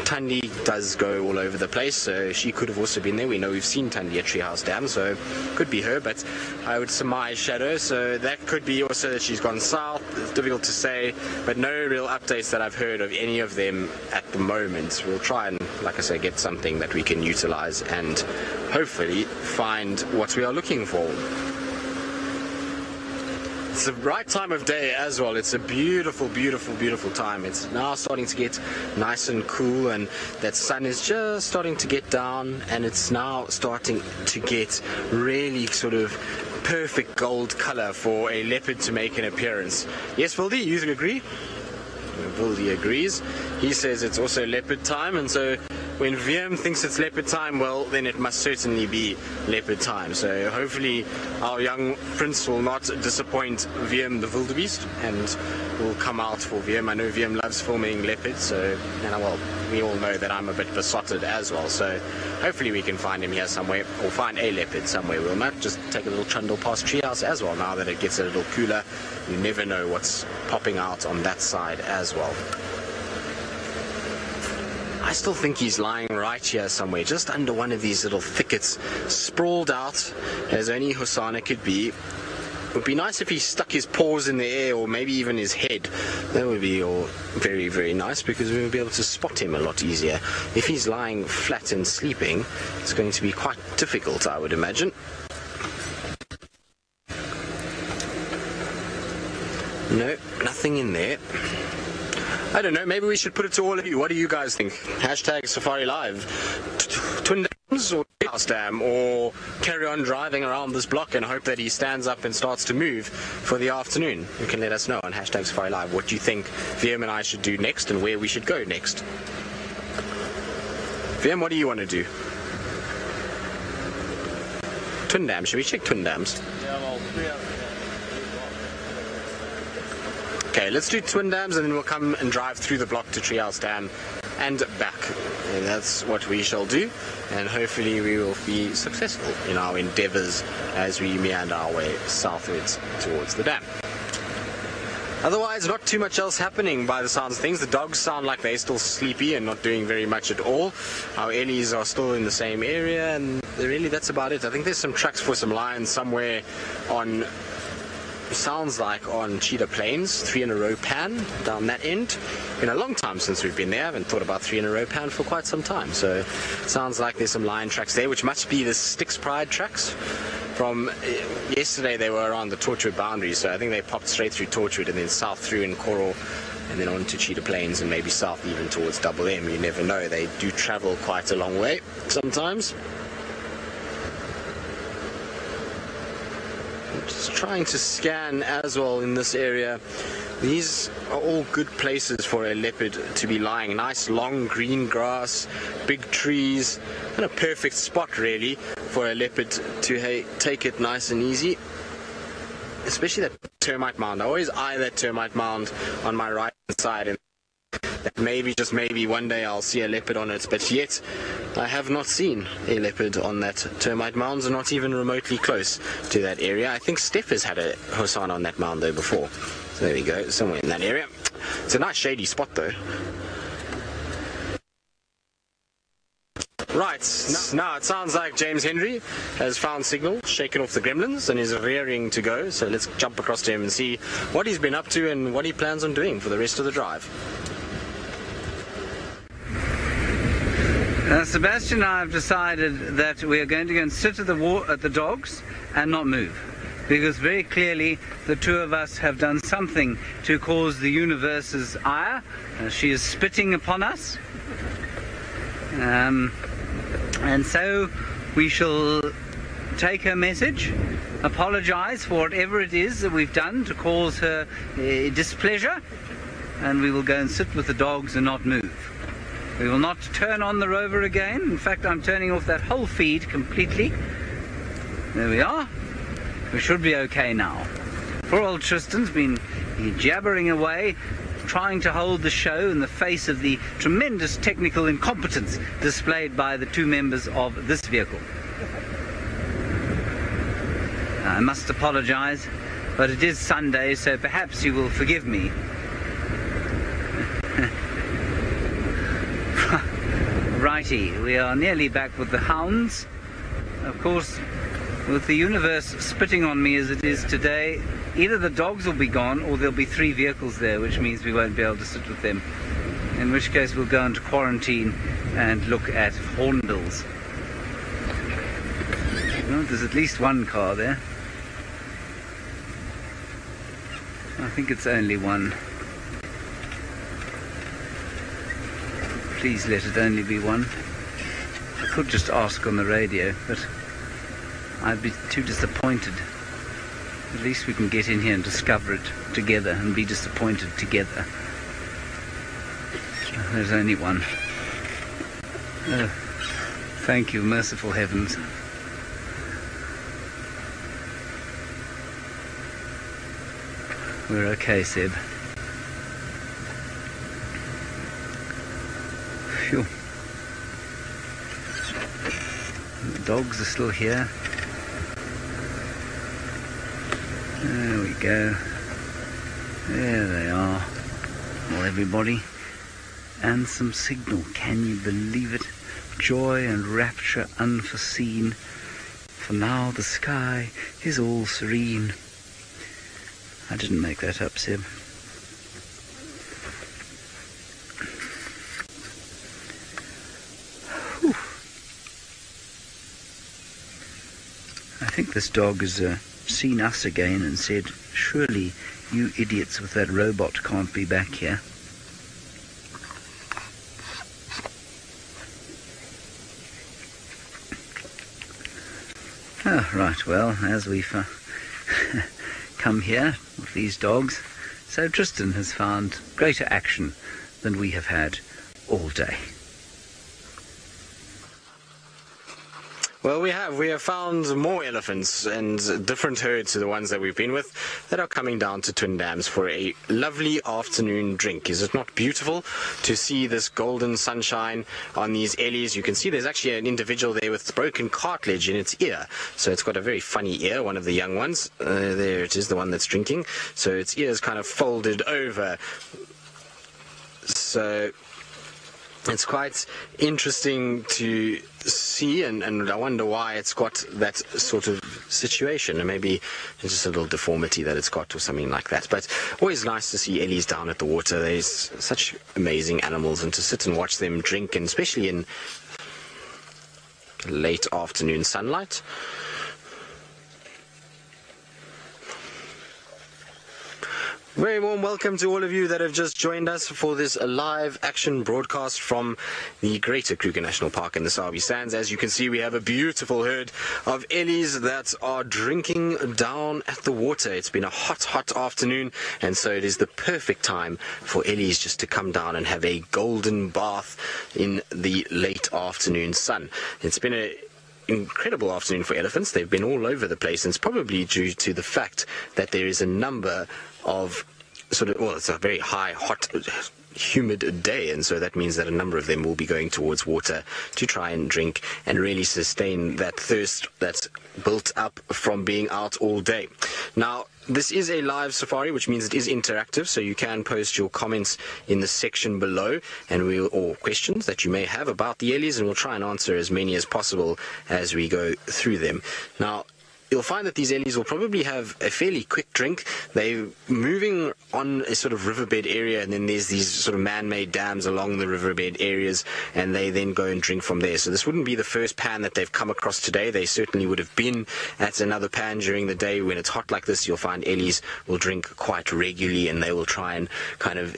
Tandi does go all over the place, so she could have also been there. We know we've seen Tandi at Treehouse Dam, so could be her, but I would surmise Shadow. So that could be also that she's gone south. It's difficult to say, but no real updates that I've heard of any of them at the moment. We'll try and, like I say, get something that we can utilize and hopefully find what we are looking for. It's the right time of day as well. It's a beautiful, beautiful, beautiful time. It's now starting to get nice and cool, and that sun is just starting to get down, and it's now starting to get really sort of perfect gold color for a leopard to make an appearance. Yes, Vildi, you agree? Vildi agrees. He says it's also leopard time, and so when VM thinks it's leopard time, well, then it must certainly be leopard time. So hopefully our young prince will not disappoint VM the wildebeest and will come out for VM. I know VM loves filming leopards, so, and well, we all know that I'm a bit besotted as well. So hopefully we can find him here somewhere, or find a leopard somewhere. We'll not just take a little trundle past Treehouse as well. Now that it gets a little cooler, you never know what's popping out on that side as well. I still think he's lying right here somewhere, just under one of these little thickets, sprawled out as only Hosana could be. It would be nice if he stuck his paws in the air, or maybe even his head. That would be all very, very nice, because we would be able to spot him a lot easier. If he's lying flat and sleeping, it's going to be quite difficult, I would imagine. No, nothing in there. I don't know, maybe we should put it to all of you. What do you guys think? Hashtag Safari Live. Twin Dams or House Dam, or carry on driving around this block and hope that he stands up and starts to move for the afternoon? You can let us know on hashtag Safari Live what you think VM and I should do next and where we should go next. VM, what do you want to do? Twin Dams, should we check Twin Dams? Yeah, well, Okay, let's do Twin Dams, and then we'll come and drive through the block to Treehouse Dam and back. And that's what we shall do, and hopefully we will be successful in our endeavors as we meander our way southwards towards the dam. Otherwise, not too much else happening by the sounds of things. The dogs sound like they're still sleepy and not doing very much at all. Our Ellies are still in the same area, and really that's about it. I think there's some tracks for some lions somewhere on, sounds like on Cheetah Plains, 3 in a row pan down that end. Been a long time since we've been there. I haven't thought about 3 in a row pan for quite some time. So it sounds like there's some lion tracks there, which must be the Styx Pride tracks. From yesterday they were around the Torchwood boundary, so I think they popped straight through Torchwood and then south through in Coral and then on to Cheetah Plains and maybe south even towards Double M. You never know, they do travel quite a long way sometimes. Just trying to scan as well in this area. These are all good places for a leopard to be lying. Nice long green grass, big trees, and a perfect spot really for a leopard to take it nice and easy. Especially that termite mound. I always eye that termite mound on my right side, and maybe, just maybe, one day I'll see a leopard on it, but yet I have not seen a leopard on that termite mound, not even remotely close to that area. I think Steph has had a Hosana on that mound though before. So there we go, somewhere in that area. It's a nice shady spot though. Right, now it sounds like James Henry has found signal, shaken off the gremlins, and is rearing to go. So let's jump across to him and see what he's been up to and what he plans on doing for the rest of the drive. Sebastian and I have decided that we are going to go and sit at the dogs and not move, because very clearly the two of us have done something to cause the universe's ire. She is spitting upon us, and so we shall take her message apologize for whatever it is that we've done to cause her displeasure, and we will go and sit with the dogs and not move. We will not turn on the rover again. In fact, I'm turning off that whole feed completely. There we are. We should be okay now. Poor old Tristan's been jabbering away, trying to hold the show in the face of the tremendous technical incompetence displayed by the two members of this vehicle. I must apologize, but it is Sunday, so perhaps you will forgive me. Righty, we are nearly back with the hounds. Of course, with the universe spitting on me as it is today, either the dogs will be gone or there'll be 3 vehicles there, which means we won't be able to sit with them. In which case we'll go into quarantine and look at hornbills. Well, there's at least one car there. I think it's only one. Please let it only be one. I could just ask on the radio, but I'd be too disappointed. At least we can get in here and discover it together and be disappointed together. There's only one. Oh, thank you, merciful heavens. We're okay, Seb. Phew. The dogs are still here. There we go. There they are. Well, everybody. And some signal. Can you believe it? Joy and rapture unforeseen. For now the sky is all serene. I didn't make that up, Seb. Whew. I think this dog has seen us again and said, surely you idiots with that robot can't be back here. Oh, right, well, as we've come here with these dogs, so Tristan has found greater action than we have had all day. Well, we have found more elephants and different herds to the ones that we've been with that are coming down to Twin Dams for a lovely afternoon drink. Is it not beautiful to see this golden sunshine on these ellies? You can see there's actually an individual there with broken cartilage in its ear. So it's got a very funny ear, one of the young ones. There it is, the one that's drinking. So its ear is kind of folded over. So it's quite interesting to see, and I wonder why it's got that sort of situation, and maybe it's just a little deformity that it's got or something like that. But always nice to see ellies down at the water. There's such amazing animals, and to sit and watch them drink, and especially in late afternoon sunlight. Very warm welcome to all of you that have just joined us for this live action broadcast from the Greater Kruger National Park in the Sabi Sands. As you can see, we have a beautiful herd of ellies that are drinking down at the water. It's been a hot afternoon, and so it is the perfect time for ellies just to come down and have a golden bath in the late afternoon sun. It's been a incredible afternoon for elephants. They've been all over the place, and it's probably due to the fact that there is a number of it's a very high, hot, humid day, and so that means that a number of them will be going towards water to try and drink and really sustain that thirst that's built up from being out all day. Now, this is a live safari, which means it is interactive, so you can post your comments in the section below, or questions that you may have about the ellies, and we'll try and answer as many as possible as we go through them. Now, you'll find that these ellies will probably have a fairly quick drink. They're moving on a sort of riverbed area, and then there's these sort of man-made dams along the riverbed areas, and they then go and drink from there. So this wouldn't be the first pan that they've come across today. They certainly would have been at another pan during the day. When it's hot like this, you'll find ellies will drink quite regularly, and they will try and kind of,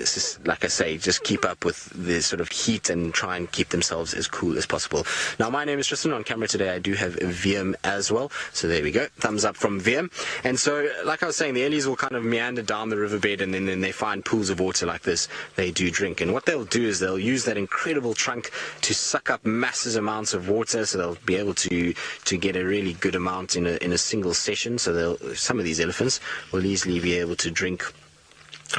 like I say, just keep up with the sort of heat and try and keep themselves as cool as possible. Now, my name is Tristan. On camera today, I do have VM as well. So there we go. go. Thumbs up from Veer. And so, like I was saying, the ellies will kind of meander down the riverbed, and then they find pools of water like this. They do drink. And what they'll do is they'll use that incredible trunk to suck up massive amounts of water, so they'll be able to get a really good amount in a single session. So some of these elephants will easily be able to drink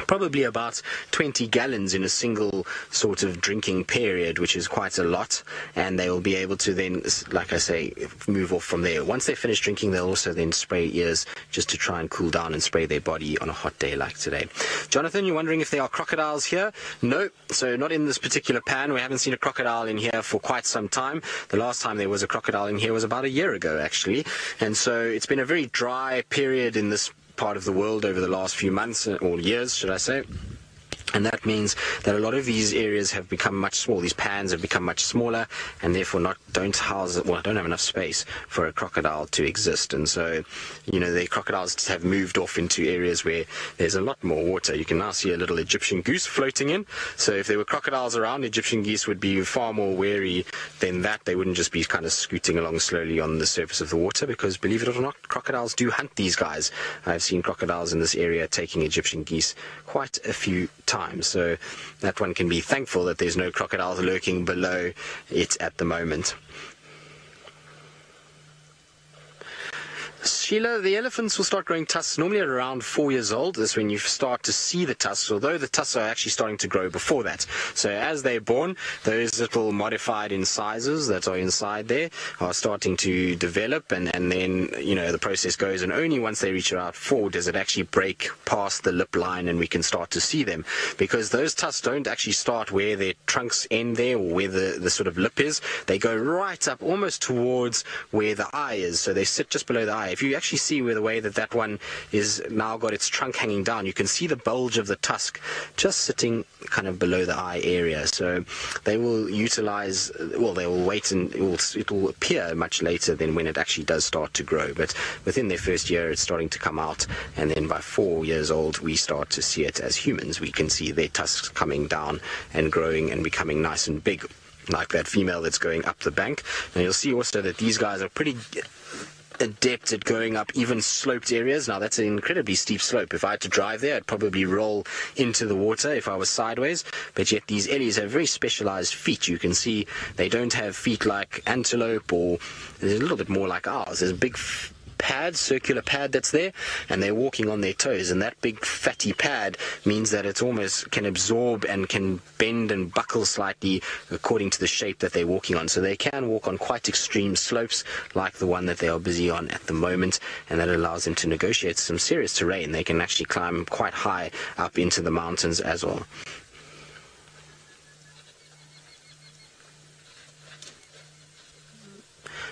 probably about 20 gallons in a single sort of drinking period, which is quite a lot, and they will be able to then, like I say, move off from there. Once they finish drinking, they'll also then spray ears just to try and cool down and spray their body on a hot day like today. Jonathan, you're wondering if there are crocodiles here? No, so not in this particular pan. We haven't seen a crocodile in here for quite some time. The last time there was a crocodile in here was about a year ago, actually, and so it's been a very dry period in this part of the world over the last few months, or years, should I say. And that means that a lot of these areas have become much smaller. These pans have become much smaller, and therefore don't have enough space for a crocodile to exist. And so, the crocodiles have moved off into areas where there's a lot more water. You can now see a little Egyptian goose floating in. So if there were crocodiles around, Egyptian geese would be far more wary than that. They wouldn't just be kind of scooting along slowly on the surface of the water, because believe it or not, crocodiles do hunt these guys. I've seen crocodiles in this area taking Egyptian geese quite a few times. So that one can be thankful that there's no crocodiles lurking below it at the moment. Sheila, the elephants will start growing tusks normally at around 4 years old. That's when you start to see the tusks, although the tusks are actually starting to grow before that. So as they're born, those little modified incisors that are inside there are starting to develop, and then, the process goes, and only once they reach about 4 does it actually break past the lip line and we can start to see them. Because those tusks don't actually start where their trunks end there, or where the sort of lip is. They go right up almost towards where the eye is. So they sit just below the eye. If you actually see where the way that one is now got its trunk hanging down, you can see the bulge of the tusk just sitting kind of below the eye area. So they will utilize, they will wait, and it will appear much later than when it actually does start to grow. But within their first year, it's starting to come out, and then by 4 years old, we start to see it as humans. We can see their tusks coming down and growing and becoming nice and big, like that female that's going up the bank. And you'll see also that these guys are pretty adept at going up even sloped areas. Now that's an incredibly steep slope. If I had to drive there, I'd probably roll into the water if I was sideways, but yet these ellies have very specialized feet. You can see they don't have feet like antelope, or they're a little bit more like ours. There's a big circular pad that's there, and they're walking on their toes, and that big fatty pad means that it almost can absorb and can bend and buckle slightly according to the shape that they're walking on. So they can walk on quite extreme slopes like the one that they are busy on at the moment, and that allows them to negotiate some serious terrain. They can actually climb quite high up into the mountains as well.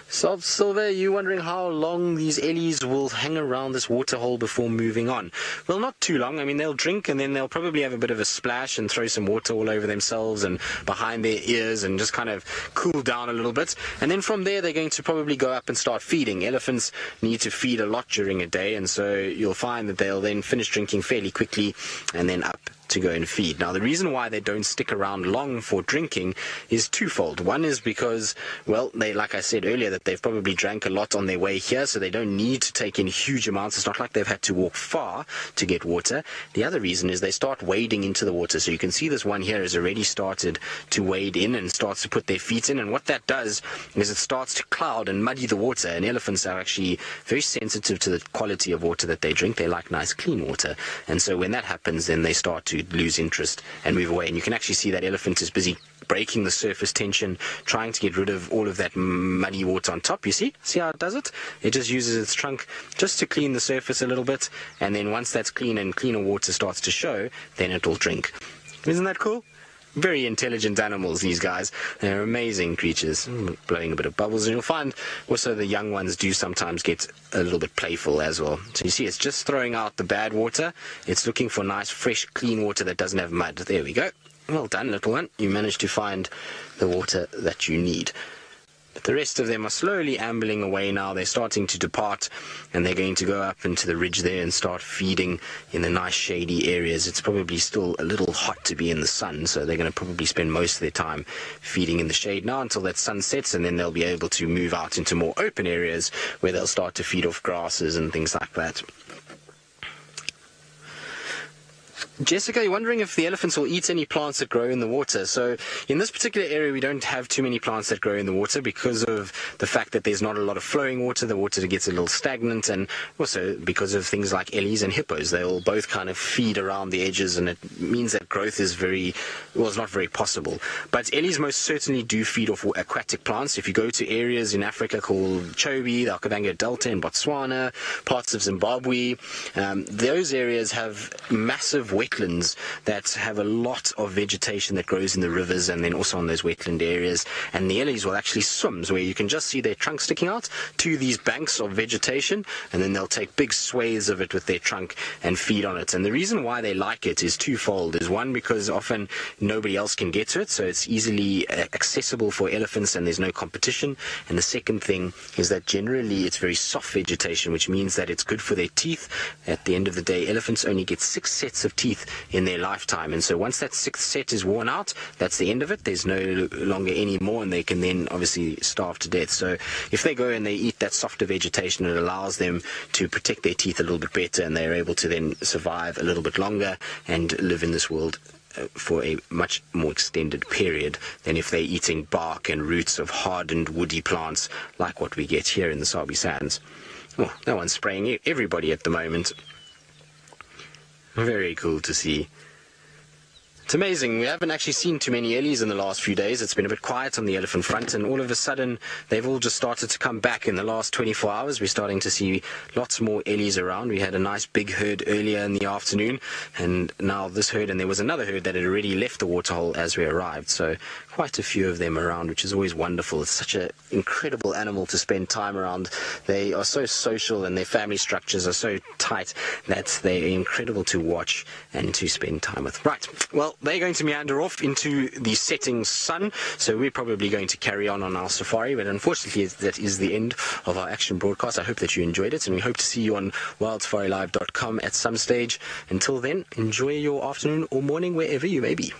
Silver, you wondering how long these ellies will hang around this waterhole before moving on? Well, not too long. I mean, they'll drink, and then they'll probably have a bit of a splash and throw some water all over themselves and behind their ears, and just kind of cool down a little bit. And then from there, they're going to probably go up and start feeding. Elephants need to feed a lot during a day, and so you'll find that they'll then finish drinking fairly quickly and then up to go and feed. Now, the reason why they don't stick around long for drinking is twofold. One is because, well, like I said earlier, that they've probably drank a lot on their way here, so they don't need to take in huge amounts. It's not like they've had to walk far to get water. The other reason is they start wading into the water. So you can see this one here has already started to wade in and starts to put their feet in, and what that does is it starts to cloud and muddy the water, and elephants are actually very sensitive to the quality of water that they drink. They like nice clean water, and so when that happens, then they start to lose interest and move away. And you can actually see that elephant is busy breaking the surface tension, trying to get rid of all of that muddy water on top. You see how it does it? It just uses its trunk just to clean the surface a little bit, and then once that's clean and cleaner water starts to show, then it will drink. Isn't that cool? Very intelligent animals, these guys. They're amazing creatures. Blowing a bit of bubbles, and you'll find also the young ones do sometimes get a little bit playful as well. So you see, it's just throwing out the bad water. It's looking for nice, fresh, clean water that doesn't have mud. There we go. Well done, little one. You managed to find the water that you need. But the rest of them are slowly ambling away now. They're starting to depart, and they're going to go up into the ridge there and start feeding in the nice shady areas. It's probably still a little hot to be in the sun, so they're going to probably spend most of their time feeding in the shade now until that sun sets, and then they'll be able to move out into more open areas where they'll start to feed off grasses and things like that. Jessica, you're wondering if the elephants will eat any plants that grow in the water. So in this particular area, we don't have too many plants that grow in the water because of the fact that there's not a lot of flowing water. The water gets a little stagnant, and also because of things like ellies and hippos. They'll both kind of feed around the edges, and it means that growth is it's not very possible. But ellies most certainly do feed off aquatic plants. If you go to areas in Africa called Chobe, the Okavango Delta in Botswana, parts of Zimbabwe, those areas have massive wetlands that have a lot of vegetation that grows in the rivers and then also on those wetland areas, and the ellies will actually swim, where you can just see their trunk sticking out to these banks of vegetation, and then they'll take big swathes of it with their trunk and feed on it. And the reason why they like it is twofold. Is one, because often nobody else can get to it, so it's easily accessible for elephants and there's no competition. And the second thing is that generally it's very soft vegetation, which means that it's good for their teeth. At the end of the day, elephants only get 6 sets of teeth in their lifetime, and so once that 6th set is worn out, that's the end of it. There's no longer any more, and they can then obviously starve to death. So if they go and they eat that softer vegetation, it allows them to protect their teeth a little bit better, and they're able to then survive a little bit longer and live in this world for a much more extended period than if they're eating bark and roots of hardened woody plants like what we get here in the Sabi Sands. Well, no one's spraying everybody at the moment. Very cool to see. It's amazing. We haven't actually seen too many ellies in the last few days. It's been a bit quiet on the elephant front, and all of a sudden they've all just started to come back in the last 24 hours. We're starting to see lots more ellies around. We had a nice big herd earlier in the afternoon, and now this herd, and there was another herd that had already left the waterhole as we arrived. So quite a few of them around, which is always wonderful. It's such an incredible animal to spend time around. They are so social, and their family structures are so tight that they're incredible to watch and to spend time with. Right, well, they're going to meander off into the setting sun, so we're probably going to carry on our safari, but unfortunately that is the end of our action broadcast. I hope that you enjoyed it, and we hope to see you on wildsafariLive.com at some stage. Until then, enjoy your afternoon or morning wherever you may be.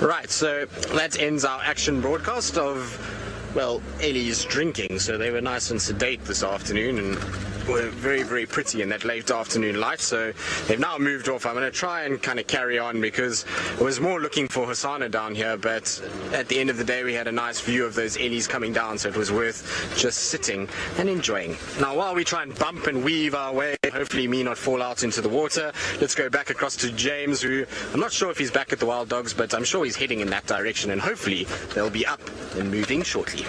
Right, so that ends our action broadcast of, well, ellies drinking. So they were nice and sedate this afternoon and were very, very pretty in that late afternoon light. So they've now moved off. I'm going to try and kind of carry on because I was more looking for Hosanna down here, but at the end of the day we had a nice view of those ellies coming down, so it was worth just sitting and enjoying. Now while we try and bump and weave our way, hopefully me not fall out into the water, let's go back across to James, who I'm not sure if he's back at the Wild Dogs, but I'm sure he's heading in that direction, and hopefully they'll be up and moving shortly.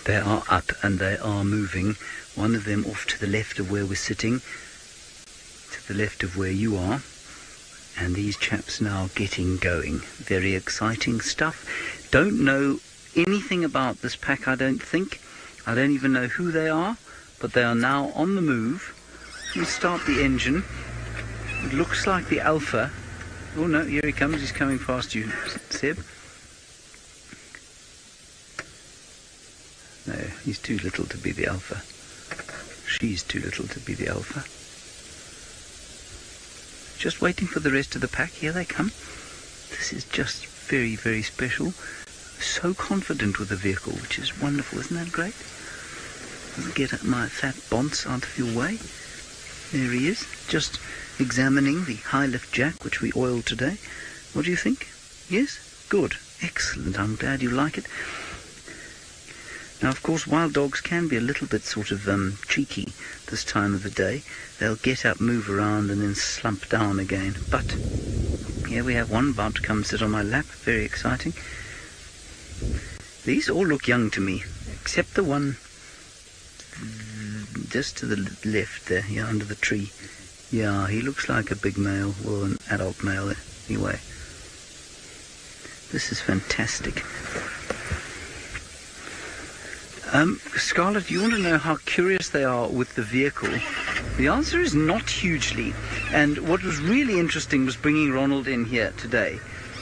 They are up and they are moving. One of them off to the left of where we're sitting, to the left of where you are. And these chaps now getting going. Very exciting stuff. Don't know anything about this pack, I don't think. I don't even know who they are, but they are now on the move. We start the engine. It looks like the Alpha. Oh no, here he comes. He's coming past you, Seb. No, he's too little to be the Alpha. She's too little to be the Alpha. Just waiting for the rest of the pack. Here they come. This is just very, very special. So confident with the vehicle, which is wonderful. Isn't that great? Let me get my fat bonce out of your way. There he is, just examining the high lift jack, which we oiled today. What do you think? Yes? Good. Excellent. I'm glad you like it. Now, of course, wild dogs can be a little bit sort of cheeky this time of the day. They'll get up, move around, and then slump down again. But here we have one about to come sit on my lap. Very exciting. These all look young to me, except the one just to the left there, yeah, under the tree. Yeah, he looks like a big male, well, an adult male anyway. This is fantastic. Scarlett, you want to know how curious they are with the vehicle? The answer is not hugely. And what was really interesting was bringing Ronald in here today.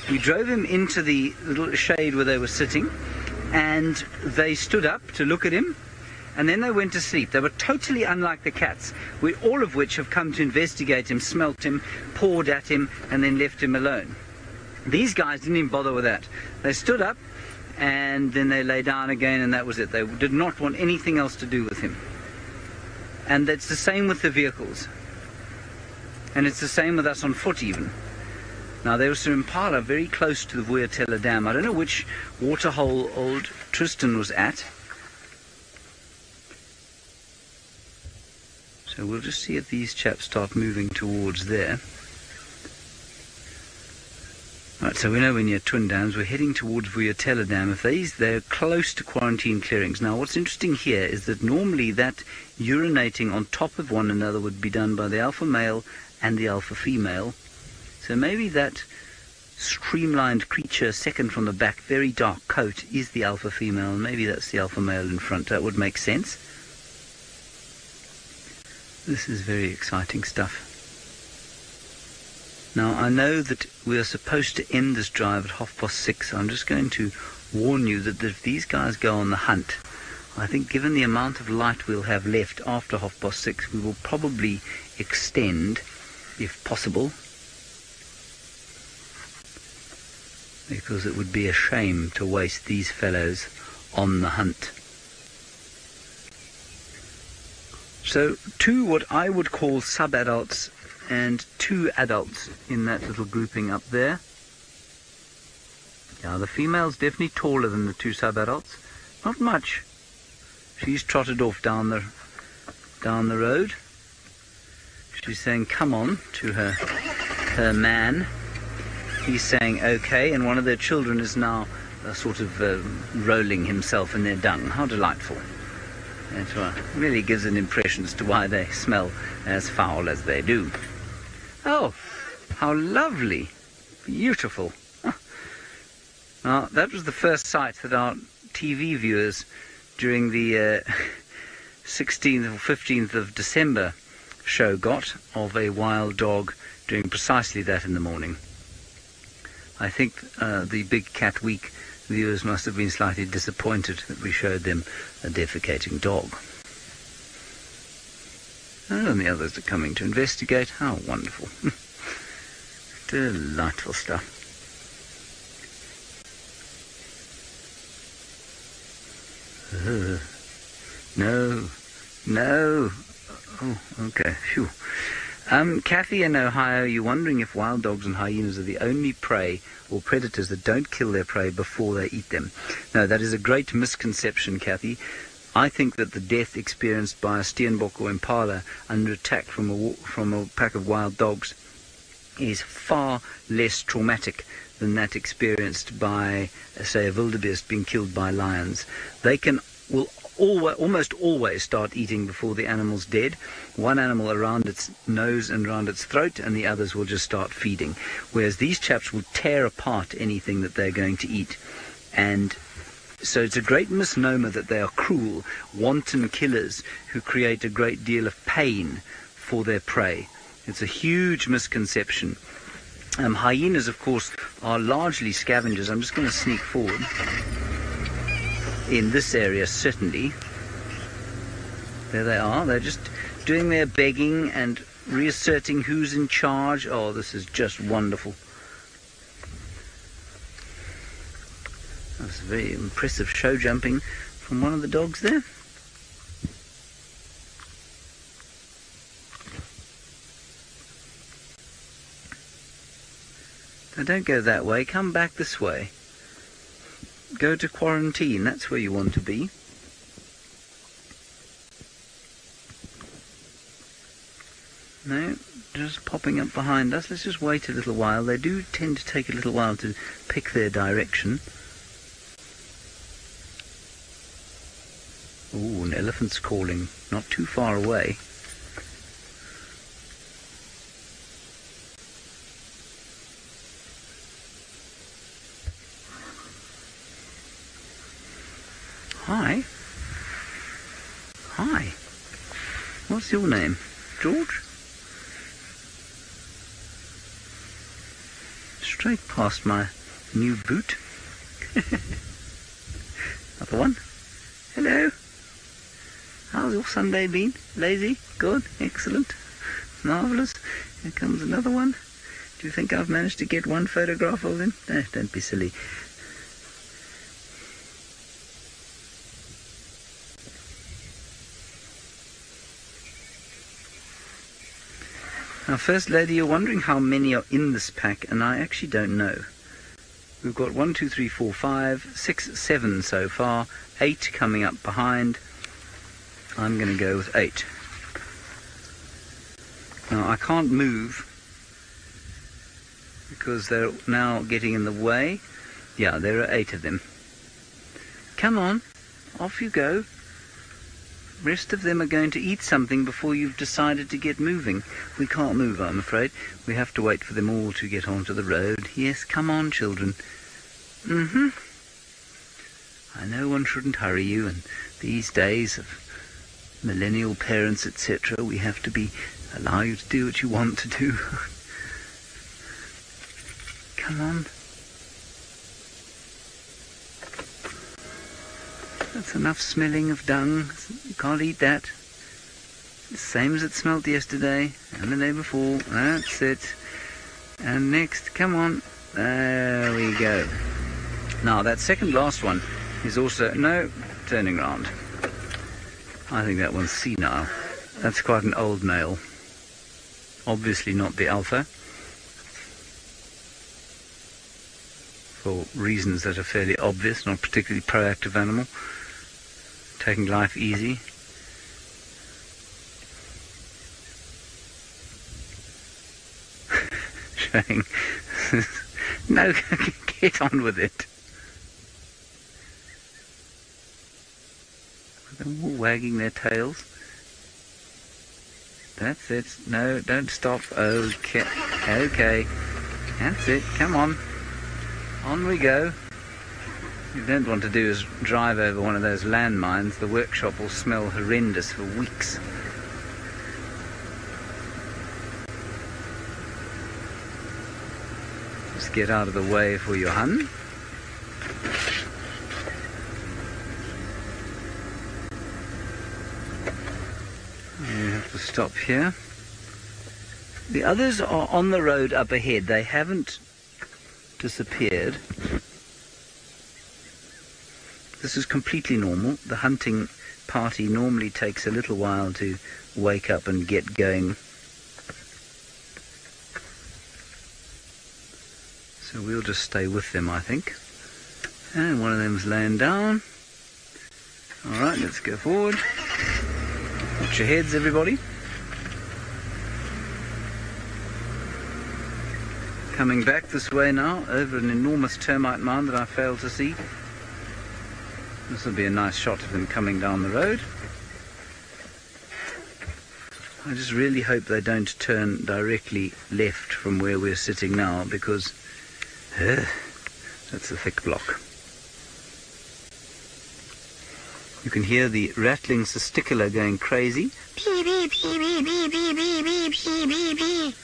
We drove him into the little shade where they were sitting, and they stood up to look at him, and then they went to sleep. They were totally unlike the cats, all of which have come to investigate him, smelt him, pawed at him, and then left him alone. These guys didn't even bother with that. They stood up, and then they lay down again, and that was it. They did not want anything else to do with him. And that's the same with the vehicles. And it's the same with us on foot even. Now, there was an impala very close to the Vuyatela Dam. I don't know which waterhole old Tristan was at. So we'll just see if these chaps start moving towards there. Right, so we know we're near Twin Dams. We're heading towards Vuyatela Dam. If they're close to quarantine clearings. Now, what's interesting here is that normally that urinating on top of one another would be done by the alpha male and the alpha female. So maybe that streamlined creature second from the back, very dark coat, is the alpha female, and maybe that's the alpha male in front. That would make sense. This is very exciting stuff. Now, I know that we are supposed to end this drive at 6:30, so I'm just going to warn you that if these guys go on the hunt, I think given the amount of light we'll have left after 6:30, we will probably extend, if possible, because it would be a shame to waste these fellows on the hunt. So, two what I would call sub-adults and two adults in that little grouping up there. Yeah, the female's definitely taller than the two sub-adults. Not much. She's trotted off down the road. She's saying come on to her man. He's saying okay, and one of their children is now sort of rolling himself in their dung. How delightful. It really gives an impression as to why they smell as foul as they do. Oh, how lovely. Beautiful. Now, that was the first sight that our TV viewers during the 16th or 15th of December show got of a wild dog doing precisely that in the morning. I think the Big Cat Week viewers must have been slightly disappointed that we showed them a defecating dog. And the others are coming to investigate. How wonderful. Delightful stuff. No. Oh, okay. Phew. Kathy in Ohio, you're wondering if wild dogs and hyenas are the only prey or predators that don't kill their prey before they eat them. No, that is a great misconception, Kathy. I think that the death experienced by a steenbok or impala under attack from a pack of wild dogs is far less traumatic than that experienced by, say, a wildebeest being killed by lions. They will almost always start eating before the animal's dead. One animal around its nose and around its throat, and the others will just start feeding. Whereas these chaps will tear apart anything that they're going to eat. And so it's a great misnomer that they are cruel, wanton killers who create a great deal of pain for their prey. It's a huge misconception. Hyenas, of course, are largely scavengers. I'm just going to sneak forward. In this area, certainly. There they are. They're just doing their begging and reasserting who's in charge. Oh, this is just wonderful. That's very impressive show jumping from one of the dogs there. Now don't go that way, come back this way. Go to quarantine, that's where you want to be. No, just popping up behind us. Let's just wait a little while. They do tend to take a little while to pick their direction. Ooh, an elephant's calling, not too far away. Hi. Hi. What's your name? George? Straight past my new boot. Another one. Hello. How's your Sunday been? Lazy? Good? Excellent? Marvellous? Here comes another one. Do you think I've managed to get one photograph of him? No, don't be silly. Now, First Lady, you're wondering how many are in this pack, and I actually don't know. We've got 1, 2, 3, 4, 5, 6, 7 so far, 8 coming up behind. I'm going to go with 8. Now, I can't move because they're now getting in the way. Yeah, there are 8 of them. Come on, off you go. Rest of them are going to eat something before you've decided to get moving. We can't move, I'm afraid. We have to wait for them all to get onto the road. Yes, come on, children. I know one shouldn't hurry you, and these days of millennial parents, etc., we have to allow you to do what you want to do. Come on. That's enough smelling of dung. You can't eat that. The same as it smelt yesterday and the day before. That's it. And next, come on. There we go. Now that second last one is also... No, turning round. I think that one's senile. That's quite an old male. Obviously not the alpha. For reasons that are fairly obvious, not particularly proactive animal. Taking life easy. Showing... No, get on with it. They're all wagging their tails. That's it. No, don't stop. Okay. Okay. That's it. Come on. On we go. What you don't want to do is drive over one of those landmines. The workshop will smell horrendous for weeks. Just get out of the way for your hun. You have to stop here. The others are on the road up ahead. They haven't disappeared. This is completely normal. The hunting party normally takes a little while to wake up and get going. So we'll just stay with them, I think. And one of them's laying down. Alright, let's go forward. Watch your heads, everybody. Coming back this way now, over an enormous termite mound that I failed to see. This will be a nice shot of them coming down the road. I just really hope they don't turn directly left from where we're sitting now, because that's a thick block. You can hear the rattling testicular going crazy. Beep, beep, beep, beep, beep, beep, beep, beep, beep, beep.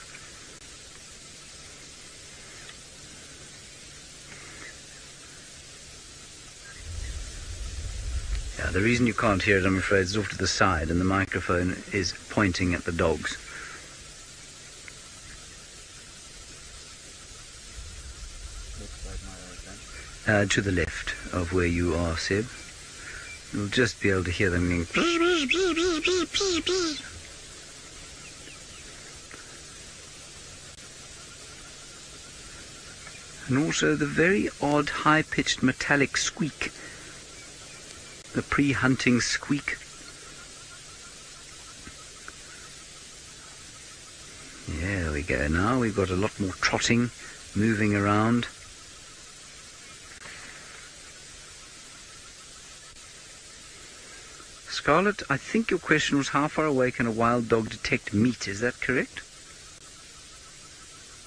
Yeah, the reason you can't hear it, I'm afraid, is off to the side, and the microphone is pointing at the dogs. To the left of where you are, Seb. You'll just be able to hear them going beep, beep, beep, beep, beep, beep, beep. And also the very odd high-pitched metallic squeak. The pre-hunting squeak. Yeah, there we go. Now we've got a lot more trotting, moving around. Scarlett, I think your question was how far away can a wild dog detect meat? Is that correct?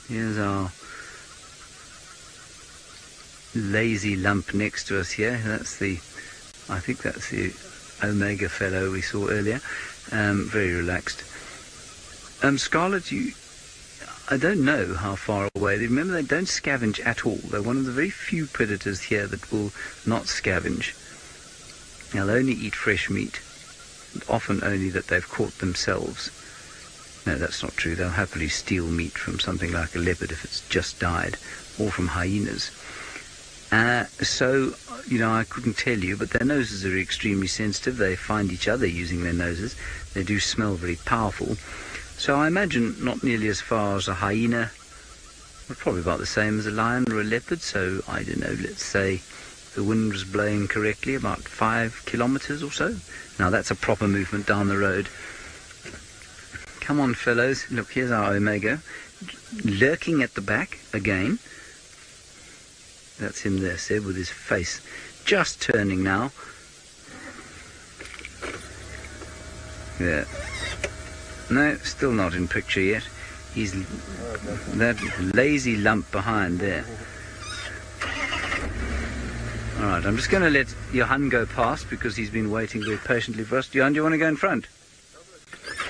Here's our lazy lump next to us here. I think that's the Omega fellow we saw earlier. Very relaxed. Scarlett, I don't know how far away. Remember, they don't scavenge at all. They're one of the very few predators here that will not scavenge. They'll only eat fresh meat, often only that they've caught themselves. No, that's not true. They'll happily steal meat from something like a leopard if it's just died, or from hyenas. So, I couldn't tell you, but their noses are extremely sensitive. They find each other using their noses. They do smell very powerful. So I imagine not nearly as far as a hyena, but probably about the same as a lion or a leopard. So, I don't know, let's say the wind was blowing correctly, about 5 kilometers or so. Now that's a proper movement down the road. Come on, fellows. Look, here's our Omega, lurking at the back again. That's him there, Seb, with his face just turning now. Yeah. No, still not in picture yet. He's that lazy lump behind there. All right, I'm just going to let Johan go past because he's been waiting very patiently for us. Johan, do you want to go in front?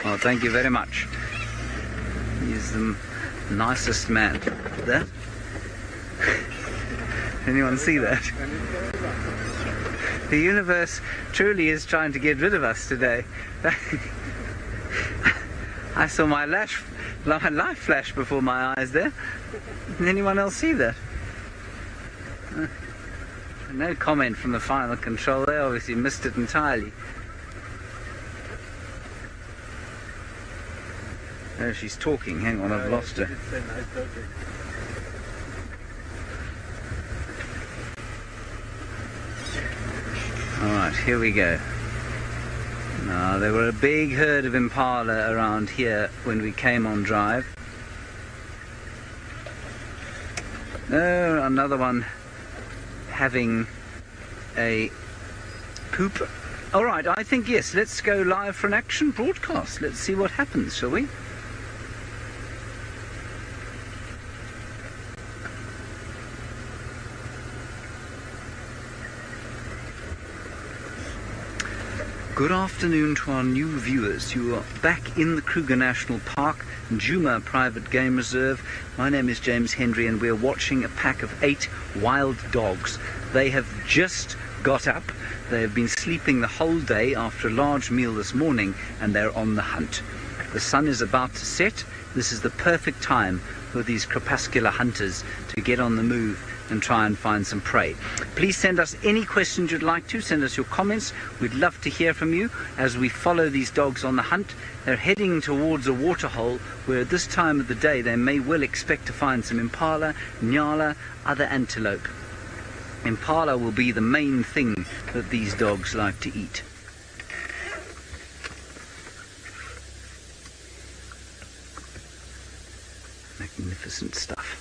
Oh, thank you very much. He's the nicest man. That? Anyone see that? The universe truly is trying to get rid of us today. I saw my life flash before my eyes there. Did anyone else see that? No comment from the final control. They obviously missed it entirely. Oh, she's talking. Hang on, I've lost her. Alright, here we go. Now, there were a big herd of impala around here when we came on drive. Oh, another one having a poop. Alright, I think yes, let's go live for an action broadcast. Let's see what happens, shall we? Good afternoon to our new viewers. You are back in the Kruger National Park, Djuma Private Game Reserve. My name is James Hendry and we're watching a pack of 8 wild dogs. They have just got up. They have been sleeping the whole day after a large meal this morning and they're on the hunt. The sun is about to set. This is the perfect time for these crepuscular hunters to get on the move and try and find some prey. Please send us any questions you'd like to. Send us your comments. We'd love to hear from you as we follow these dogs on the hunt. They're heading towards a waterhole where at this time of the day they may well expect to find some impala, nyala, other antelope. Impala will be the main thing that these dogs like to eat. Magnificent stuff.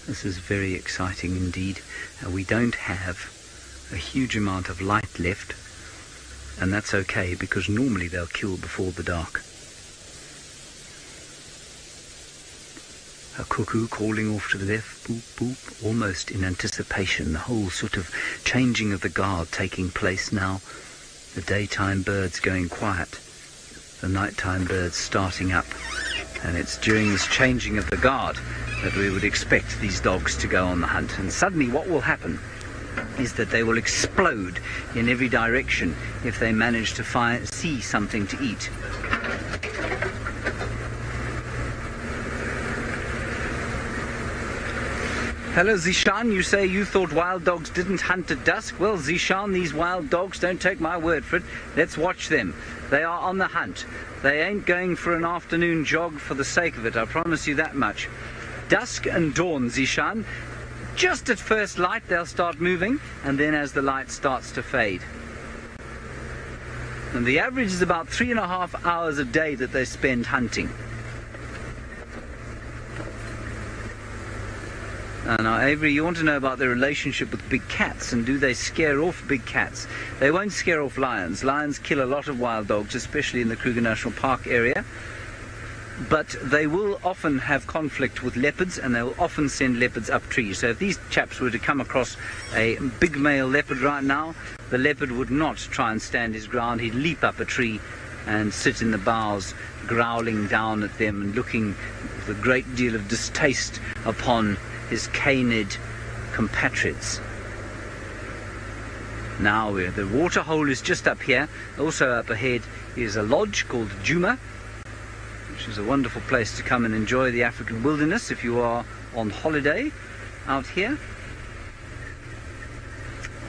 This is very exciting indeed. We don't have a huge amount of light left, and that's okay because normally they'll kill before the dark. A cuckoo calling off to the left, boop, boop, almost in anticipation. The whole sort of changing of the guard taking place now. The daytime birds going quiet, the nighttime birds starting up. And it's during this changing of the guard that we would expect these dogs to go on the hunt. And suddenly what will happen is that they will explode in every direction if they manage to see something to eat. Hello Zishan, you say you thought wild dogs didn't hunt at dusk? Well Zishan, these wild dogs, don't take my word for it. Let's watch them. They are on the hunt. They ain't going for an afternoon jog for the sake of it, I promise you that much. Dusk and dawn, Zishan. just at first light they'll start moving, and then as the light starts to fade. And the average is about 3.5 hours a day that they spend hunting. Now, Avery, you want to know about their relationship with big cats, and do they scare off big cats? They won't scare off lions. Lions kill a lot of wild dogs, especially in the Kruger National Park area. But they will often have conflict with leopards, and they will often send leopards up trees. So if these chaps were to come across a big male leopard right now, the leopard would not try and stand his ground. He'd leap up a tree and sit in the boughs, growling down at them and looking with a great deal of distaste upon his canid compatriots. Now the water hole is just up here. Also up ahead is a lodge called Djuma, which is a wonderful place to come and enjoy the African wilderness if you are on holiday out here.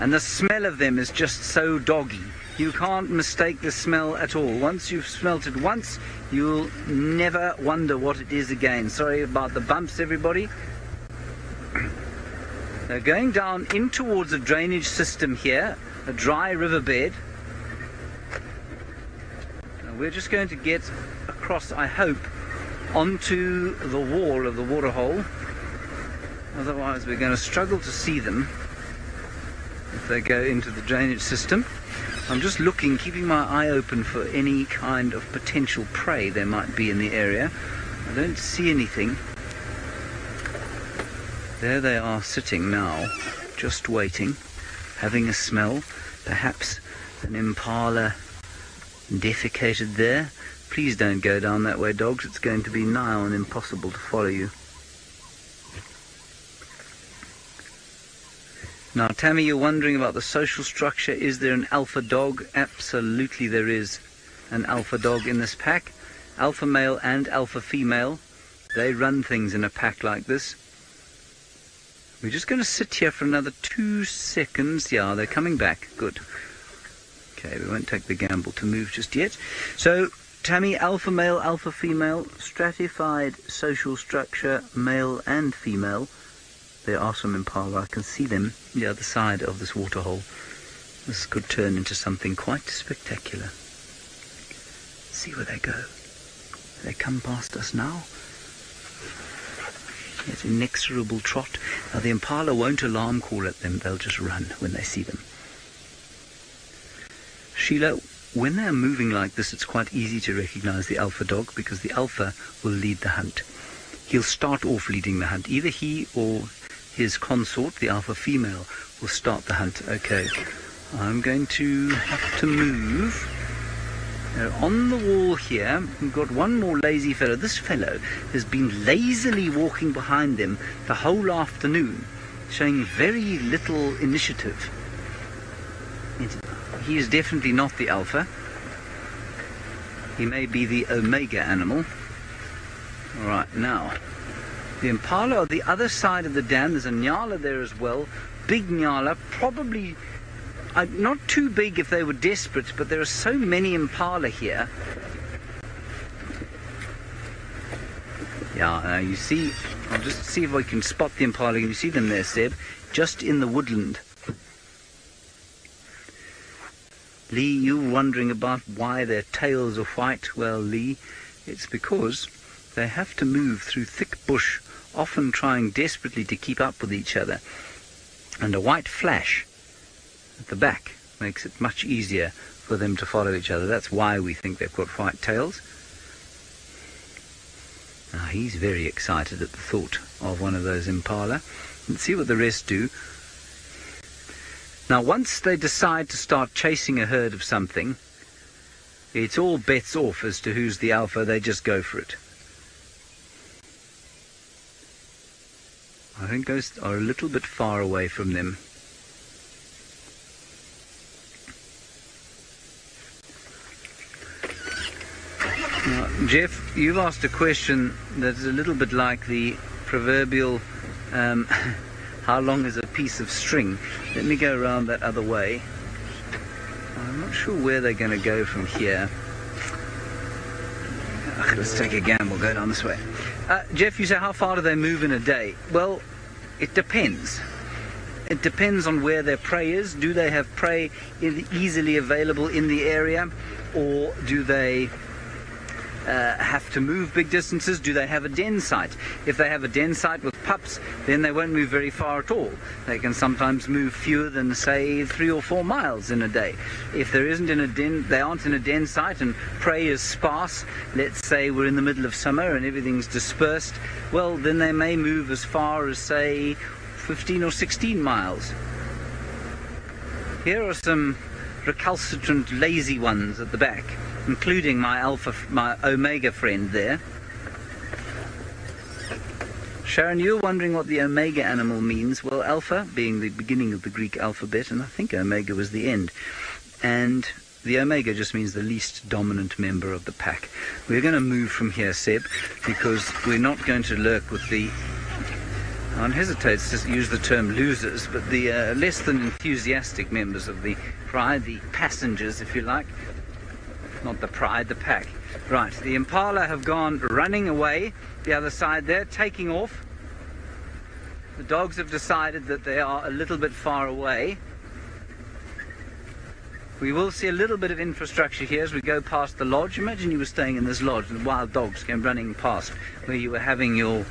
And the smell of them is just so doggy. You can't mistake the smell at all. Once you've smelt it once, you'll never wonder what it is again. Sorry about the bumps, everybody. They're going down in towards a drainage system here, a dry riverbed. And we're just going to get across, I hope, onto the wall of the waterhole. Otherwise we're going to struggle to see them if they go into the drainage system. I'm just looking, keeping my eye open for any kind of potential prey there might be in the area. I don't see anything. There they are sitting now, just waiting, having a smell. Perhaps an impala defecated there. Please don't go down that way, dogs. It's going to be nigh on impossible to follow you. Now, Tammy, you're wondering about the social structure. Is there an alpha dog? Absolutely there is an alpha dog in this pack. Alpha male and alpha female. They run things in a pack like this. We're just going to sit here for another 2 seconds. Yeah, they're coming back. Good. Okay, we won't take the gamble to move just yet. So, Tammy, alpha male, alpha female, stratified social structure, male and female. There are some impala. I can see them on the other side of this waterhole. This could turn into something quite spectacular. Let's see where they go. They come past us now. It's an inexorable trot. Now the impala won't alarm call at them. They'll just run when they see them. Sheila, when they're moving like this, it's quite easy to recognize the alpha dog because the alpha will lead the hunt. He'll start off leading the hunt. Either he or his consort, the alpha female, will start the hunt. Okay, I'm going to have to move. They're on the wall here. We've got one more lazy fellow. This fellow has been lazily walking behind them the whole afternoon, showing very little initiative. He is definitely not the alpha. He may be the omega animal. All right, now, the impala on the other side of the dam. There's a nyala there as well. Big nyala, probably not too big if they were desperate, but there are so many impala here. Yeah, you see, I'll just see if I can spot the impala. You see them there, Seb, just in the woodland. Lee, you're wondering about why their tails are white. Well, Lee, it's because they have to move through thick bush, often trying desperately to keep up with each other. And a white flash at the back makes it much easier for them to follow each other. That's why we think they've got white tails. Now he's very excited at the thought of one of those impala. Let's see what the rest do. Now once they decide to start chasing a herd of something, it's all bets off as to who's the alpha. They just go for it. I think those are a little bit far away from them. Now, Jeff, you've asked a question that's a little bit like the proverbial how long is a piece of string? Let me go around that other way. I'm not sure where they're going to go from here. Let's take a gamble, go down this way. Jeff, you say how far do they move in a day? Well, It depends. It depends on where their prey is. Do they have prey easily available in the area, or do they have to move big distances? Do they have a den site? If they have a den site with pups, then they won't move very far at all. They can sometimes move fewer than, say, 3 or 4 miles in a day. If there isn't in a den, they aren't in a den site and prey is sparse, let's say we're in the middle of summer and everything's dispersed, well, then they may move as far as, say, 15 or 16 miles. Here are some recalcitrant, lazy ones at the back, including my omega friend there. Sharon, you're wondering what the omega animal means. Well, alpha being the beginning of the Greek alphabet, and I think omega was the end. And the omega just means the least dominant member of the pack. We're going to move from here, Seb, because we're not going to lurk with the, one hesitates to use the term losers, but the less than enthusiastic members of the pride, the passengers, if you like. Not the pride, the pack. Right, the impala have gone running away the other side there, taking off. The dogs have decided that they are a little bit far away. We will see a little bit of infrastructure here as we go past the lodge. Imagine you were staying in this lodge and wild dogs came running past, where you were having your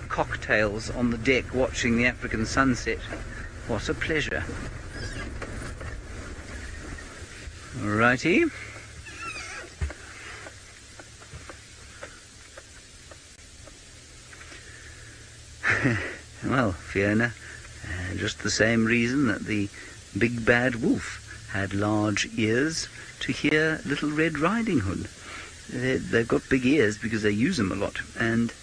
cocktails on the deck watching the African sunset. What a pleasure. Alrighty. Well, Fiona, just the same reason that the big bad wolf had large ears to hear Little Red Riding Hood. They've got big ears because they use them a lot, and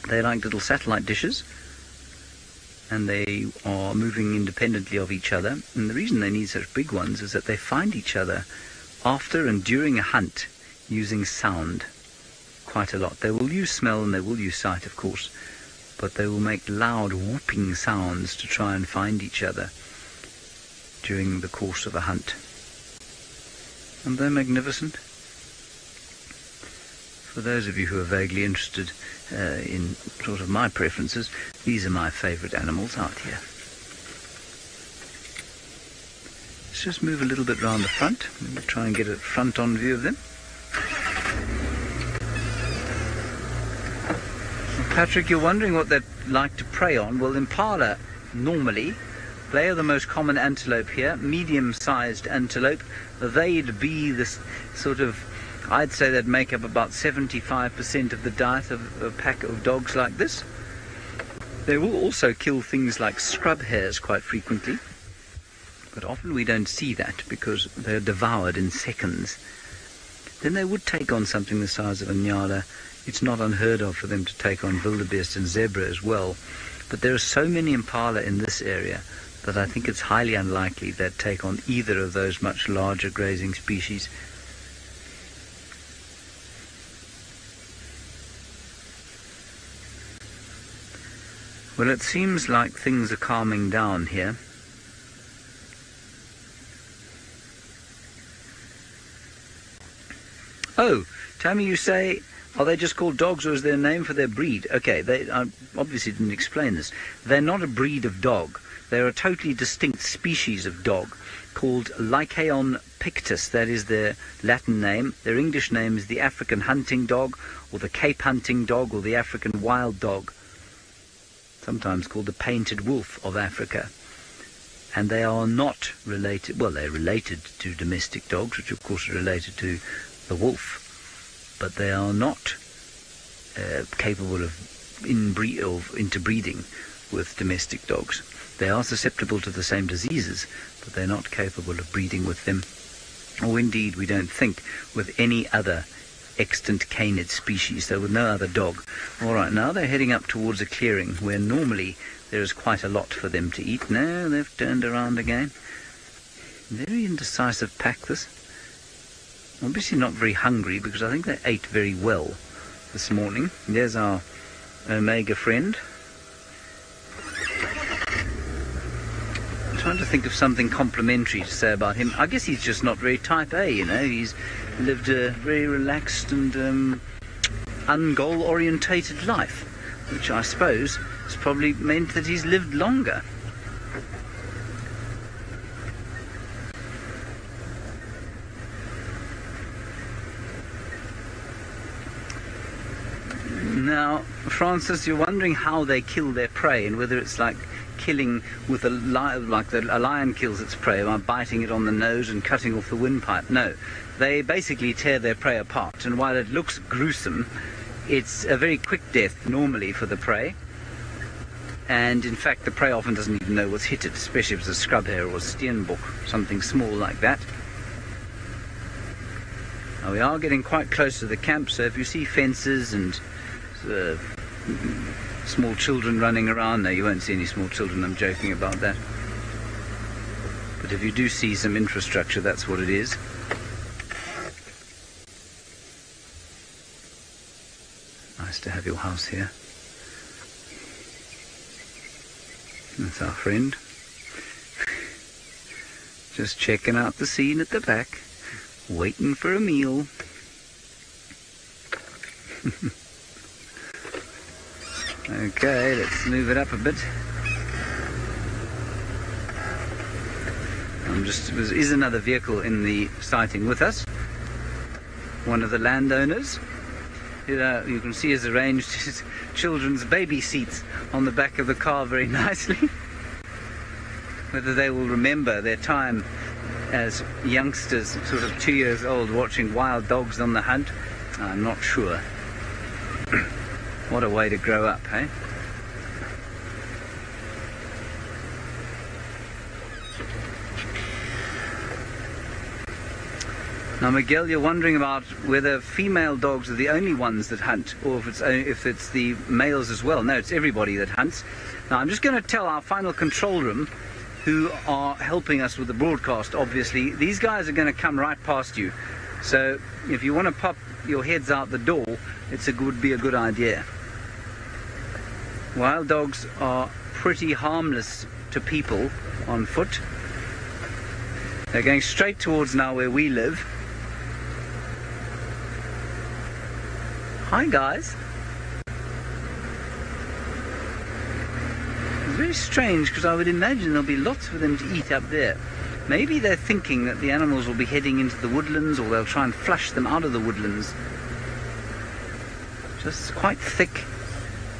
they're like little satellite dishes, and they are moving independently of each other. And the reason they need such big ones is that they find each other after and during a hunt using sound quite a lot. They will use smell and they will use sight, of course, but they will make loud whooping sounds to try and find each other during the course of a hunt. Aren't they magnificent? For those of you who are vaguely interested in sort of my preferences, these are my favourite animals out here. Let's just move a little bit round the front and try and get a front-on view of them. Patrick, you're wondering what they'd like to prey on. Well, impala, normally, they are the most common antelope here, medium-sized antelope. They'd be this sort of, I'd say they'd make up about 75% of the diet of a pack of dogs like this. They will also kill things like scrub hares quite frequently, but often we don't see that because they're devoured in seconds. Then they would take on something the size of a nyala. It's not unheard of for them to take on wildebeest and zebra as well. But there are so many impala in this area that I think it's highly unlikely they'd take on either of those much larger grazing species. Well, it seems like things are calming down here. Oh, Tammy, you say, are they just called dogs, or is there a name for their breed? Okay, they obviously didn't explain this. They're not a breed of dog. They're a totally distinct species of dog called Lycaon pictus. That is their Latin name. Their English name is the African hunting dog, or the Cape hunting dog, or the African wild dog, sometimes called the painted wolf of Africa. And they are not related, well, they're related to domestic dogs, which of course are related to the wolf, but they are not capable of interbreeding with domestic dogs. They are susceptible to the same diseases, but they're not capable of breeding with them, or indeed, we don't think, with any other extant canid species, so with no other dog. All right, now they're heading up towards a clearing where normally there is quite a lot for them to eat. No, they've turned around again. Very indecisive pack, this. Obviously not very hungry, because I think they ate very well this morning. There's our omega friend. I'm trying to think of something complimentary to say about him. I guess he's just not very type A, you know. He's lived a very relaxed and un-goal-orientated life, which I suppose dogs probably meant that he's lived longer. Now, Francis, you're wondering how they kill their prey and whether it's like killing with a lion, like a lion kills its prey by biting it on the nose and cutting off the windpipe. No, they basically tear their prey apart, and while it looks gruesome, it's a very quick death normally for the prey. And in fact, the prey often doesn't even know what's hit it, especially if it's a scrub hare or a steenbok, something small like that. Now, we are getting quite close to the camp, so if you see fences and small children running around, no, you won't see any small children, I'm joking about that. But if you do see some infrastructure, that's what it is. Nice to have your house here. That's our friend. Just checking out the scene at the back, waiting for a meal. Okay, let's move it up a bit. There is another vehicle in the sighting with us. One of the landowners. You can see has arranged his children's baby seats on the back of the car very nicely. Whether they will remember their time as youngsters, sort of 2 years old, watching wild dogs on the hunt, I'm not sure. What a way to grow up, eh? Now, Miguel, you're wondering about whether female dogs are the only ones that hunt, or if it's the males as well. No, it's everybody that hunts. Now, I'm just going to tell our final control room, who are helping us with the broadcast, obviously, these guys are going to come right past you. So, if you want to pop your heads out the door, would be a good idea. Wild dogs are pretty harmless to people on foot. They're going straight towards now where we live. Hi guys. It's very strange because I would imagine there'll be lots for them to eat up there. Maybe they're thinking that the animals will be heading into the woodlands, or they'll try and flush them out of the woodlands. Just quite thick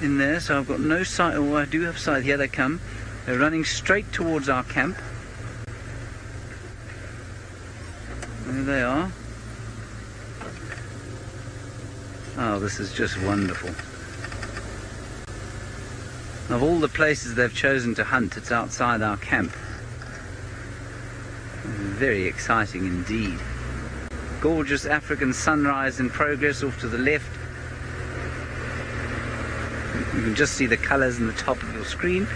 in there, so I've got no sight. Oh, I do have sight. Here they come. They're running straight towards our camp. There they are. Oh, this is just wonderful. Of all the places they've chosen to hunt, it's outside our camp. Very exciting indeed. Gorgeous African sunrise in progress off to the left. You can just see the colours in the top of your screen.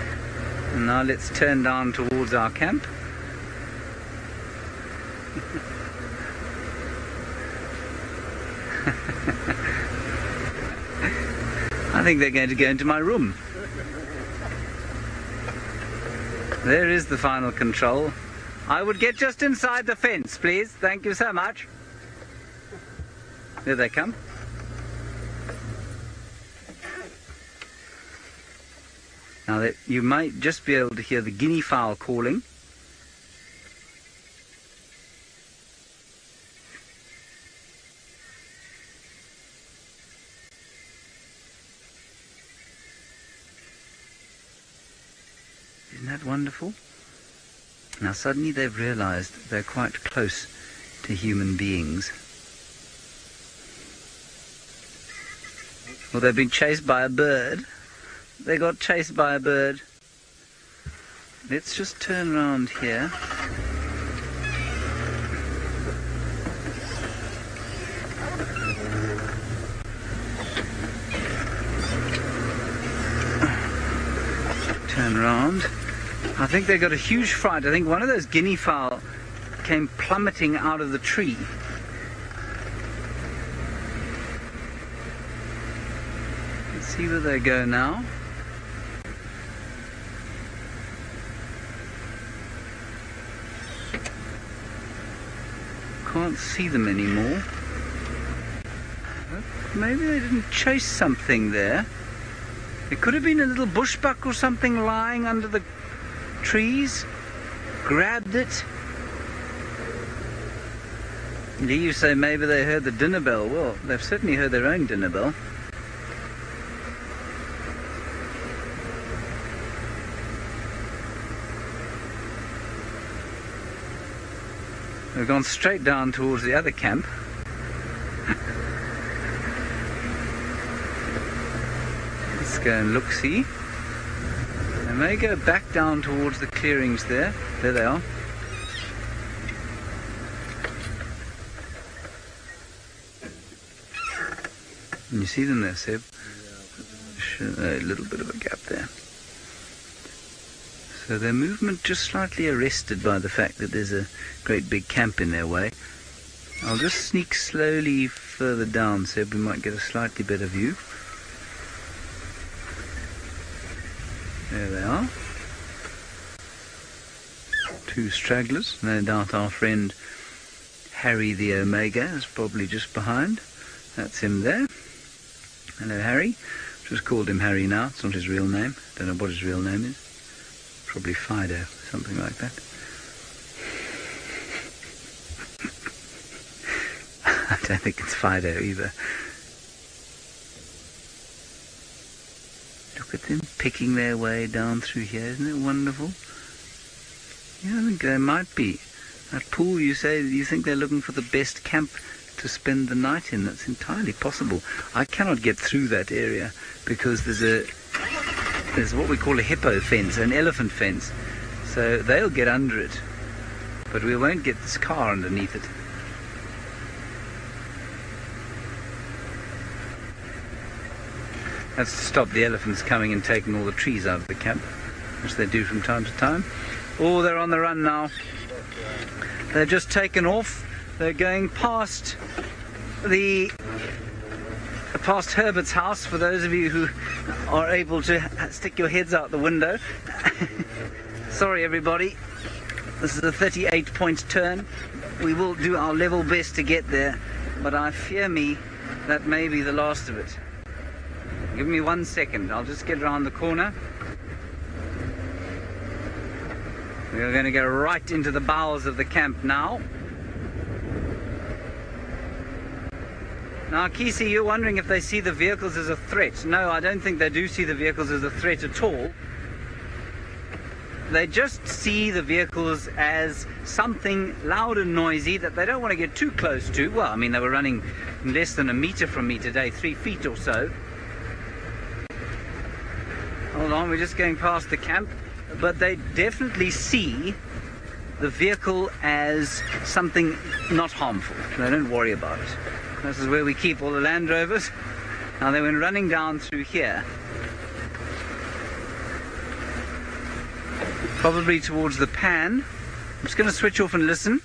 And now let's turn down towards our camp. I think they're going to go into my room. There is the final control. I would get just inside the fence, please. Thank you so much. There they come. Now, you might just be able to hear the guinea fowl calling. Isn't that wonderful? Now suddenly they've realized they're quite close to human beings. Well, they've been chased by a bird. They got chased by a bird. Let's just turn around here. Turn around. I think they got a huge fright. I think one of those guinea fowl came plummeting out of the tree. Let's see where they go now. Can't see them anymore. Maybe they didn't chase something there. It could have been a little bushbuck or something lying under the trees. Grabbed it. And you say maybe they heard the dinner bell. Well, they've certainly heard their own dinner bell. They've gone straight down towards the other camp. Let's go and look-see. They may go back down towards the clearings there. There they are. Can you see them there, Seb? A little bit of a gap there. So their movement just slightly arrested by the fact that there's a great big camp in their way. I'll just sneak slowly further down, Seb. We might get a slightly better view. There they are. Two stragglers. No doubt our friend Harry the Omega is probably just behind. That's him there. Hello, Harry. Just called him Harry now. It's not his real name. Don't know what his real name is. Probably Fido, something like that. I don't think it's Fido either. Look at them picking their way down through here. Isn't it wonderful? Yeah, I think there might be. That pool, you say, you think they're looking for the best camp to spend the night in. That's entirely possible. I cannot get through that area because there's what we call a hippo fence, an elephant fence. So they'll get under it, but we won't get this car underneath it. That's to stop the elephants coming and taking all the trees out of the camp, which they do from time to time. Oh, they're on the run now. They've just taken off. They're going past Herbert's house, for those of you who are able to stick your heads out the window. Sorry everybody, this is a 38-point turn. We will do our level best to get there, but I fear me that may be the last of it. Give me 1 second, I'll just get around the corner. We're going to go right into the bowels of the camp now. Now, Kisi, you're wondering if they see the vehicles as a threat. No, I don't think they do see the vehicles as a threat at all. They just see the vehicles as something loud and noisy that they don't want to get too close to. Well, I mean, they were running less than a meter from me today, 3 feet or so. Hold on, we're just going past the camp. But they definitely see the vehicle as something not harmful. They don't worry about it. This is where we keep all the Land Rovers. Now they went running down through here, probably towards the pan. I'm just going to switch off and listen.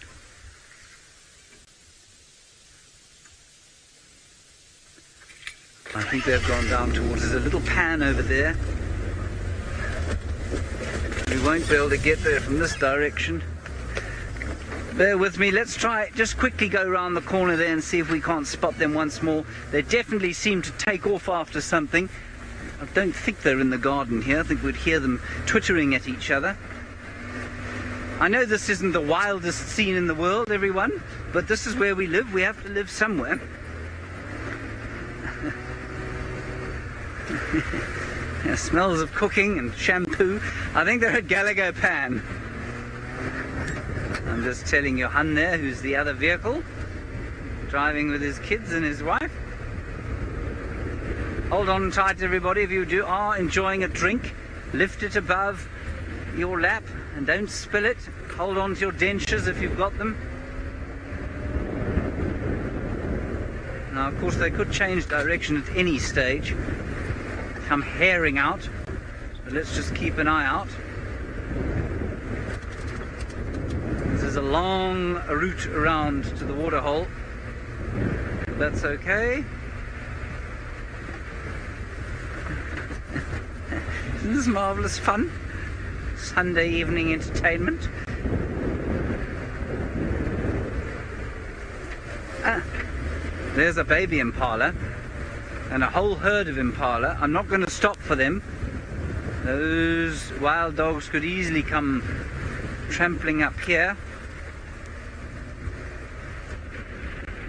I think they've gone down towards, there's a little pan over there. We won't be able to get there from this direction. Bear with me, let's try, just quickly go around the corner there and see if we can't spot them once more. They definitely seem to take off after something. I don't think they're in the garden here. I think we'd hear them twittering at each other. I know this isn't the wildest scene in the world, everyone, but this is where we live. We have to live somewhere. Yeah, smells of cooking and shampoo. I think they're at Gallagher Pan. I'm just telling Johan there, who's the other vehicle, driving with his kids and his wife. Hold on tight, everybody. If you are enjoying a drink, lift it above your lap and don't spill it. Hold on to your dentures if you've got them. Now, of course, they could change direction at any stage, come herring out, but let's just keep an eye out. There's a long route around to the waterhole. That's okay. Isn't this marvellous fun? Sunday evening entertainment. There's a baby impala. and a whole herd of impala. I'm not going to stop for them. Those wild dogs could easily come trampling up here.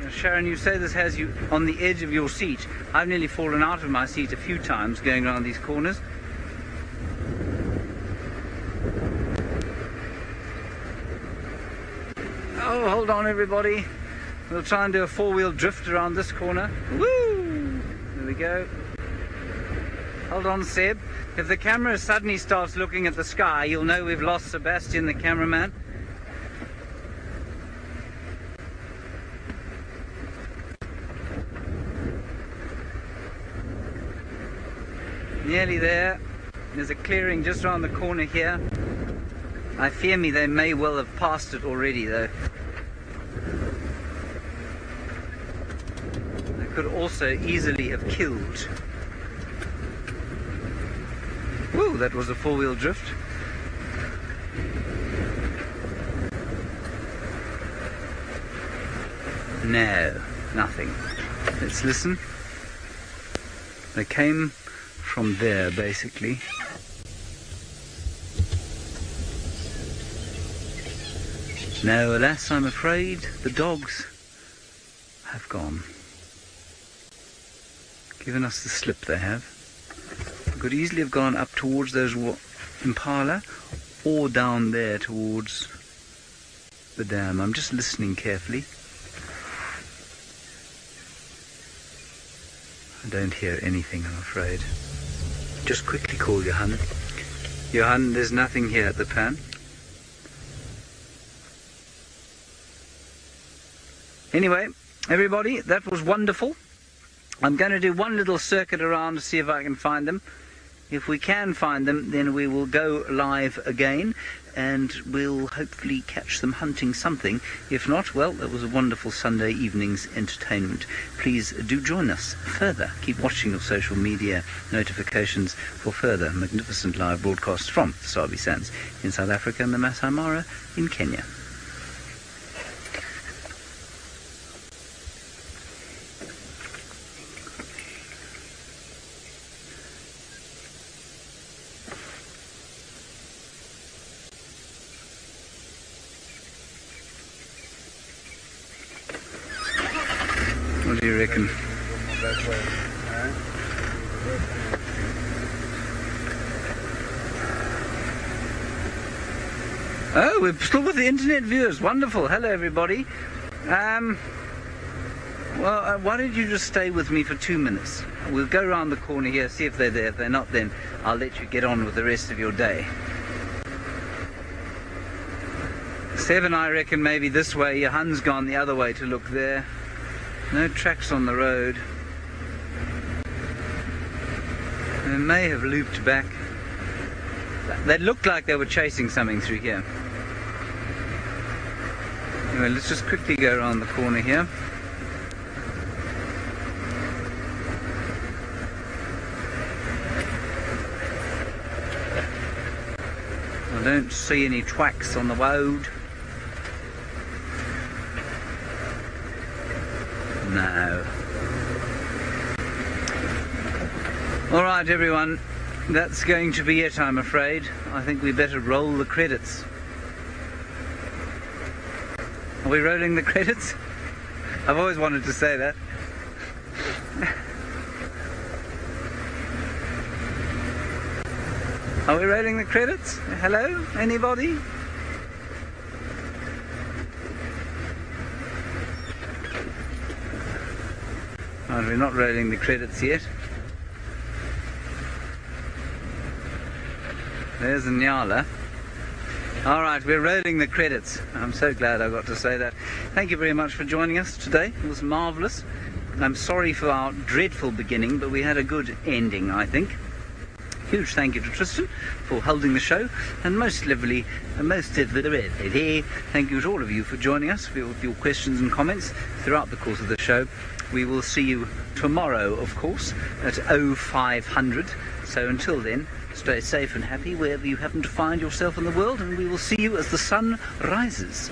Now, Sharon, you say this has you on the edge of your seat. I've nearly fallen out of my seat a few times going around these corners. Oh, hold on everybody. We'll try and do a four-wheel drift around this corner. Woo! There we go. Hold on, Seb. If the camera suddenly starts looking at the sky, you'll know we've lost Sebastian, the cameraman. Nearly there. There's a clearing just around the corner here. I fear me they may well have passed it already, though. They could also easily have killed. Woo, that was a four-wheel drift. No, nothing. Let's listen. They came from there, basically. No, alas, I'm afraid the dogs have gone. Given us the slip, they have. Could easily have gone up towards those impala or down there towards the dam. I'm just listening carefully. I don't hear anything, I'm afraid. Just quickly call Johan. Johan, there's nothing here at the pan. Anyway, everybody, that was wonderful. I'm going to do one little circuit around to see if I can find them. If we can find them, then we will go live again and we'll hopefully catch them hunting something. If not, well, it was a wonderful Sunday evening's entertainment. Please do join us further. Keep watching your social media notifications for further magnificent live broadcasts from the Sabi Sands in South Africa and the Masai Mara in Kenya. What do you reckon? Oh, we're still with the internet viewers. Wonderful. Hello, everybody. Well, why don't you just stay with me for 2 minutes? We'll go around the corner here, see if they're there. If they're not, then I'll let you get on with the rest of your day. 7, I reckon, maybe this way. Johan's gone the other way to look there. No tracks on the road. They may have looped back. They looked like they were chasing something through here. Anyway, let's just quickly go around the corner here. I don't see any tracks on the road. No. All right, everyone. That's going to be it, I'm afraid. I think we better roll the credits. Are we rolling the credits? I've always wanted to say that. Are we rolling the credits? Hello? Anybody? Oh, we're not rolling the credits yet. There's Nyala. Alright, we're rolling the credits. I'm so glad I got to say that. Thank you very much for joining us today. It was marvellous. I'm sorry for our dreadful beginning, but we had a good ending, I think. Huge thank you to Tristan for holding the show, and most thank you to all of you for joining us with your questions and comments throughout the course of the show. We will see you tomorrow, of course, at 0500. So until then, stay safe and happy wherever you happen to find yourself in the world, and we will see you as the sun rises.